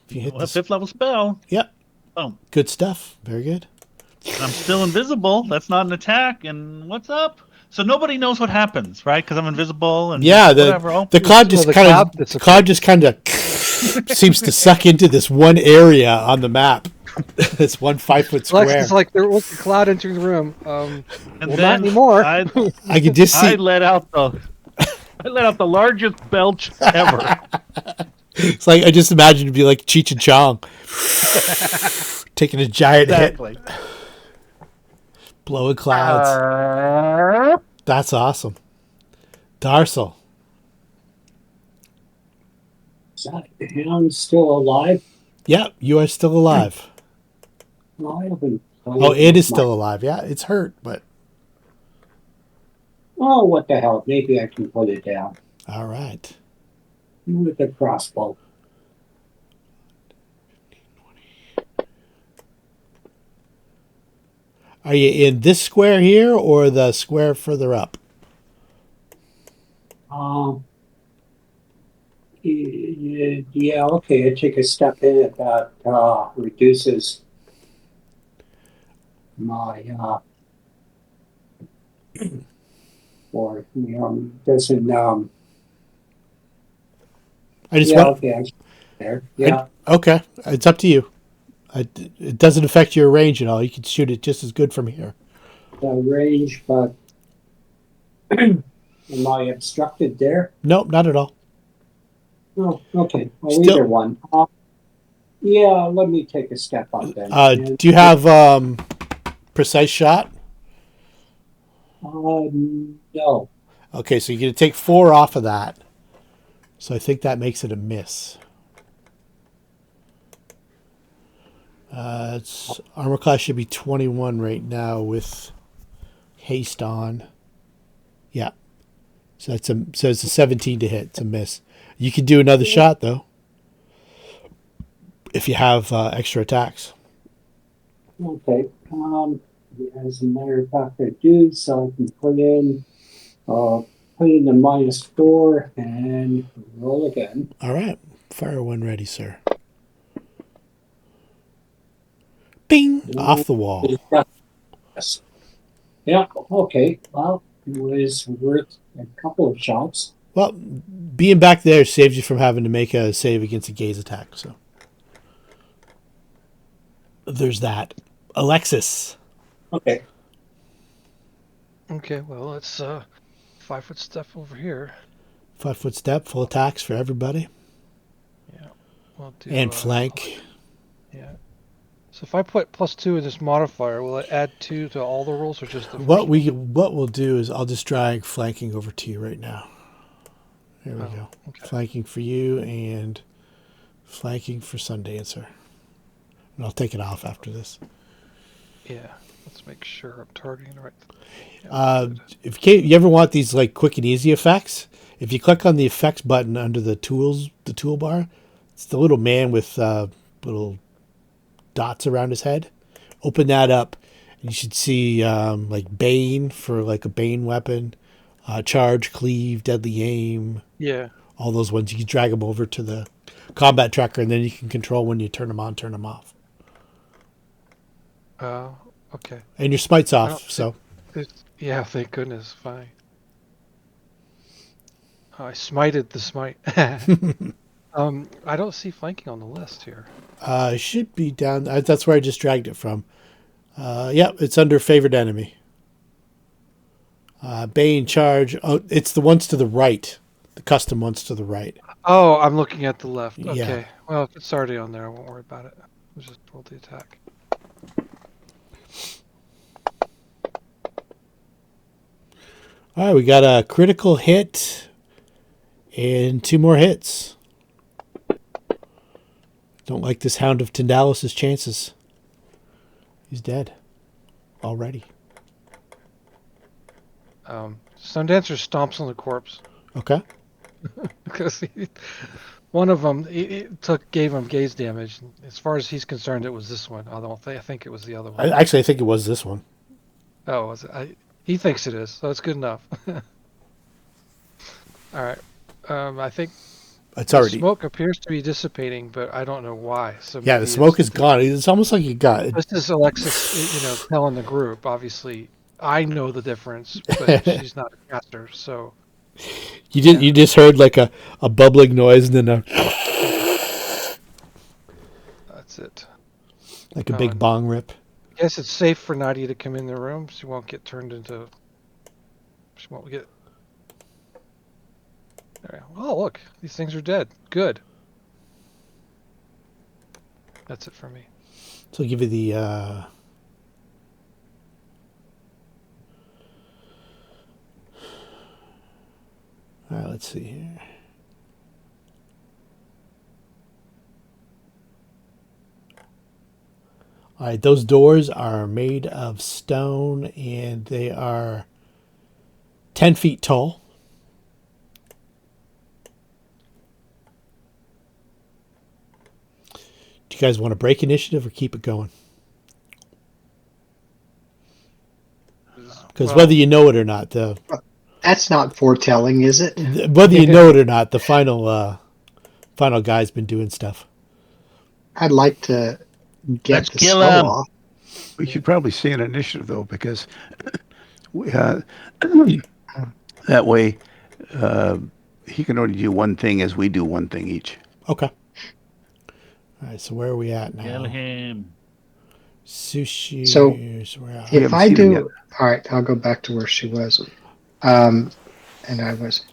If you hit Well, this, 5th level spell. yep, Boom. good stuff. Very good. I'm still invisible. That's not an attack. And what's up? So nobody knows what happens, right? Because I'm invisible and Yeah, whatever. Oh, the cloud just the kind cloud of seems to suck into this one area on the map. This 1 5-foot square. Lex is like, there was a cloud entering the room. and Well, not then anymore. I could just see. I let out the largest belch ever. It's like I just imagine it'd be like Cheech and Chong taking a giant Exactly. hit, blowing clouds. That's awesome. Darcel. Is that hound still alive? Yeah, you are still alive. No, I haven't. Oh, it is still alive. Yeah, it's hurt, but Oh, what the hell? Maybe I can put it down all right. with a crossbow. Are you in this square here or the square further up? Yeah, okay. I take a step in it that reduces my or doesn't I just yeah, want. okay, I'm there. Yeah. Okay, it's up to you. It doesn't affect your range at all. You can shoot it just as good from here. Range, but am I obstructed there? Nope, not at all. Oh, okay. Well, Still- either one. Yeah, let me take a step up then. Do you have precise shot? No. Okay, so you're going to take 4 off of that. So I think that makes it a miss. It's armor class should be 21 right now with haste on. Yeah. So it's a 17 to hit. It's a miss. You can do another shot though, if you have extra attacks. Okay. As a matter of fact, I do, so I can put in the -4 and roll again. All right. Fire when ready, sir. Bing! Off the wall. Yes. Yeah, okay. Well, it was worth a couple of shots. Well, being back there saves you from having to make a save against a gaze attack. So there's that. Alexis. Okay. Okay, well, it's 5-foot step over here. 5-foot step, full attacks for everybody. Yeah. We'll do, And flank. Yeah. So if I put +2 in this modifier, will it add 2 to all the rolls or just the first What one? we'll do is I'll just drag flanking over to you right now. There we go. Okay. Flanking for you and flanking for Sundancer. And I'll take it off after this. Yeah. Let's make sure I'm targeting the right. Yeah, If you ever want these like quick and easy effects, if you click on the effects button under the toolbar, it's the little man with little dots around his head. Open that up, and you should see like Bane for like a Bane weapon, charge, cleave, deadly aim. yeah. All those ones. You can drag them over to the combat tracker, and then you can control when you turn them on, turn them off. Okay. And your smite's I don't off, so Yeah, thank goodness. Fine. I smited the smite. I don't see flanking on the list here. it should be down. That's where I just dragged it from. Yeah, it's under favored enemy. Bane, charge. Oh, it's the ones to the right. The custom ones to the right. Oh, I'm looking at the left. Yeah. Okay. Well, if it's already on there, I won't worry about it. We'll just roll the attack. All right, we got a critical hit and 2 more hits. Don't like this Hound of Tyndalis' chances. He's dead already. Sundancer stomps on the corpse Okay. because one of them gave him gaze damage. As far as he's concerned, it was this one. I think it was the other one. I think it was this one. Oh, was it? He thinks it is, so it's good enough. All right. I think It's the already. smoke appears to be dissipating, but I don't know why. So Yeah, the maybe smoke is gone. It's almost like you got. This is Alexis, telling the group. Obviously, I know the difference, but she's not a caster, so. You just heard like a bubbling noise and then That's it. like a big bong rip. I guess it's safe for Nadia to come in the room. She won't get turned into. She won't get. There. Oh, look, these things are dead. Good. That's it for me. So I'll give you the. All right, let's see here. All right, those doors are made of stone and they are 10 feet tall. Do you guys want to break initiative or keep it going? Because whether you know it or not, That's not foretelling, is it? whether you know it or not, the final guy's been doing stuff. I'd like to get Let's the kill skull him. off. We should probably stay in initiative, though, because that way he can only do one thing as we do one thing each. Okay. All right, so where are we at now? Kill him. Sushi. So, we're out. If haven't I seen him yet. do, all right, I'll go back to where she was. And I was.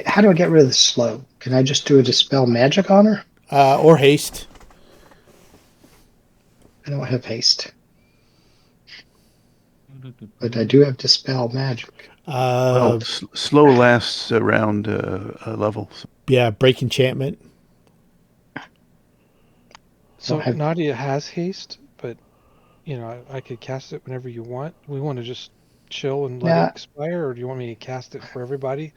How do I get rid of the slow? Can I just do a dispel magic on her? Or haste. I don't have haste, but I do have dispel magic. Well, slow lasts around a level. So Yeah, break enchantment. So have- Nadia has haste, but I could cast it whenever you want. We want to just chill and let Yeah. it expire, or do you want me to cast it for everybody?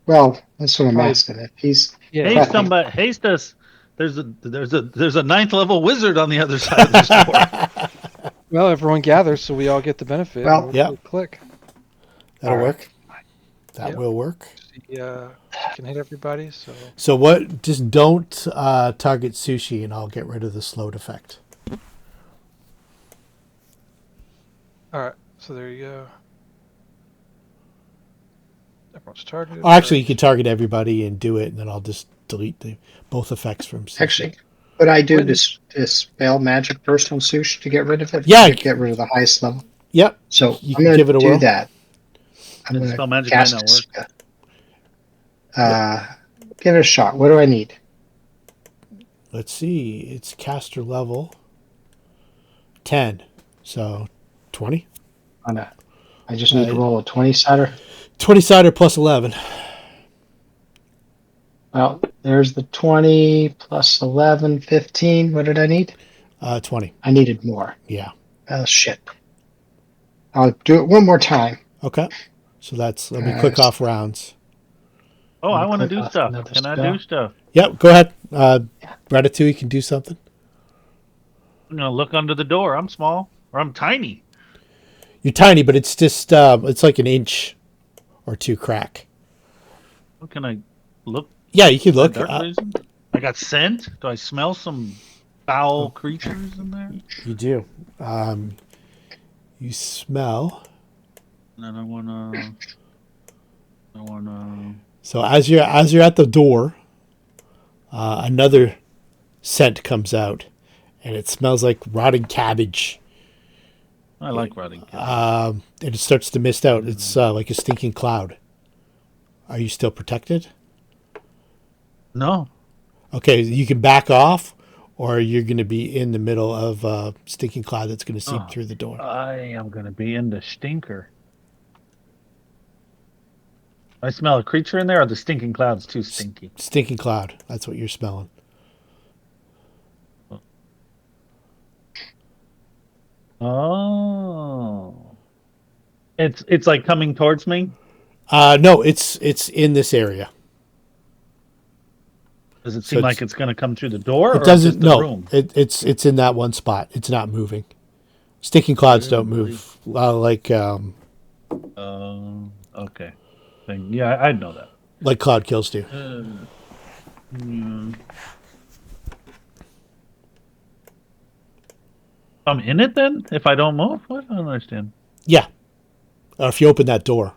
Well, that's what I'm Probably- asking. If he's Yeah. Haste prepping. somebody. Haste us. There's a 9th level wizard on the other side of this door. Well, everyone gathers, so we all get the benefit. Well, and yeah. we'll click. That'll All right. work. That Yep. will work. Can hit everybody. So So what? Just don't target Sushi, and I'll get rid of the slowed effect. all right. So there you go. Everyone's targeted. Oh, actually, you can target everybody and do it, and then I'll just delete both effects from Sushi. Actually, could I do When- this dispel magic first on Sushi to get rid of it? Yeah. Get rid of the highest level. Yep. So You I'm can going give it to a do whirl. that. I'm going Dispel to magic might cast not a work. spell. Give it a shot. What do I need? Let's see. It's caster level 10, so 20. I just need to roll a 20-sider. 20-sider plus 11. Well, there's the 20 plus 11, 15. What did I need? 20. I needed more. Yeah. Oh, shit. I'll do it one more time. Okay. So let me click off rounds. Oh, I want to Click do off stuff. another Can I spell. do stuff? Yep. Go ahead. Ratatouille can do something. I'm gonna look under the door. I'm small, or I'm tiny. You're tiny, but it's just it's like an inch or two crack. What can I look? Yeah, you can look. Dark vision? I got scent. Do I smell some foul creatures in there? You do. You smell. And then I wanna. So as you're at the door, another scent comes out, and it smells like rotting cabbage. I like rotting cats. And it starts to mist out. It's like a stinking cloud. Are you still protected? No. Okay, you can back off, or you're going to be in the middle of a stinking cloud that's going to seep through the door. I am gonna be in the stinker. I smell a creature in there, or the stinking cloud's too stinky. Stinking cloud. That's what you're smelling. Oh. It's like coming towards me. No, it's in this area. Does it So seem like it's going to come through the door It or doesn't. just the No, room? it's in that one spot. It's not moving. Stinking clouds don't move. Okay. Yeah, I'd know that. Like cloud kills do. I'm in it then. If I don't move, what? I don't understand. Yeah. If you open that door,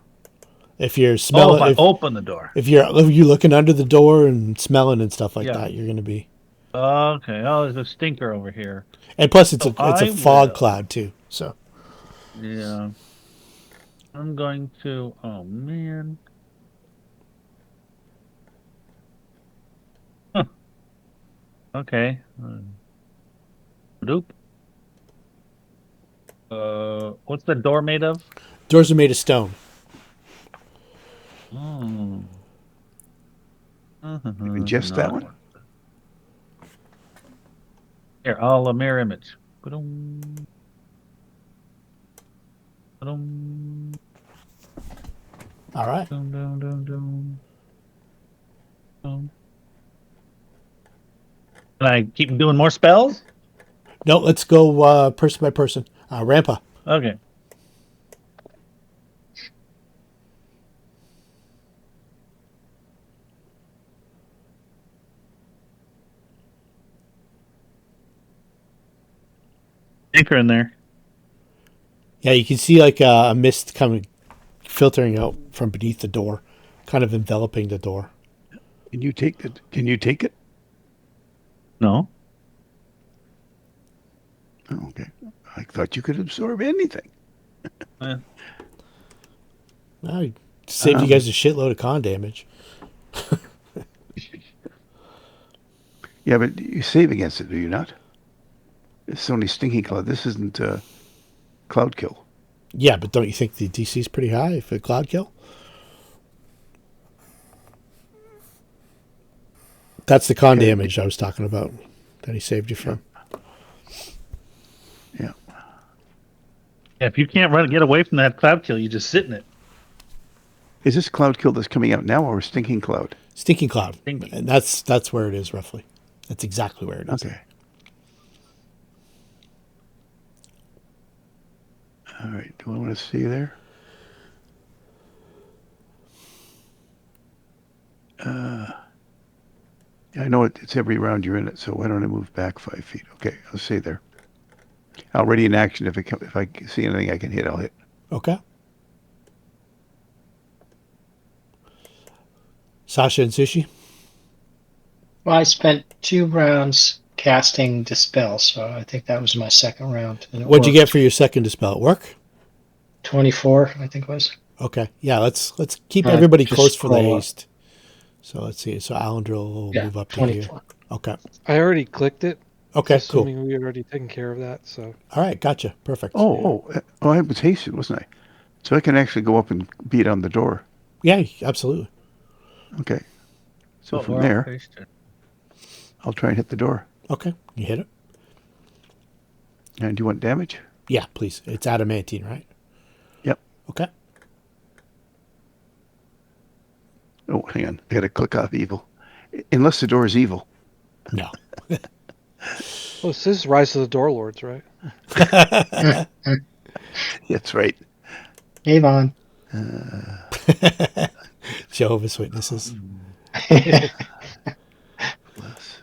if you're Oh, smelling, if I open the door. if you're looking under the door and smelling and stuff like Yeah. that, you're going to be. Okay. Oh, there's a stinker over here. And plus, it's So a I fog will. cloud too. So Yeah. I'm going to. Oh man. Huh. Okay. Doop. What's the door made of? doors are made of stone. Oh. Even just that one? Here, I'll mirror image. Ba-dum. Ba-dum. All right. Dum, dum, dum, dum. Dum. Can I keep doing more spells? No, let's go person by person. Rampa. Okay. Anchor in there. Yeah, you can see like a mist coming, filtering out from beneath the door, kind of enveloping the door. Can you take it? Can you take it? No. Oh, okay. I thought you could absorb anything. I saved you guys a shitload of con damage. Yeah, but you save against it, do you not? It's only stinking cloud. This isn't cloud kill. Yeah, but don't you think the DC is pretty high for cloud kill? That's the con damage I was talking about that he saved you from. Yeah. Yeah, if you can't get away from that cloud kill, you just sit in it. Is this cloud kill that's coming out now or stinking cloud? Stinking cloud. Stinking. And that's where it is roughly. That's exactly where it is. Okay. All right. Do I want to see you there? Yeah, I know it's every round you're in it, so why don't I move back 5 feet? Okay, I'll stay there. Already in action. If I see anything I can hit, I'll hit. Okay. Sasha and Sushi? Well, I spent 2 rounds casting Dispel, so I think that was my second round. And it What'd you get worked. for your second dispel? It work? 24, I think it was. Okay. Yeah, let's keep Uh, everybody just close for the scroll up. haste. So let's see. So Alandril will Yeah, move up to here. 24. Okay. I already clicked it. Okay, cool. Assuming we had already taken care of that. So All right, gotcha. Perfect. I was hasted, wasn't I? So I can actually go up and beat on the door. Yeah, absolutely. Okay. So Oh, from we're all there, pasted. I'll try and hit the door. Okay. You hit it? And do you want damage? Yeah, please. It's adamantine, right? Yep. Okay. Oh, hang on. I got to click off evil. Unless the door is evil. No. well, this is Rise of the Door Lords, right? That's right. Avon. Jehovah's Witnesses. Bless.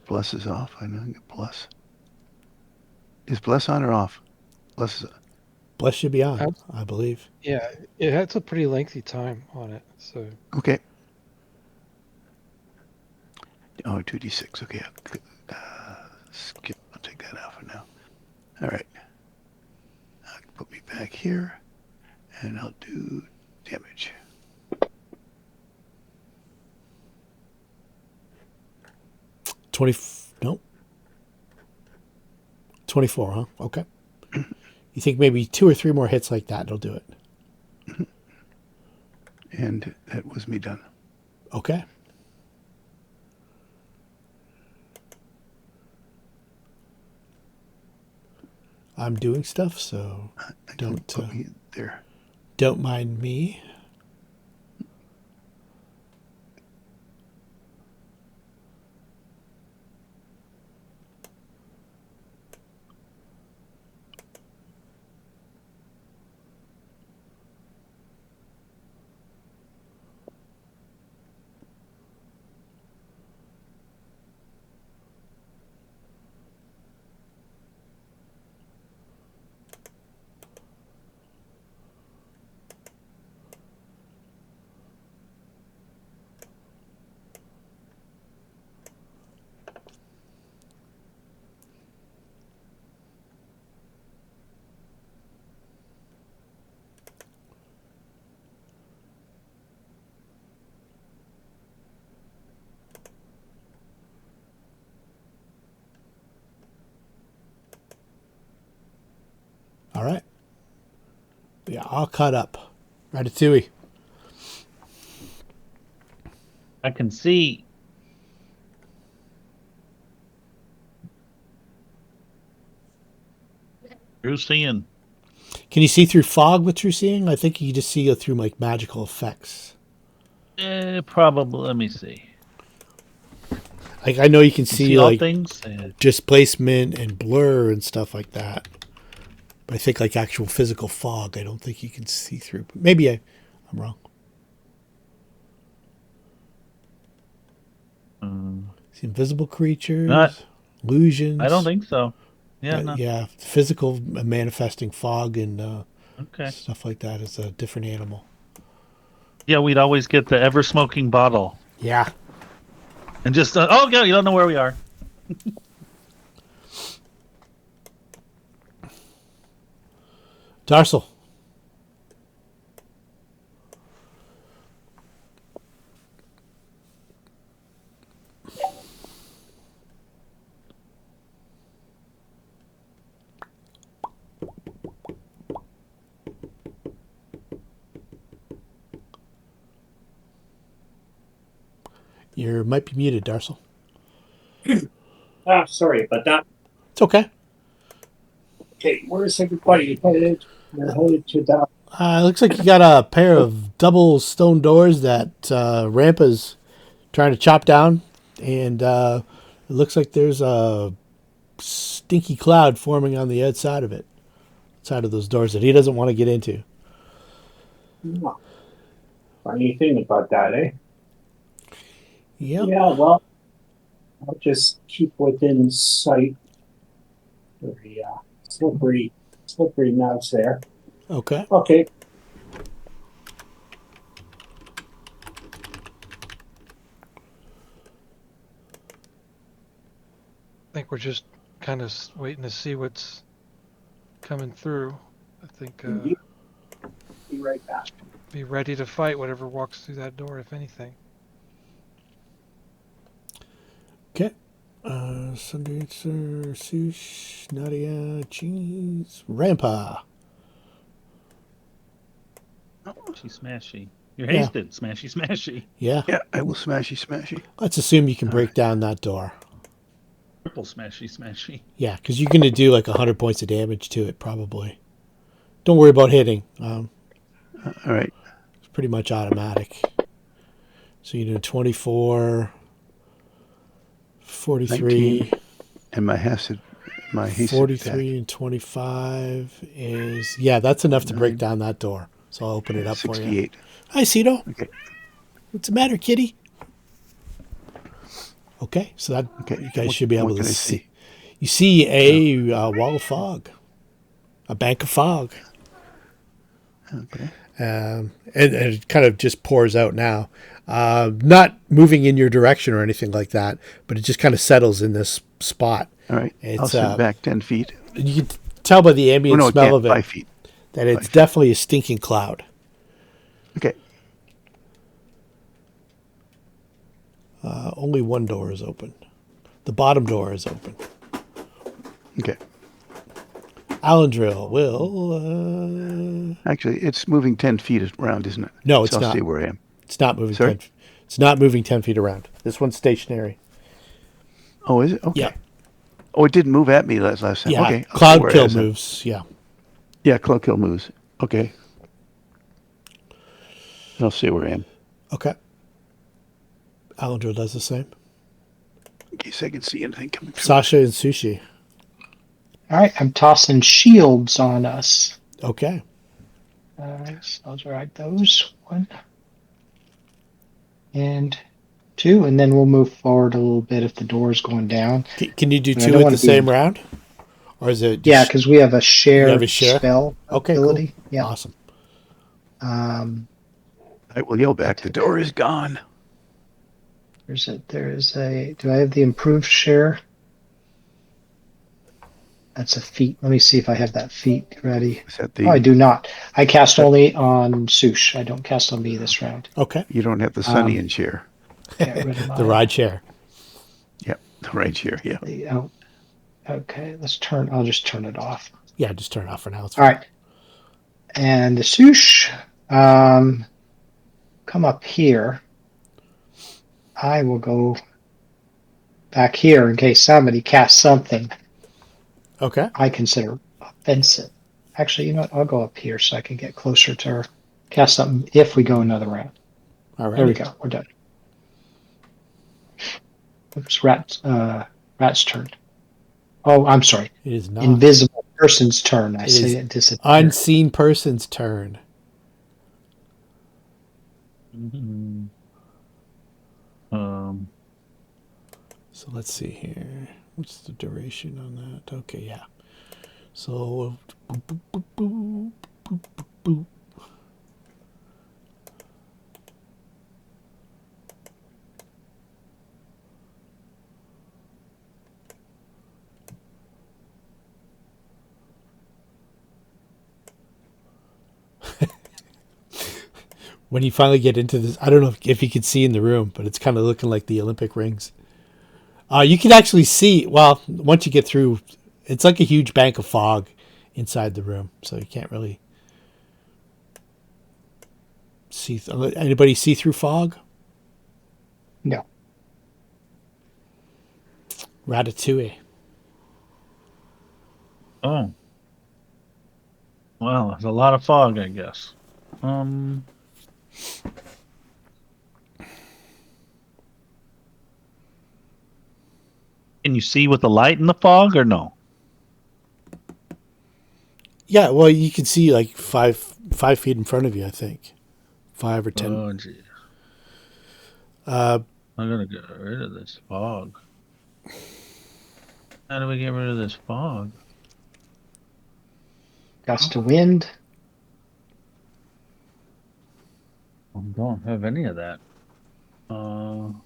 Bless is off. I know. Bless. Is bless on or off? Bless is Bless should be on, I believe. Yeah, it had a pretty lengthy time on it. So okay. Oh, 2d6. Okay. Skip. I'll take that out for now. All right. Put me back here, and I'll do damage. Nope. 24, huh? Okay. You think maybe 2 or 3 more hits like that, it'll do it. And that was me done. Okay. I'm doing stuff, so don't. Put me there. Don't mind me. All right. Yeah, all caught up. Ratatouille. I can see. True seeing. Can you see through fog with true seeing? I think you just see it through like magical effects. Probably. Let me see. Like I know you can You see all like things. displacement and blur and stuff like that. But I think like actual physical fog, I don't think you can see through. Maybe I'm wrong. See invisible creatures, illusions. I don't think so. Yeah. No. Yeah, physical manifesting fog and Okay. stuff like that is a different animal. Yeah, we'd always get the ever smoking bottle, Yeah. and just oh yeah, you don't know where we are. Darcel. You might be muted, Darcel. Sorry about that. It's okay. Okay, where's everybody headed? They're headed to the. Looks like you got a pair of double stone doors that Rampa's trying to chop down, and it looks like there's a stinky cloud forming on the outside of it, side of those doors that he doesn't want to get into. Funny thing about that, eh? Yep. Yeah, well, I'll just keep within sight. Very slippery mouths there. Okay. Okay. I think we're just kind of waiting to see what's coming through. I think Be right back. be ready to fight whatever walks through that door, if anything. Okay. Sundancer, Sushi, Nadia, Cheese, Rampa. She's smashy. You're Yeah. hasted. Smashy, smashy. Yeah. Yeah, I will smashy smashy. Let's assume you can break down that door. Triple smashy, smashy. Yeah, because you're going to do like 100 points of damage to it, probably. Don't worry about hitting. All right. It's pretty much automatic. So you do 24, 43, 19, and my hasted 43 attack. and 25 is... Yeah, that's enough to break down that door. So I'll open it up for you. 68. Hi, Cito. Okay. What's the matter, kitty? Okay, so that Okay. you guys What- should be able what to can I see. You see a wall of fog, a bank of fog, Okay. and it kind of just pours out now. Not moving in your direction or anything like that, but it just kind of settles in this spot. All right. It's, I'll sit back 10 feet. You can tell by the Oh, ambient no, I smell can't. of it 5 feet. that it's definitely a stinking cloud. Okay. Only one door is open. The bottom door is open. Okay. Alandril will. Actually, it's moving 10 feet around, isn't it? No, it's so I'll not. stay where I am. It's not moving. Sorry? It's not moving 10 feet around. This one's stationary. Oh, is it? Okay. Yeah. Oh, it didn't move at me last time. Yeah. Okay. I'll stay Cloud where it kill is then. moves. Yeah. Yeah, cloud kill moves. Okay. I'll see where I am. Okay. Alandril does the same. In case I can see anything coming through. Sasha and Sushi. All right, I'm tossing shields on us. Okay. So I'll write those 1 and 2, and then we'll move forward a little bit if the door's going down. Can you do But I 2 don't at want the to be- same round? Or is it Yeah, just... because we have a you share have a share? spell Okay, ability. cool. Yeah. Awesome. I will yell back. The door is gone. There is a. Do I have the improved share? That's a feat. Let me see if I have that feat ready. Is that Oh, I the? do not. I cast only on Sush. I don't cast on me this round. Okay. You don't have the Sunny and chair. Get rid of my, The ride share. Yep, the right chair. Yeah. Oh, okay, let's turn. I'll just turn it off. Yeah, just turn it off for now. It's All fine. right. And the Sush, come up here. I will go back here in case somebody casts something Okay. I consider offensive. Actually, you know what? I'll go up here so I can get closer to her. Cast something if we go another round. All right. There we go. We're done. It's Rat's turn. Oh, I'm sorry. It is not. Invisible person's turn. I It say is it disappears. unseen person's turn. Mhm. So let's see here. What's the duration on that? Okay, yeah. So boop, boop, boop, boop, boop, boop, boop. When you finally get into this, I don't know if you could see in the room, but it's kind of looking like the Olympic rings. You can actually see, well, once you get through, it's like a huge bank of fog inside the room, so you can't really see. Anybody see through fog? No. Ratatouille. Oh. Well, there's a lot of fog, I guess. Can you see with the light in the fog or no? Yeah, well, you can see like 5 feet in front of you, I think. 5 or 10. Oh, gee. Uh, I'm gonna get rid of this fog. How do we get rid of this fog? Gust of wind. I don't have any of that. Well,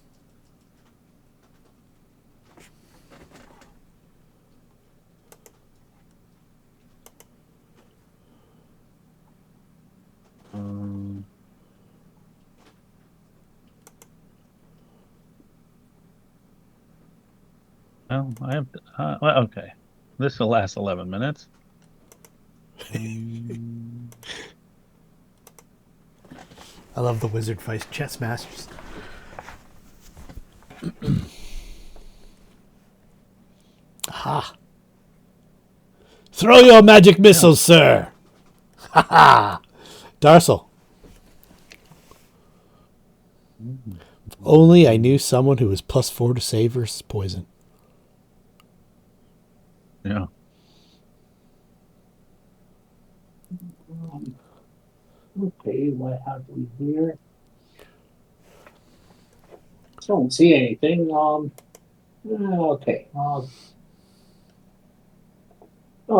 I have to, well, okay. This will last 11 minutes. I love the wizard fight chess masters. Aha. Throw your magic missiles, sir. Ha ha. Darcel. If only I knew someone who was +4 to save versus poison. Yeah. Okay, what have we here? Don't see anything. Okay. I'll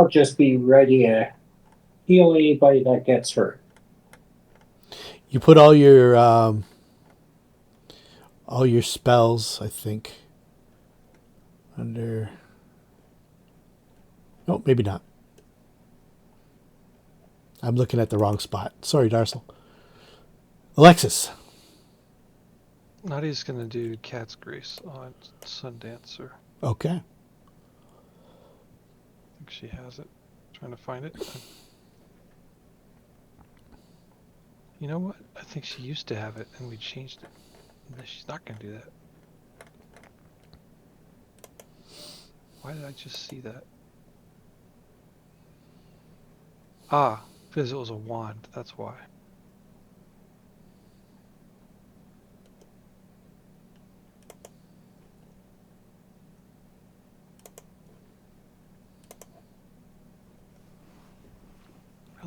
just be ready to heal anybody that gets hurt. You put all your spells, I think, under. Oh, maybe not. I'm looking at the wrong spot. Sorry, Darcel. Alexis. Nadia's gonna do cat's grease on Sundancer. Okay. I think she has it. Trying to find it. You know what? I think she used to have it and we changed it. No, she's not gonna do that. Why did I just see that? Ah, because it was a wand. That's why.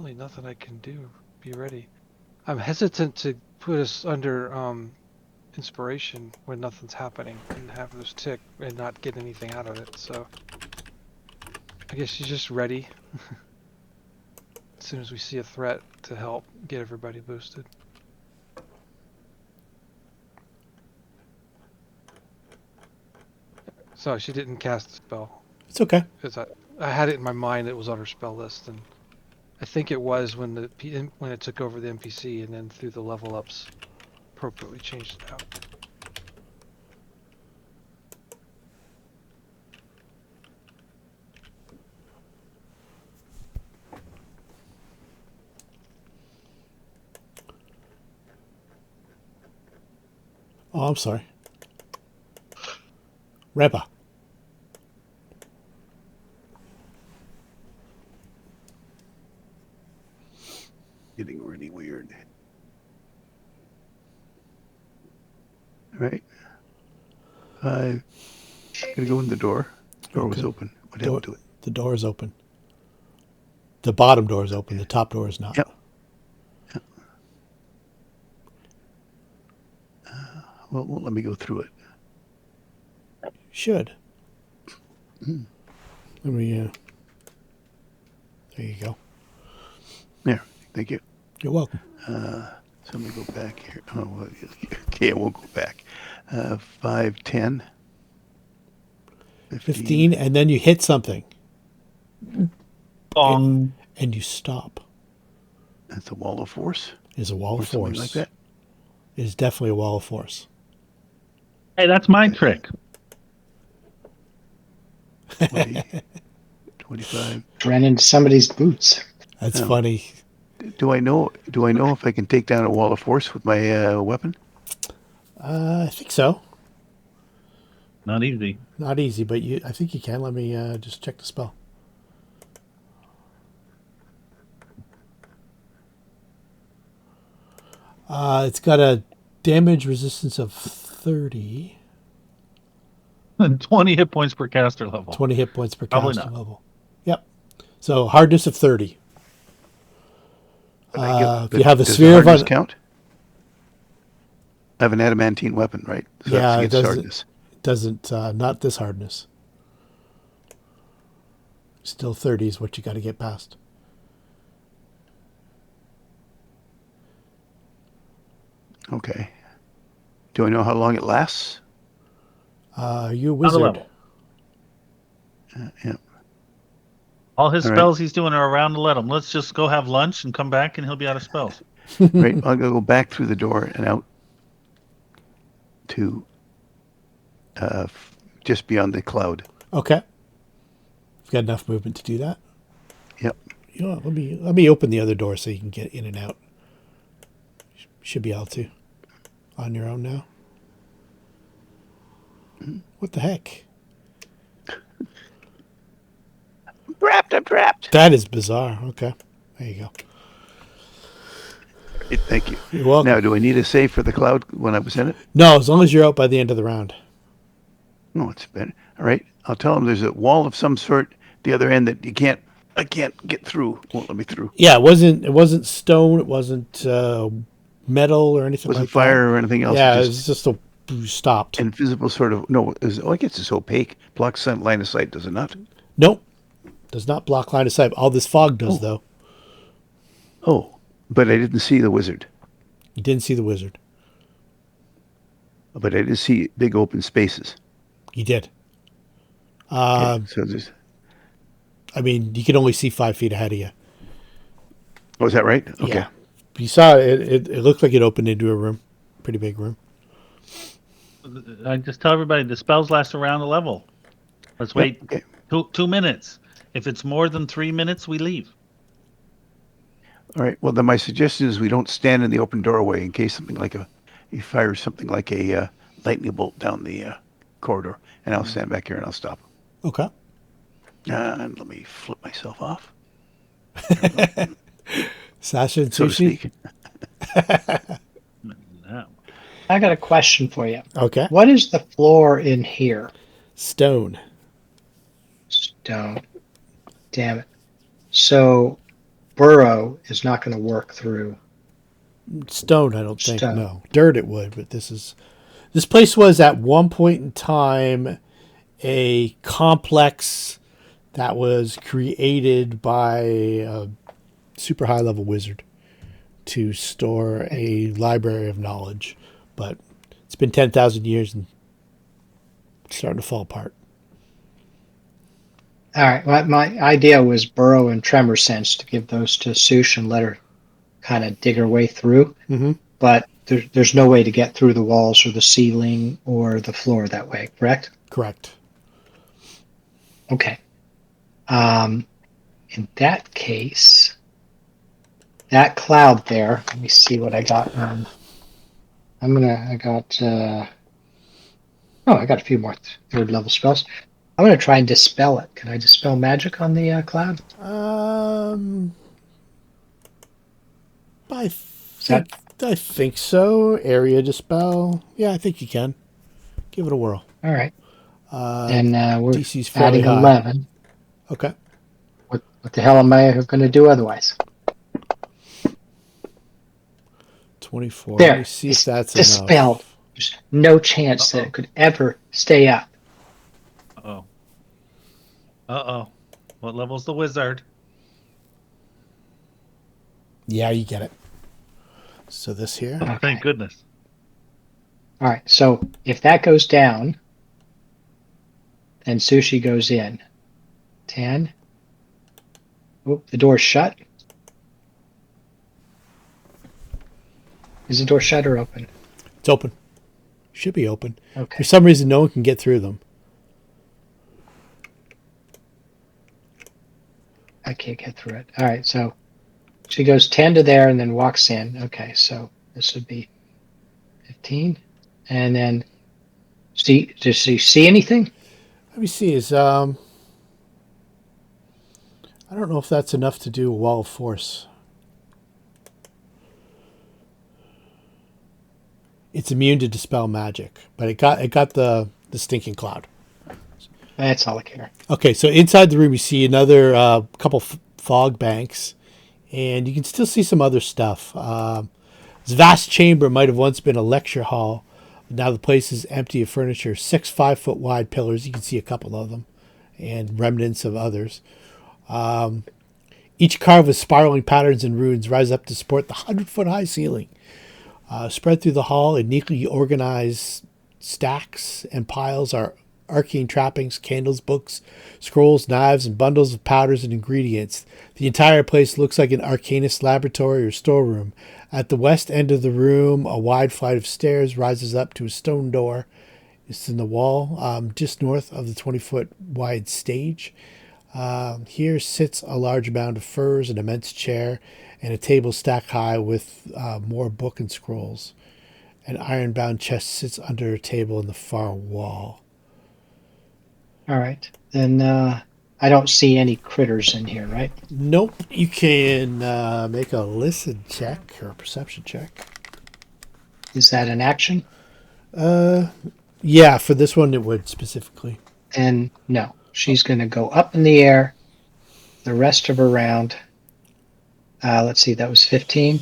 really nothing I can do. Be ready. I'm hesitant to put us under inspiration when nothing's happening and have this tick and not get anything out of it. So I guess she's just ready as soon as we see a threat to help get everybody boosted. So she didn't cast the spell. It's okay. Because I had it in my mind it was on her spell list, and I think it was when it took over the NPC, and then through the level ups appropriately changed it out. Oh, I'm sorry. Rampa. Getting really weird. All right. I'm gonna go in the door. Door was Okay. open. What happened to it? The door is open. The bottom door is open. The top door is not. Yep. Well, won't let me go through it. Should. Let me. There you go. There. Thank you. You're welcome. So let me go back here. Oh, well, okay, I won't go back. 5, 10. 15, and then you hit something. Bong. And you stop. That's a wall of force. It is a wall Or of something force. like that. It is definitely a wall of force. Hey, that's my trick. 20, 25. Ran into somebody's boots. That's Oh. funny. Do I know if I can take down a wall of force with my weapon? I think so. Not easy. Not easy, but I think you can. Let me just check the spell. It's got a damage resistance of 30. 20 hit points per caster level. 20 hit points per Probably caster not. level. Yep. So hardness of 30. If you have a does sphere of hardness count? I have an adamantine weapon, right? So Yeah, that's it against doesn't. hardness. Doesn't not this hardness. Still 30 is what you got to get past. Okay. Do I know how long it lasts? Are you a Another wizard? level. Yeah. All his All right. spells he's doing are around to let him. Let's just go have lunch and come back, and he'll be out of spells. Right. I'm gonna go back through the door and out to just beyond the cloud. Okay. You've got enough movement to do that. Yep. You know what, let me open the other door so you can get in and out. Should be able to. On your own now. What the heck? I'm trapped. That is bizarre. Okay. There you go. Thank you. You're welcome. Now, do I need a save for the cloud when I was in it? No, as long as you're out by the end of the round. No, it's better. All right. I'll tell him there's a wall of some sort the other end that I can't get through. Won't let me through. Yeah, it wasn't stone, it wasn't metal or anything Wasn't like fire that. or anything else. Yeah, It it just was just a stopped. invisible sort of. No, I guess it's opaque. Blocks line of sight, does it not? Nope. Does not block line of sight. All this fog does, though. Oh, but I didn't see the wizard. You didn't see the wizard. But I did see big open spaces. You did. Okay, so there's. I mean, you can only see 5 feet ahead of you. Oh, is that right? Okay. Yeah. You saw it. It looked like it opened into a room. Pretty big room. I just tell everybody the spells last around the level. Let's wait Okay. 2 minutes. If it's more than 3 minutes, we leave. All right. Well, then my suggestion is we don't stand in the open doorway in case he fires something like a lightning bolt down the corridor, and I'll stand back here and I'll stop. Okay. And let me flip myself off, Sasha and so to Sushi. speak. No. I got a question for you. Okay. What is the floor in here? Stone. Stone. Damn it. So burrow is not going to work through Stone, I don't think. stone. No, dirt it would, but this place was at one point in time a complex that was created by a super high level wizard to store a library of knowledge, but it's been 10,000 years and it's starting to fall apart. All right. Well, my idea was burrow and tremor sense to give those to Sush and let her kind of dig her way through. Mm-hmm. But there's no way to get through the walls or the ceiling or the floor that way, correct? Correct. Okay. In that case, that cloud there, let me see what I got. I got a few more third level spells. I'm going to try and dispel it. Can I dispel magic on the cloud? I think so. Area dispel. Yeah, I think you can. Give it a whirl. All right. And we're DC's fairly adding high. 11. Okay. What the hell am I going to do otherwise? 24. There. Let me see if that's dispelled. enough. There's no chance that it could ever stay up. Uh-oh. What level's the wizard? Yeah, you get it. So this here. Okay. Thank goodness. All right. So if that goes down, then Sushi goes in. 10. Oop, the door's shut. Is the door shut or open? It's open. Should be open. Okay. For some reason, no one can get through them. I can't get through it. All right. So she goes 10 to there and then walks in. Okay. So this would be 15. And then, does she see anything? Let me see. I don't know if that's enough to do a wall of force. It's immune to dispel magic, but it got the stinking cloud. That's all I care. Okay, so inside the room you see another couple fog banks, and you can still see some other stuff. This vast chamber might have once been a lecture hall. Now the place is empty of furniture. 6 5-foot wide pillars. You can see a couple of them, and remnants of others. Each carved with spiraling patterns and runes rise up to support the 100-foot high ceiling. Spread through the hall in neatly organized stacks and piles are arcane trappings, candles, books, scrolls, knives, and bundles of powders and ingredients. The entire place looks like an arcanist laboratory or storeroom. At the west end of the room, a wide flight of stairs rises up to a stone door. It's in the wall, just north of the 20-foot wide stage. Here sits a large mound of furs, an immense chair, and a table stacked high with more book and scrolls. An iron-bound chest sits under a table in the far wall. All right. Then I don't see any critters in here, right? Nope. You can make a listen check or a perception check. Is that an action? Yeah, for this one it would specifically. And no. She's going to go up in the air the rest of her round. Let's see, that was 15.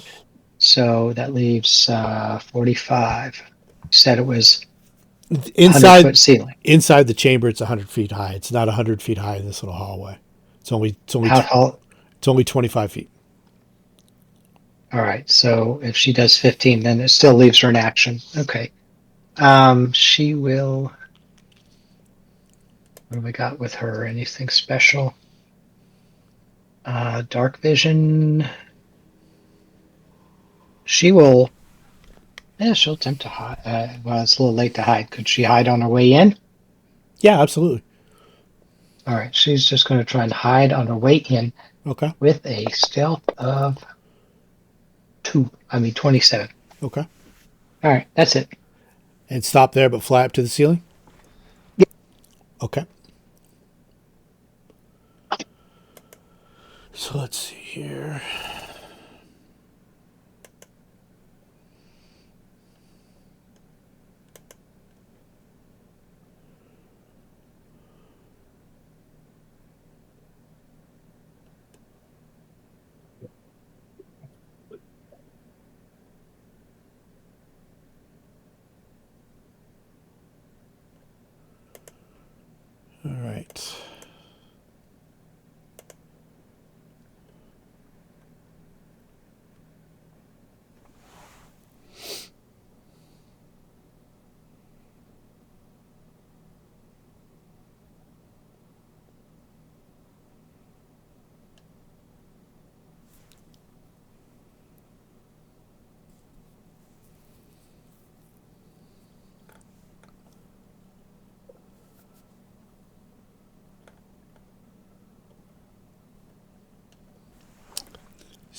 So that leaves 45. Said it was inside 100-foot ceiling. Inside the chamber, it's 100 feet high. It's not 100 feet high in this little hallway. It's only How tall? It's only 25 feet. All right. So if she does 15, then it still leaves her in action. Okay. She will. What do we got with her? Anything special? Dark vision. She will. Yeah, she'll attempt to hide. Well, it's a little late to hide. Could she hide on her way in? Yeah, absolutely. All right. She's just going to try and hide on her way in. Okay. With a stealth of 27. Okay. All right. That's it. And stop there, but fly up to the ceiling? Yep. Okay. So let's see here.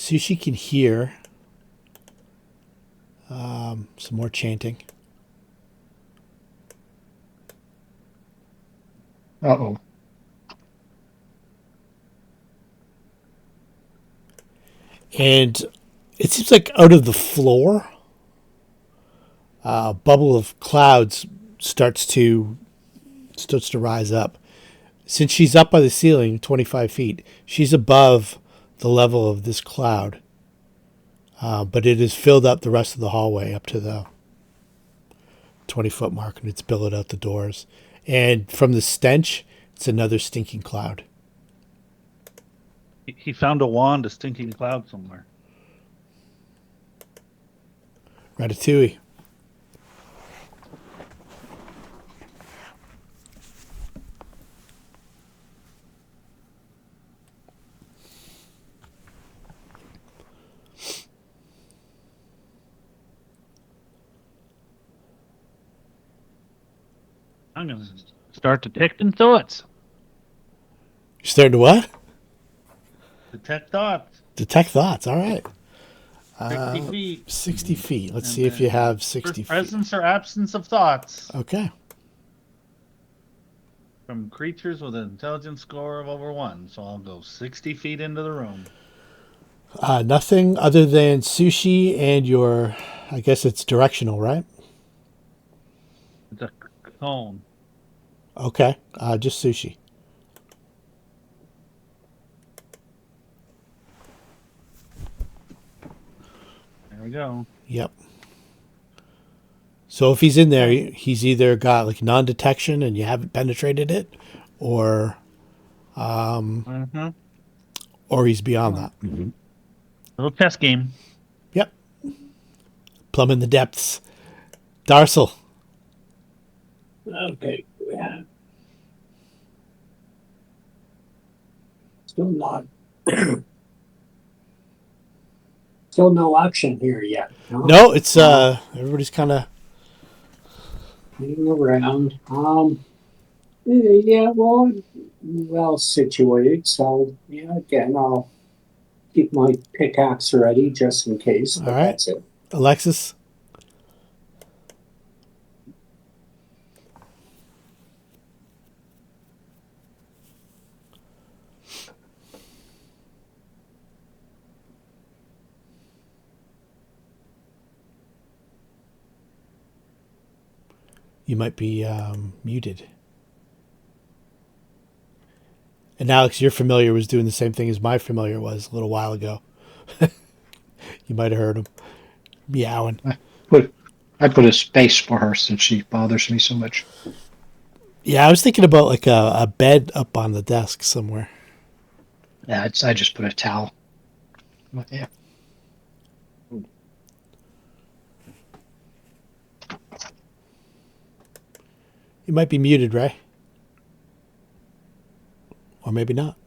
Sushi can hear some more chanting. Uh-oh. And it seems like out of the floor, a bubble of clouds starts to rise up. Since she's up by the ceiling, 25 feet, she's above the level of this cloud. But it has filled up the rest of the hallway up to the 20-foot mark, and it's billowed out the doors. And from the stench, it's another stinking cloud. He found a wand, a stinking cloud somewhere. Ratatouille. I'm gonna start detecting thoughts. You're starting to what? Detect thoughts. Detect thoughts. All right. 60 feet. 60 feet. Let's And see if you then have 60 feet. Presence or absence of thoughts Okay. from creatures with an intelligence score of over 1. So I'll go 60 feet into the room. Nothing other than sushi and your, I guess it's directional, right? It's a cone. Okay. Just sushi. There we go. Yep. So if he's in there, he's either got like non-detection and you haven't penetrated it, or Mm-hmm. or he's beyond that. Little chess game. Yep. Plumbing the depths. Darcel. Okay. Yeah. Still not. Still no action here yet. No, it's everybody's kind of Hanging around. Yeah, well situated. So yeah, again, I'll keep my pickaxe ready just in case. But all right. that's it. Alexis. You might be muted. And Alex, your familiar was doing the same thing as my familiar was a little while ago. You might have heard him meowing. I put a space for her since she bothers me so much. Yeah, I was thinking about like a bed up on the desk somewhere. Yeah, I just put a towel. Yeah. You might be muted, Ray. Or maybe not.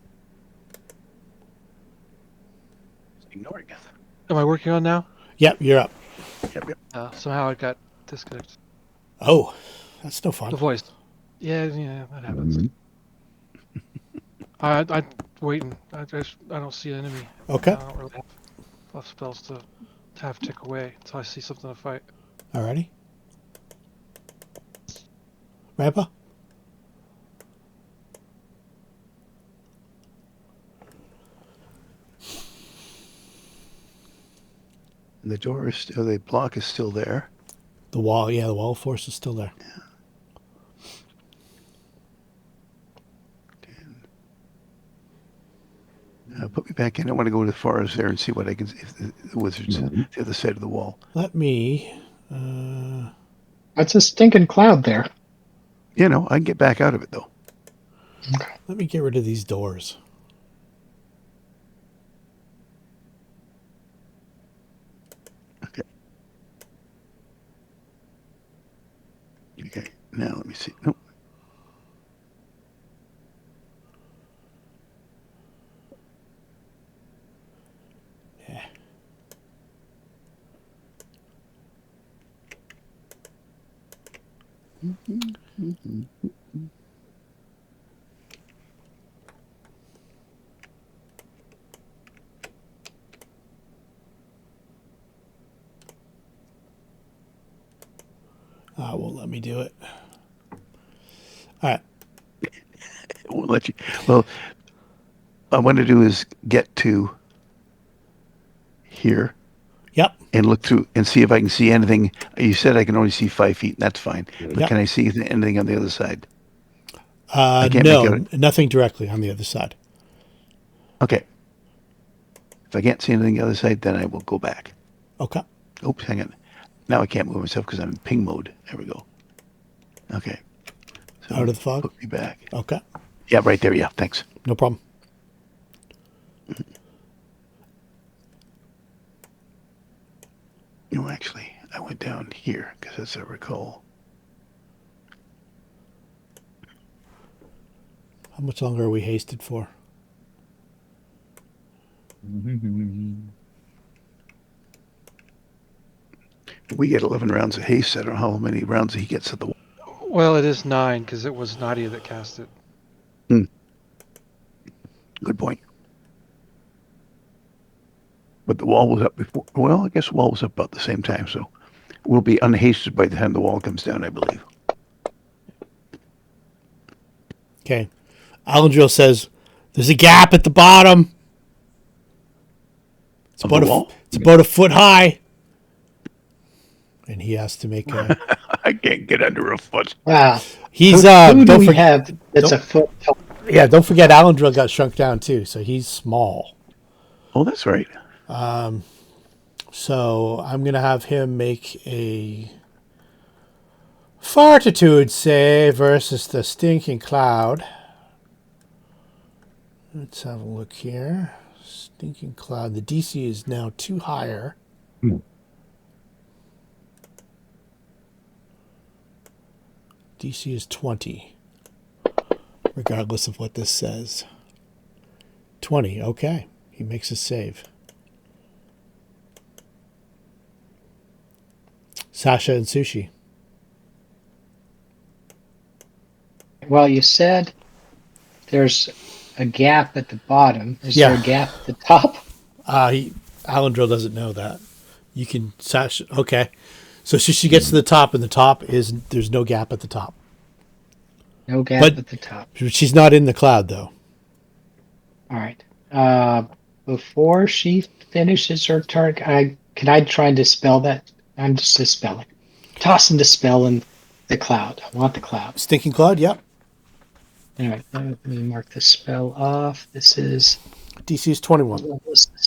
Ignoring it. Am I working on now? Yep, you're up. Yep. Somehow it got disconnected. Oh, that's no fun. The voice. Yeah, that happens. I'm waiting. I don't see an enemy. Okay. I don't really have enough spells to have tick away until I see something to fight. Alrighty. Rampa? And the door is still, the block is still there. The wall, yeah, the wall of force is still there. Put me back in. I want to go as far as there and see what I can see. If the wizard's the other side of the wall. Let me... That's a stinking cloud there. You know, I can get back out of it, though. let me get rid of these doors. Okay. Okay, now let me see. Nope. Yeah. Won't let me do it. All right. It won't let you. Well, what I want to do is get to here Yep. and look through and see if I can see anything. You said I can only see 5 feet, and that's fine. But Yep. can I see anything on the other side? I can't No, make out. nothing directly on the other side. Okay. If I can't see anything on the other side, then I will go back. Okay. Oops, hang on. Now I can't move myself because I'm in ping mode. There we go. Okay. So Out of the fog? put me back. Okay. Yeah, right there. Yeah, thanks. No problem. No, actually, I went down here because as I recall. How much longer are we hasted for? We get 11 rounds of haste. I don't know how many rounds he gets at the wall. Well, it is 9 because it was Nadia that cast it. Good point. But the wall was up before. Well, I guess the wall was up about the same time, so we'll be unhasted by the time the wall comes down, I believe. Okay. Alandril says, there's a gap at the bottom. It's Of the about wall? it's about a foot high. And he has to make a... I can't get under a foot. Wow. He's, Who do don't we forget... have that's a don't- foot tall? Yeah, don't forget Alandril got shrunk down too, so he's small. Oh, that's right. So I'm going to have him make a fortitude save versus the stinking cloud. Let's have a look here. Stinking cloud. The DC is now 2 higher. DC is 20. Regardless of what this says. 20. Okay. He makes a save. Sasha and Sushi. Well, you said there's a gap at the bottom. Is there a gap at the top? Alandril doesn't know that. You can Sasha. Okay. So Sushi gets to the top, and the top is there's no gap at the top. No gap But- at the top. She's not in the cloud though. All right. Before she finishes her turn, can I try and dispel that? I'm just dispelling. Toss and dispel in the cloud. I want the cloud. Stinking cloud. Yep. All right. Let me mark the spell off. This is. DC is 21. What was this?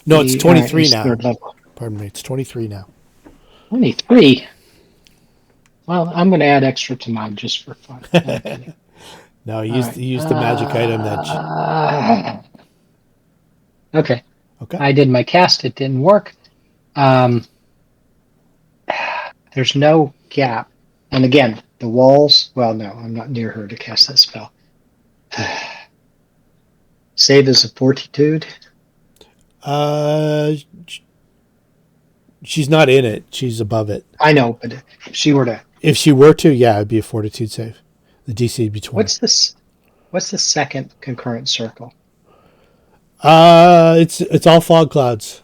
No, it's 23 it's now. third level. Pardon me. It's 23 now. 23. Well, I'm going to add extra to mine just for fun. Okay. No, he used the magic item that. Okay. Okay. I did my cast. It didn't work. There's no gap. And again, the walls. Well, no, I'm not near her to cast that spell. Save is a fortitude. She's not in it. She's above it. I know, but if she were to. If she were to, yeah, it'd be a fortitude save. The DC would be 20. What's this? What's the second concurrent circle? It's all fog clouds.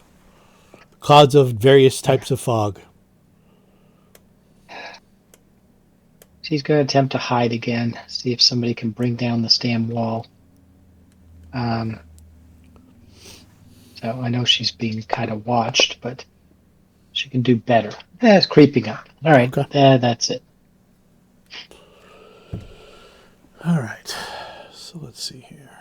Clouds of various types of fog. She's going to attempt to hide again. See if somebody can bring down this damn wall. So I know she's being kind of watched, but she can do better. It's creeping up. All right, Okay. That's it. All right. So let's see here.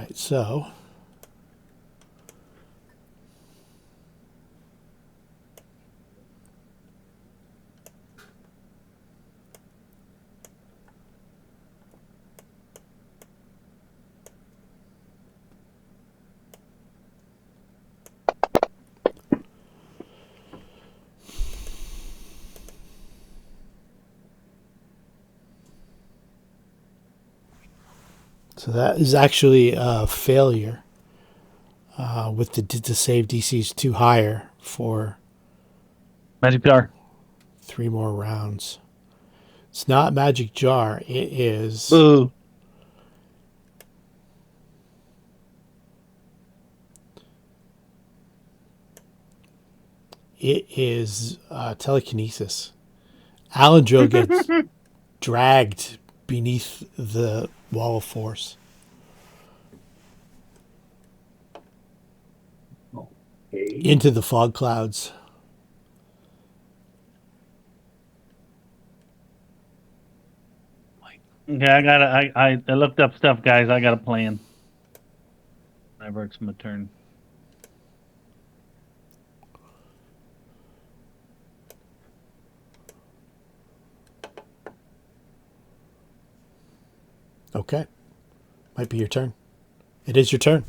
right, so that is actually a failure. With the save DCs too higher for Magic jar. 3 more rounds. It's not magic jar. It is. Boo. It is telekinesis. Alandril gets dragged beneath the wall of force. Okay. Into the fog clouds. Okay, I looked up stuff, guys. I got a plan. Whenever it's my turn. Okay. Might be your turn. It is your turn.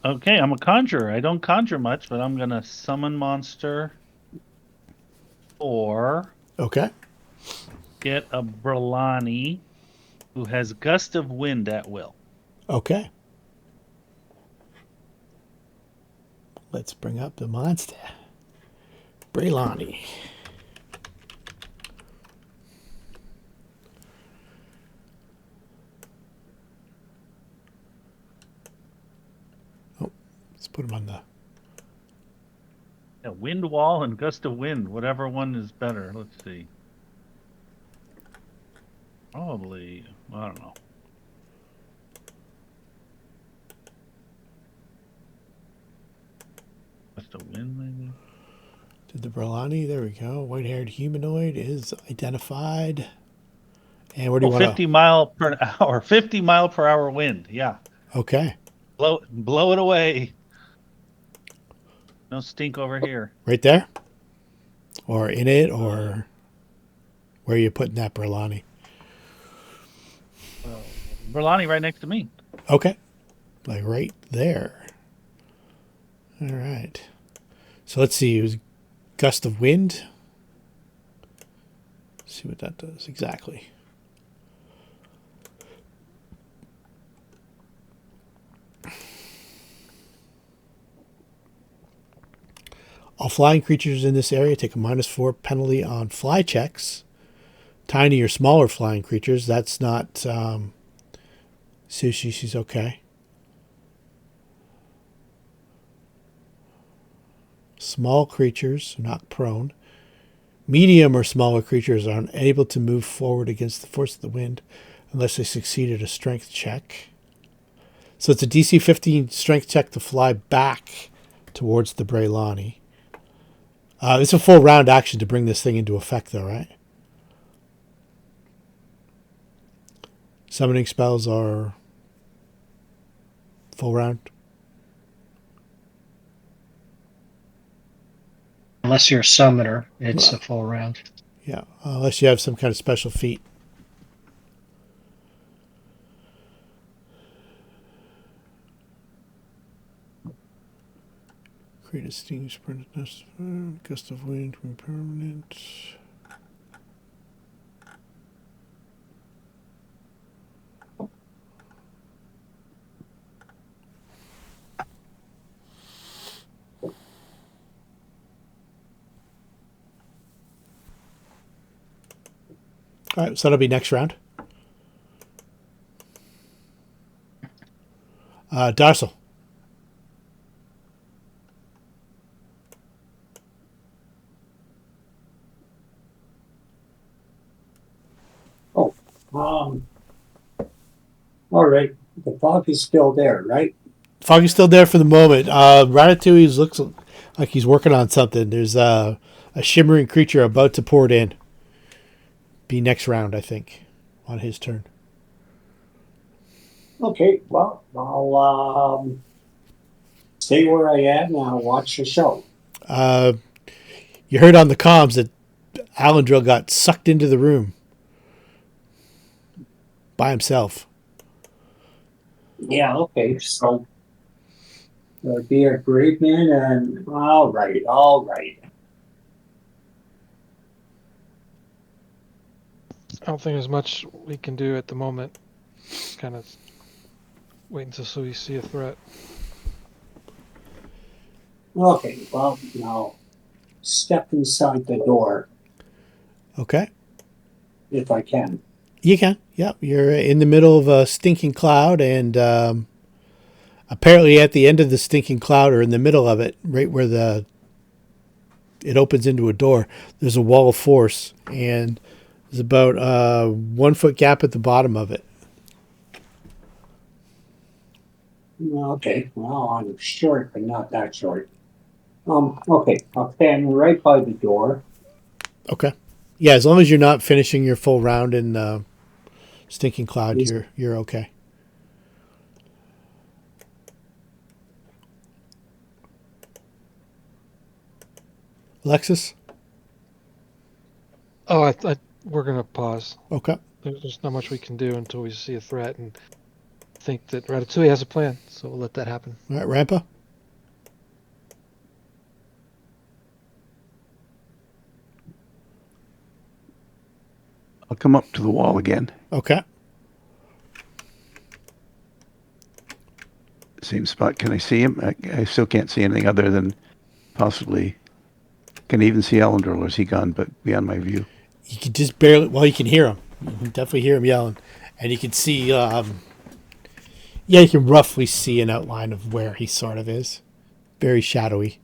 Okay, I'm a conjurer. I don't conjure much, but I'm gonna summon monster or Okay. get a Brelani who has gust of wind at will. Okay. Let's bring up the monster. Brelani. Oh, let's put him on the... Yeah, wind wall and gust of wind, whatever one is better. Let's see. Probably, I don't know. Gust of wind, maybe. Did the Brelani? There we go. White-haired humanoid is identified. And where do you want 50 mile per hour. 50 mile per hour wind. Yeah. Okay. Blow it away. No stink over here. Right there? Or in it, or where are you putting that Brelani? Brelani right next to me. Okay. Like right there. All right. So let's see. It was gust of wind. Let's see what that does exactly. All flying creatures in this area take a -4 penalty on fly checks. Tiny or smaller flying creatures. That's not Sushi. She's okay. Small creatures are not prone. Medium or smaller creatures are unable to move forward against the force of the wind unless they succeeded a strength check. So it's a DC 15 strength check to fly back towards the Brelani. It's a full round action to bring this thing into effect, though, right? Summoning spells are full round. Unless you're a summoner, it's a full round. Yeah, unless you have some kind of special feat. Create a sting sprint, gust of wind, permanent. All right, so that'll be next round. Darcel. All right. The fog is still there, right? Foggy's still there for the moment. Ratatouille looks like he's working on something. There's a shimmering creature about to pour it in. Be next round, I think, on his turn. Okay, well, I'll stay where I am and I'll watch the show. You heard on the comms that Alandril got sucked into the room by himself. Yeah, okay, so be a brave man and all right, all right. I don't think there's much we can do at the moment. Kind of wait until we see a threat. Okay, well, now step inside the door Okay. if I can. You can. Yep. You're in the middle of a stinking cloud, and apparently at the end of the stinking cloud, or in the middle of it, right where it opens into a door, there's a wall of force, and there's about a 1 foot gap at the bottom of it. Okay, well, I'm short, but not that short. Okay, I'll stand right by the door. Okay. Yeah, as long as you're not finishing your full round in stinking cloud, Yes. you're okay. Alexis. Oh, we're gonna pause. Okay. There's not much we can do until we see a threat and think that Ratatouille has a plan. So we'll let that happen. All right, Rampa. I'll come up to the wall again. Okay. Same spot. Can I see him? I still can't see anything other than possibly. Can I even see Alandril, or is he gone? But beyond my view. You can just barely. Well, you can hear him. You can definitely hear him yelling, and you can see. Yeah, you can roughly see an outline of where he sort of is. Very shadowy.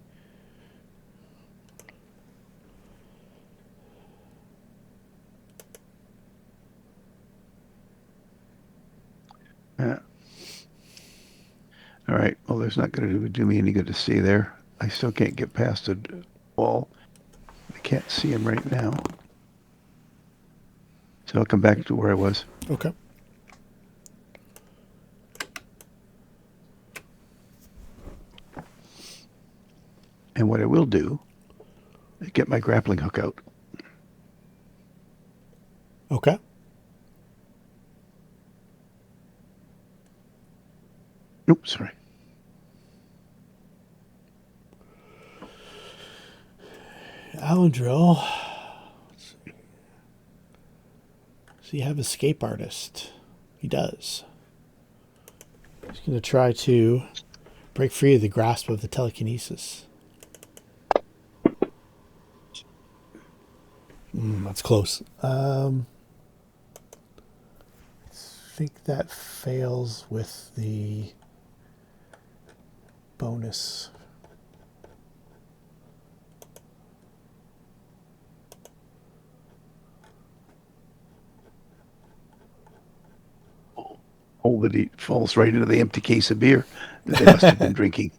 Yeah. All right. Well, there's not going to do me any good to see there. I still can't get past the wall. I can't see him right now. So I'll come back to where I was. Okay. And what I will do is get my grappling hook out. Okay. Oops, sorry. Alandril. So you have escape artist. He does. He's going to try to break free of the grasp of the telekinesis. That's close. I think that fails with the bonus. Hole that he falls right into the empty case of beer that they must have been drinking.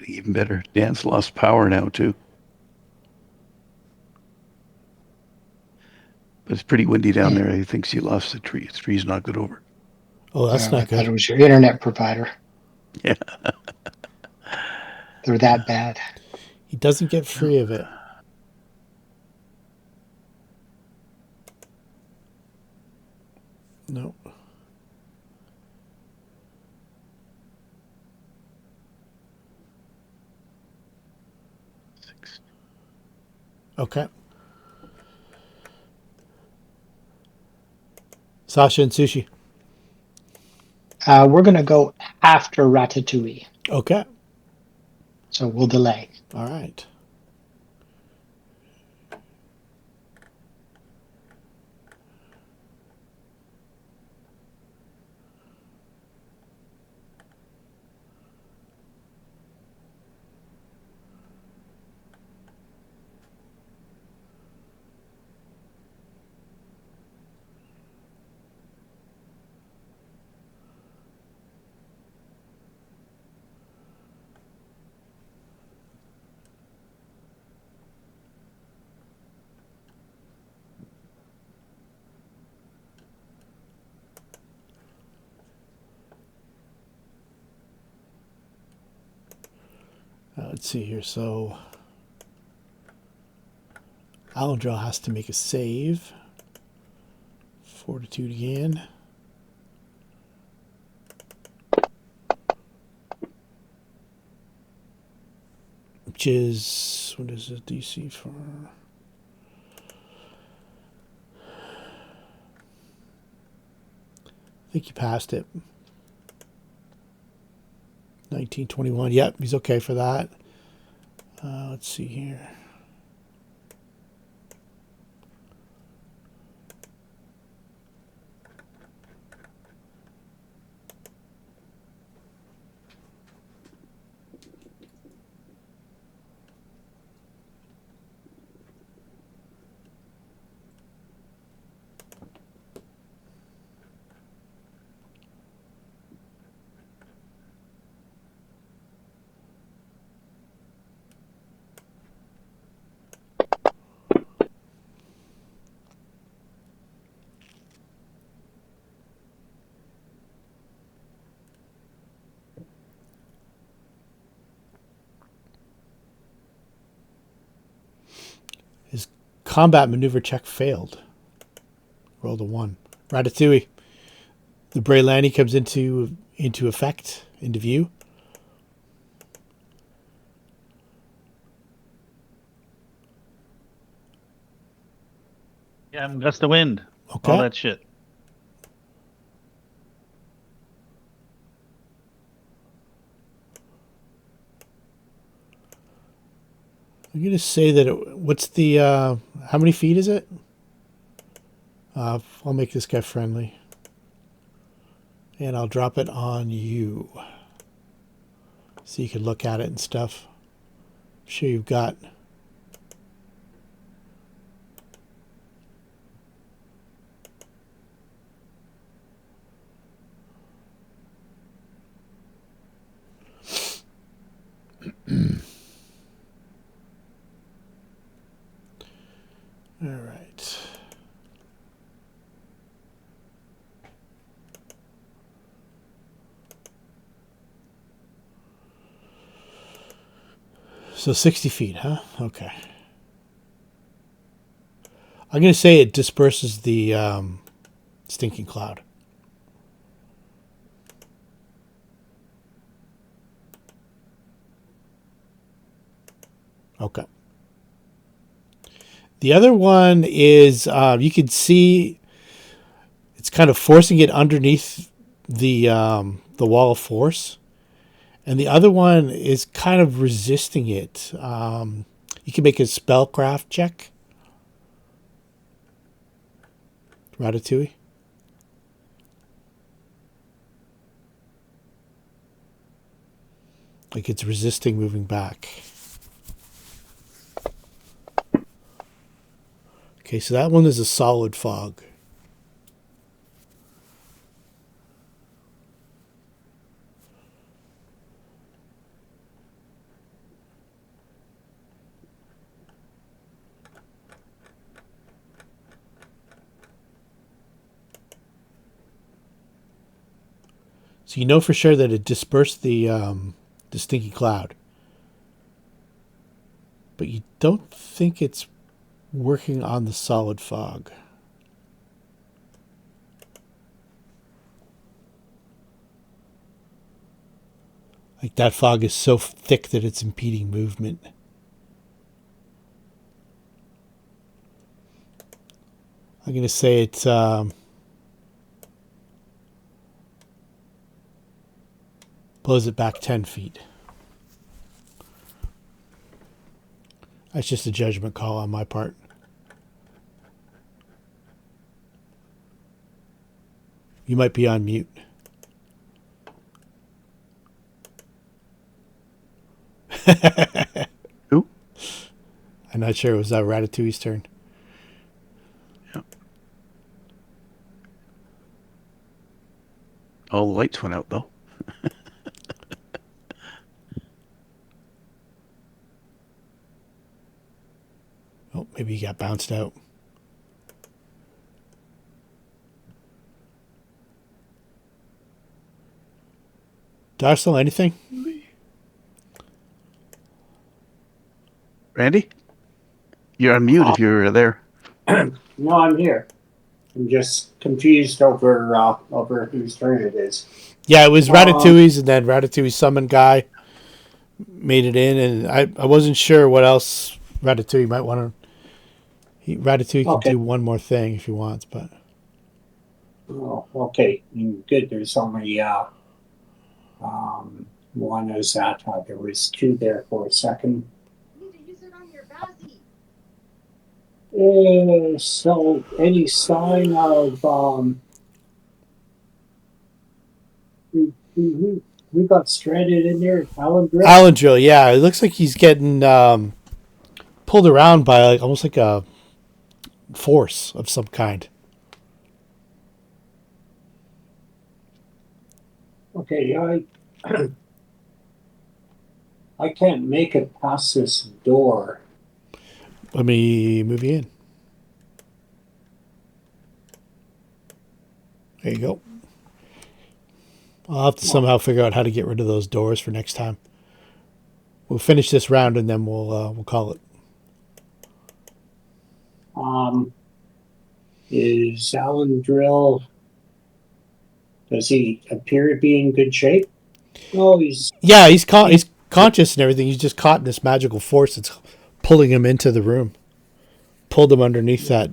Even better. Dan's lost power now, too. But it's pretty windy down there. He thinks he lost the tree. The tree's knocked it over. Oh, that's I not thought it good. was your internet provider. Yeah. They're that bad. He doesn't get free of it. No. Okay. Sasha and Sushi. We're going to go after Ratatouille, Okay. so we'll delay. All right. Let's see here. So Alandril has to make a save. Fortitude again. Which is, what is it, DC for? I think you passed it. 1921. Yep, he's okay for that. Let's see here. His combat maneuver check failed. Rolled a 1. Ratatouille. The Braylani comes into effect, into view. Yeah, I'm gust of wind. Okay. All that shit. I'm going to say that what's the, how many feet is it? I'll make this guy friendly. And I'll drop it on you. So you can look at it and stuff. I'm sure you've got... All right. So 60 feet, huh? Okay. I'm going to say it disperses the stinking cloud. Okay. The other one is you can see it's kind of forcing it underneath the wall of force. And the other one is kind of resisting it. You can make a spellcraft check. Ratatouille. Like it's resisting moving back. Okay, so that one is a solid fog. So you know for sure that it dispersed the stinky cloud. But you don't think it's working on the solid fog. Like that fog is so thick that it's impeding movement. I'm going to say it's blows it back 10 feet. That's just a judgment call on my part. You might be on mute. Who? I'm not sure. It was Ratatouille's turn. Yeah. All the lights went out, though. Oh, maybe he got bounced out. Darcel, anything? Randy? You're on mute if you're there. No, I'm here. I'm just confused over whose turn it is. Yeah, it was Ratatouille's, and then Ratatouille's summon guy made it in, and I wasn't sure what else Ratatouille might want to. Ratatouille can Okay. do one more thing if he wants, but Oh, okay. Good. There's only one is that. There was two there for a second. You need to use it on your Bazzy. So, any sign of who got stranded in there? Alandril? Alandril, yeah, it looks like he's getting pulled around by almost like a force of some kind. Okay, I can't make it past this door. Let me move you in. There you go. I'll have to somehow figure out how to get rid of those doors for next time. We'll finish this round and then we'll call it. Is Alandril? Does he appear to be in good shape? Oh, he's conscious and everything. He's just caught in this magical force that's pulling him into the room. Pulled him underneath that.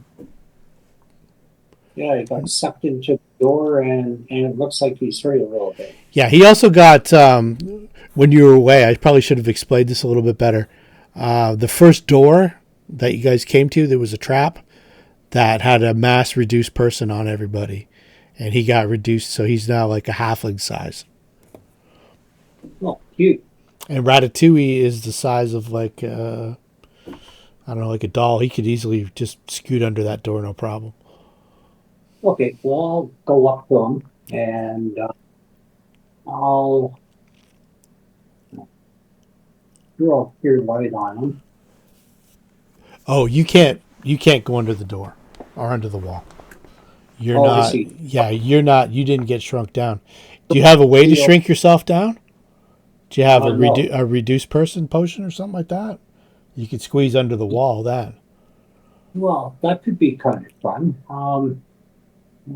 Yeah, he got sucked into the door, and it looks like he's hurt a little bit. Yeah, he also got, when you were away, I probably should have explained this a little bit better. The first door that you guys came to, there was a trap that had a mass reduced person on everybody. And he got reduced, so he's now like a halfling size. Oh, cute. And Ratatouille is the size of like, I don't know, like a doll. He could easily just scoot under that door, no problem. Okay, well, I'll go up to him, and I'll throw a clear light on him. Oh, you can't go under the door or under the wall. You're I not. see. Yeah, you're not. You didn't get shrunk down. Do you have a way to shrink yourself down? Do you have No. a reduced person potion or something like that? You could squeeze under the wall. That. Well, that could be kind of fun.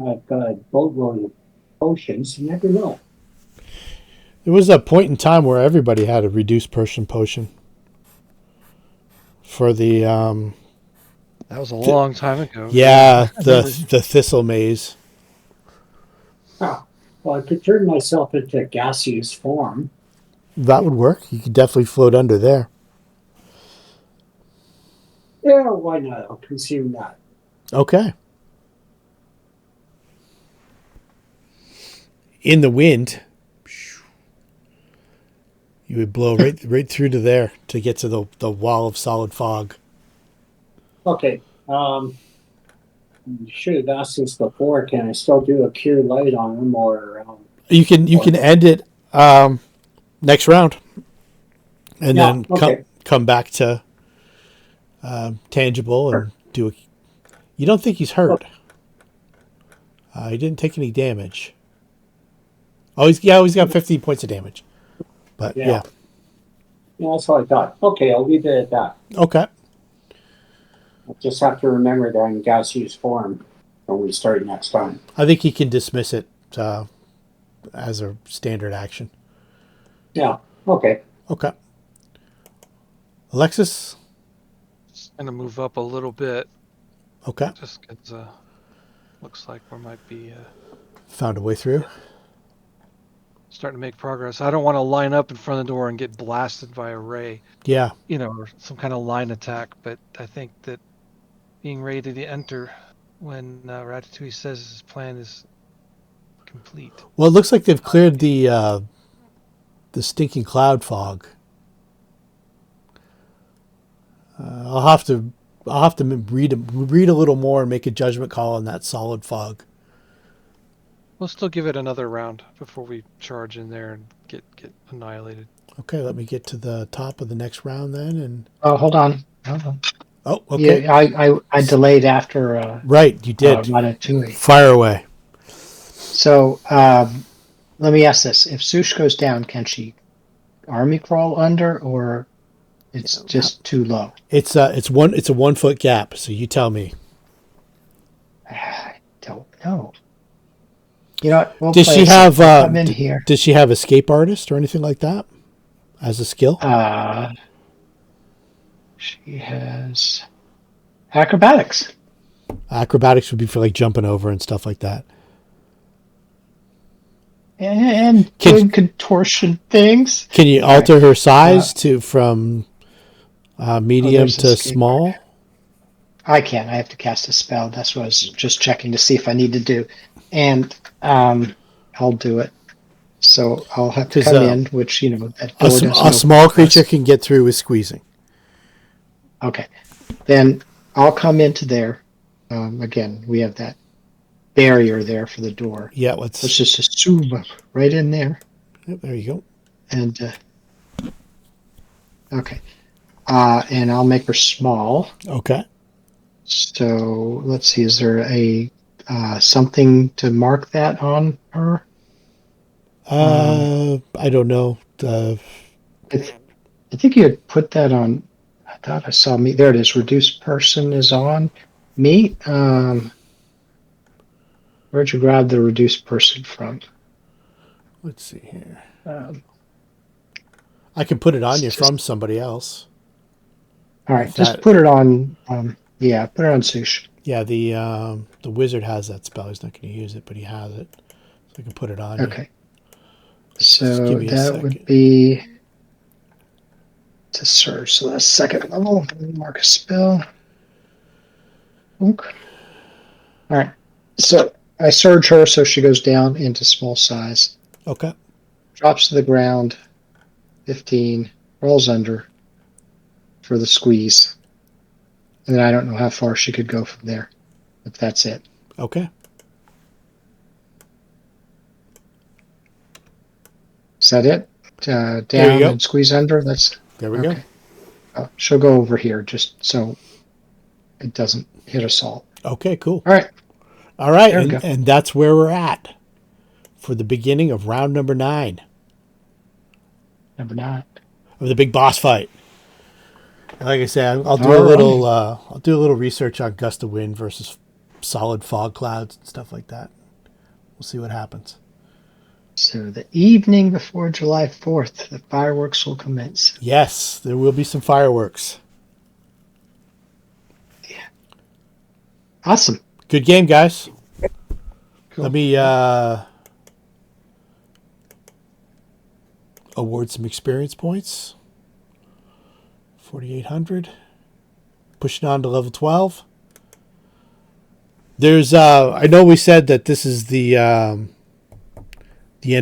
I've got a boatload of potions. You never know. There was a point in time where everybody had a reduced person potion. For the That was a long time ago. yeah, the thistle maze. Oh, well, I could turn myself into gaseous form. That would work. You could definitely float under there. Yeah, why not? I'll consume that. Okay. In the wind, you would blow right through to there to get to the wall of solid fog. Okay. You should have asked this before. Can I still do a cure light on him, or You can end it next round, and then come back to tangible and do a. You don't think he's hurt? He didn't take any damage. Oh, he's got 15 points of damage. But yeah. Yeah, that's what I thought. Okay, I'll leave it at that. Okay. I'll just have to remember that in gaseous form when we start next time. I think he can dismiss it as a standard action. Yeah. Okay. Okay. Alexis? It's going to move up a little bit. Okay. Just because looks like we might be Found a way through. starting to make progress. I don't want to line up in front of the door and get blasted by a ray. Yeah. Or some kind of line attack. But I think that being ready to enter when Ratatouille says his plan is complete. Well, it looks like they've cleared the stinking cloud fog. I'll have to read a little more and make a judgment call on that solid fog. We'll still give it another round before we charge in there and get annihilated. Okay, let me get to the top of the next round then. And Oh, hold on. oh, okay. Yeah, I delayed after. Right, you did. Ratatouille. Fire away. So let me ask this: if Sush goes down, can she army crawl under, or It's just too low. It's a 1 foot gap. So you tell me. I don't know. You know what? We'll Does play she it have? safe. Come in here. Does she have escape artist or anything like that as a skill? She has acrobatics. Acrobatics would be for like jumping over and stuff like that. And doing contortion things. Can you alter her size from medium there's to escape small? I can't. I have to cast a spell. That's what I was just checking to see if I need to do. And I'll do it. So I'll have to 'Cause, come in, which, that door doesn't a open small for us. creature can get through with squeezing. Okay. Then I'll come into there. Again, we have that barrier there for the door. Yeah, Let's just assume right in there. Yep, there you go. And okay. And I'll make her small. Okay. So let's see. Is there a something to mark that on her? I don't know. I think you had put that on. I thought I saw me. There it is. Reduced person is on me. Where'd you grab the reduced person from? Let's see here. I can put it on you from somebody else. All right, just put it on. Yeah, put it on Sush. Yeah, the wizard has that spell. He's not going to use it, but he has it, so I can put it on. Okay. You. So that would be to surge. So that's second level. Mark a spell. Okay. All right. So I surge her, so she goes down into small size. Okay. Drops to the ground. 15. Rolls under for the squeeze. And then I don't know how far she could go from there. But that's it. Okay. Is that it? Down and squeeze under? There we go. She'll go over here just so it doesn't hit us all. Okay, cool. All right. All right, and that's where we're at for the beginning of round number 9. Number 9. Of the big boss fight. Like I said, I'll do a little research on gust of wind versus solid fog clouds and stuff like that. We'll see what happens. So the evening before July 4th, the fireworks will commence. Yes, there will be some fireworks. Yeah. Awesome. Good game, guys. Cool. Let me award some experience points. 4,800. Pushing on to level 12. There's I know we said that this is the end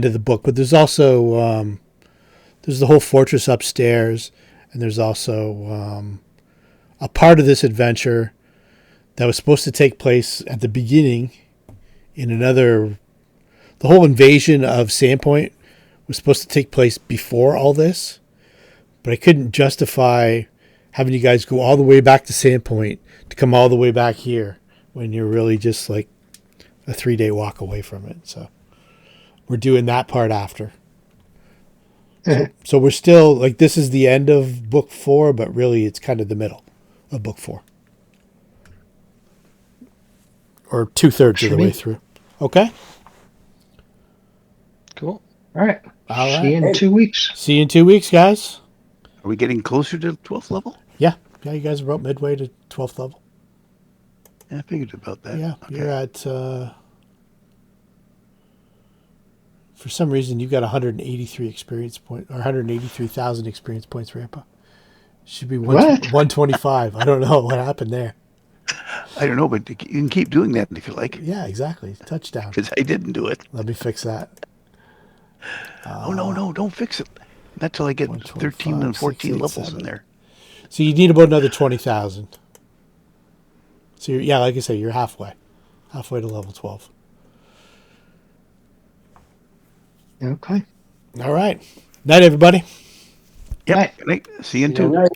of the book, but there's also there's the whole fortress upstairs, and there's also a part of this adventure that was supposed to take place at the beginning in another. The whole invasion of Sandpoint was supposed to take place before all this, but I couldn't justify having you guys go all the way back to Sandpoint to come all the way back here when you're really just like a 3-day walk away from it. So we're doing that part after. So we're still like, this is the end of book 4, but really it's kind of the middle of book 4. Or 2/3 of the way through. Okay. Cool. All right. All right. See you in 2 weeks. See you in 2 weeks, guys. Are we getting closer to 12th level? Yeah. Yeah, you guys are about midway to 12th level. Yeah, I figured about that. Yeah, Okay. you're at... for some reason, you got 183 experience points, or 183,000 experience points, Rampa. Should be 125. I don't know what happened there. I don't know, but you can keep doing that if you like. Yeah, exactly. Touchdown. Because I didn't do it. Let me fix that. Oh, no, don't fix it. Not till I get 13 and 14 levels in there. So you need about another 20,000. So, like I say, you're halfway. Halfway to level 12. Okay. All right. Night, everybody. Yep. Night. Good night. See you in Good 2. night.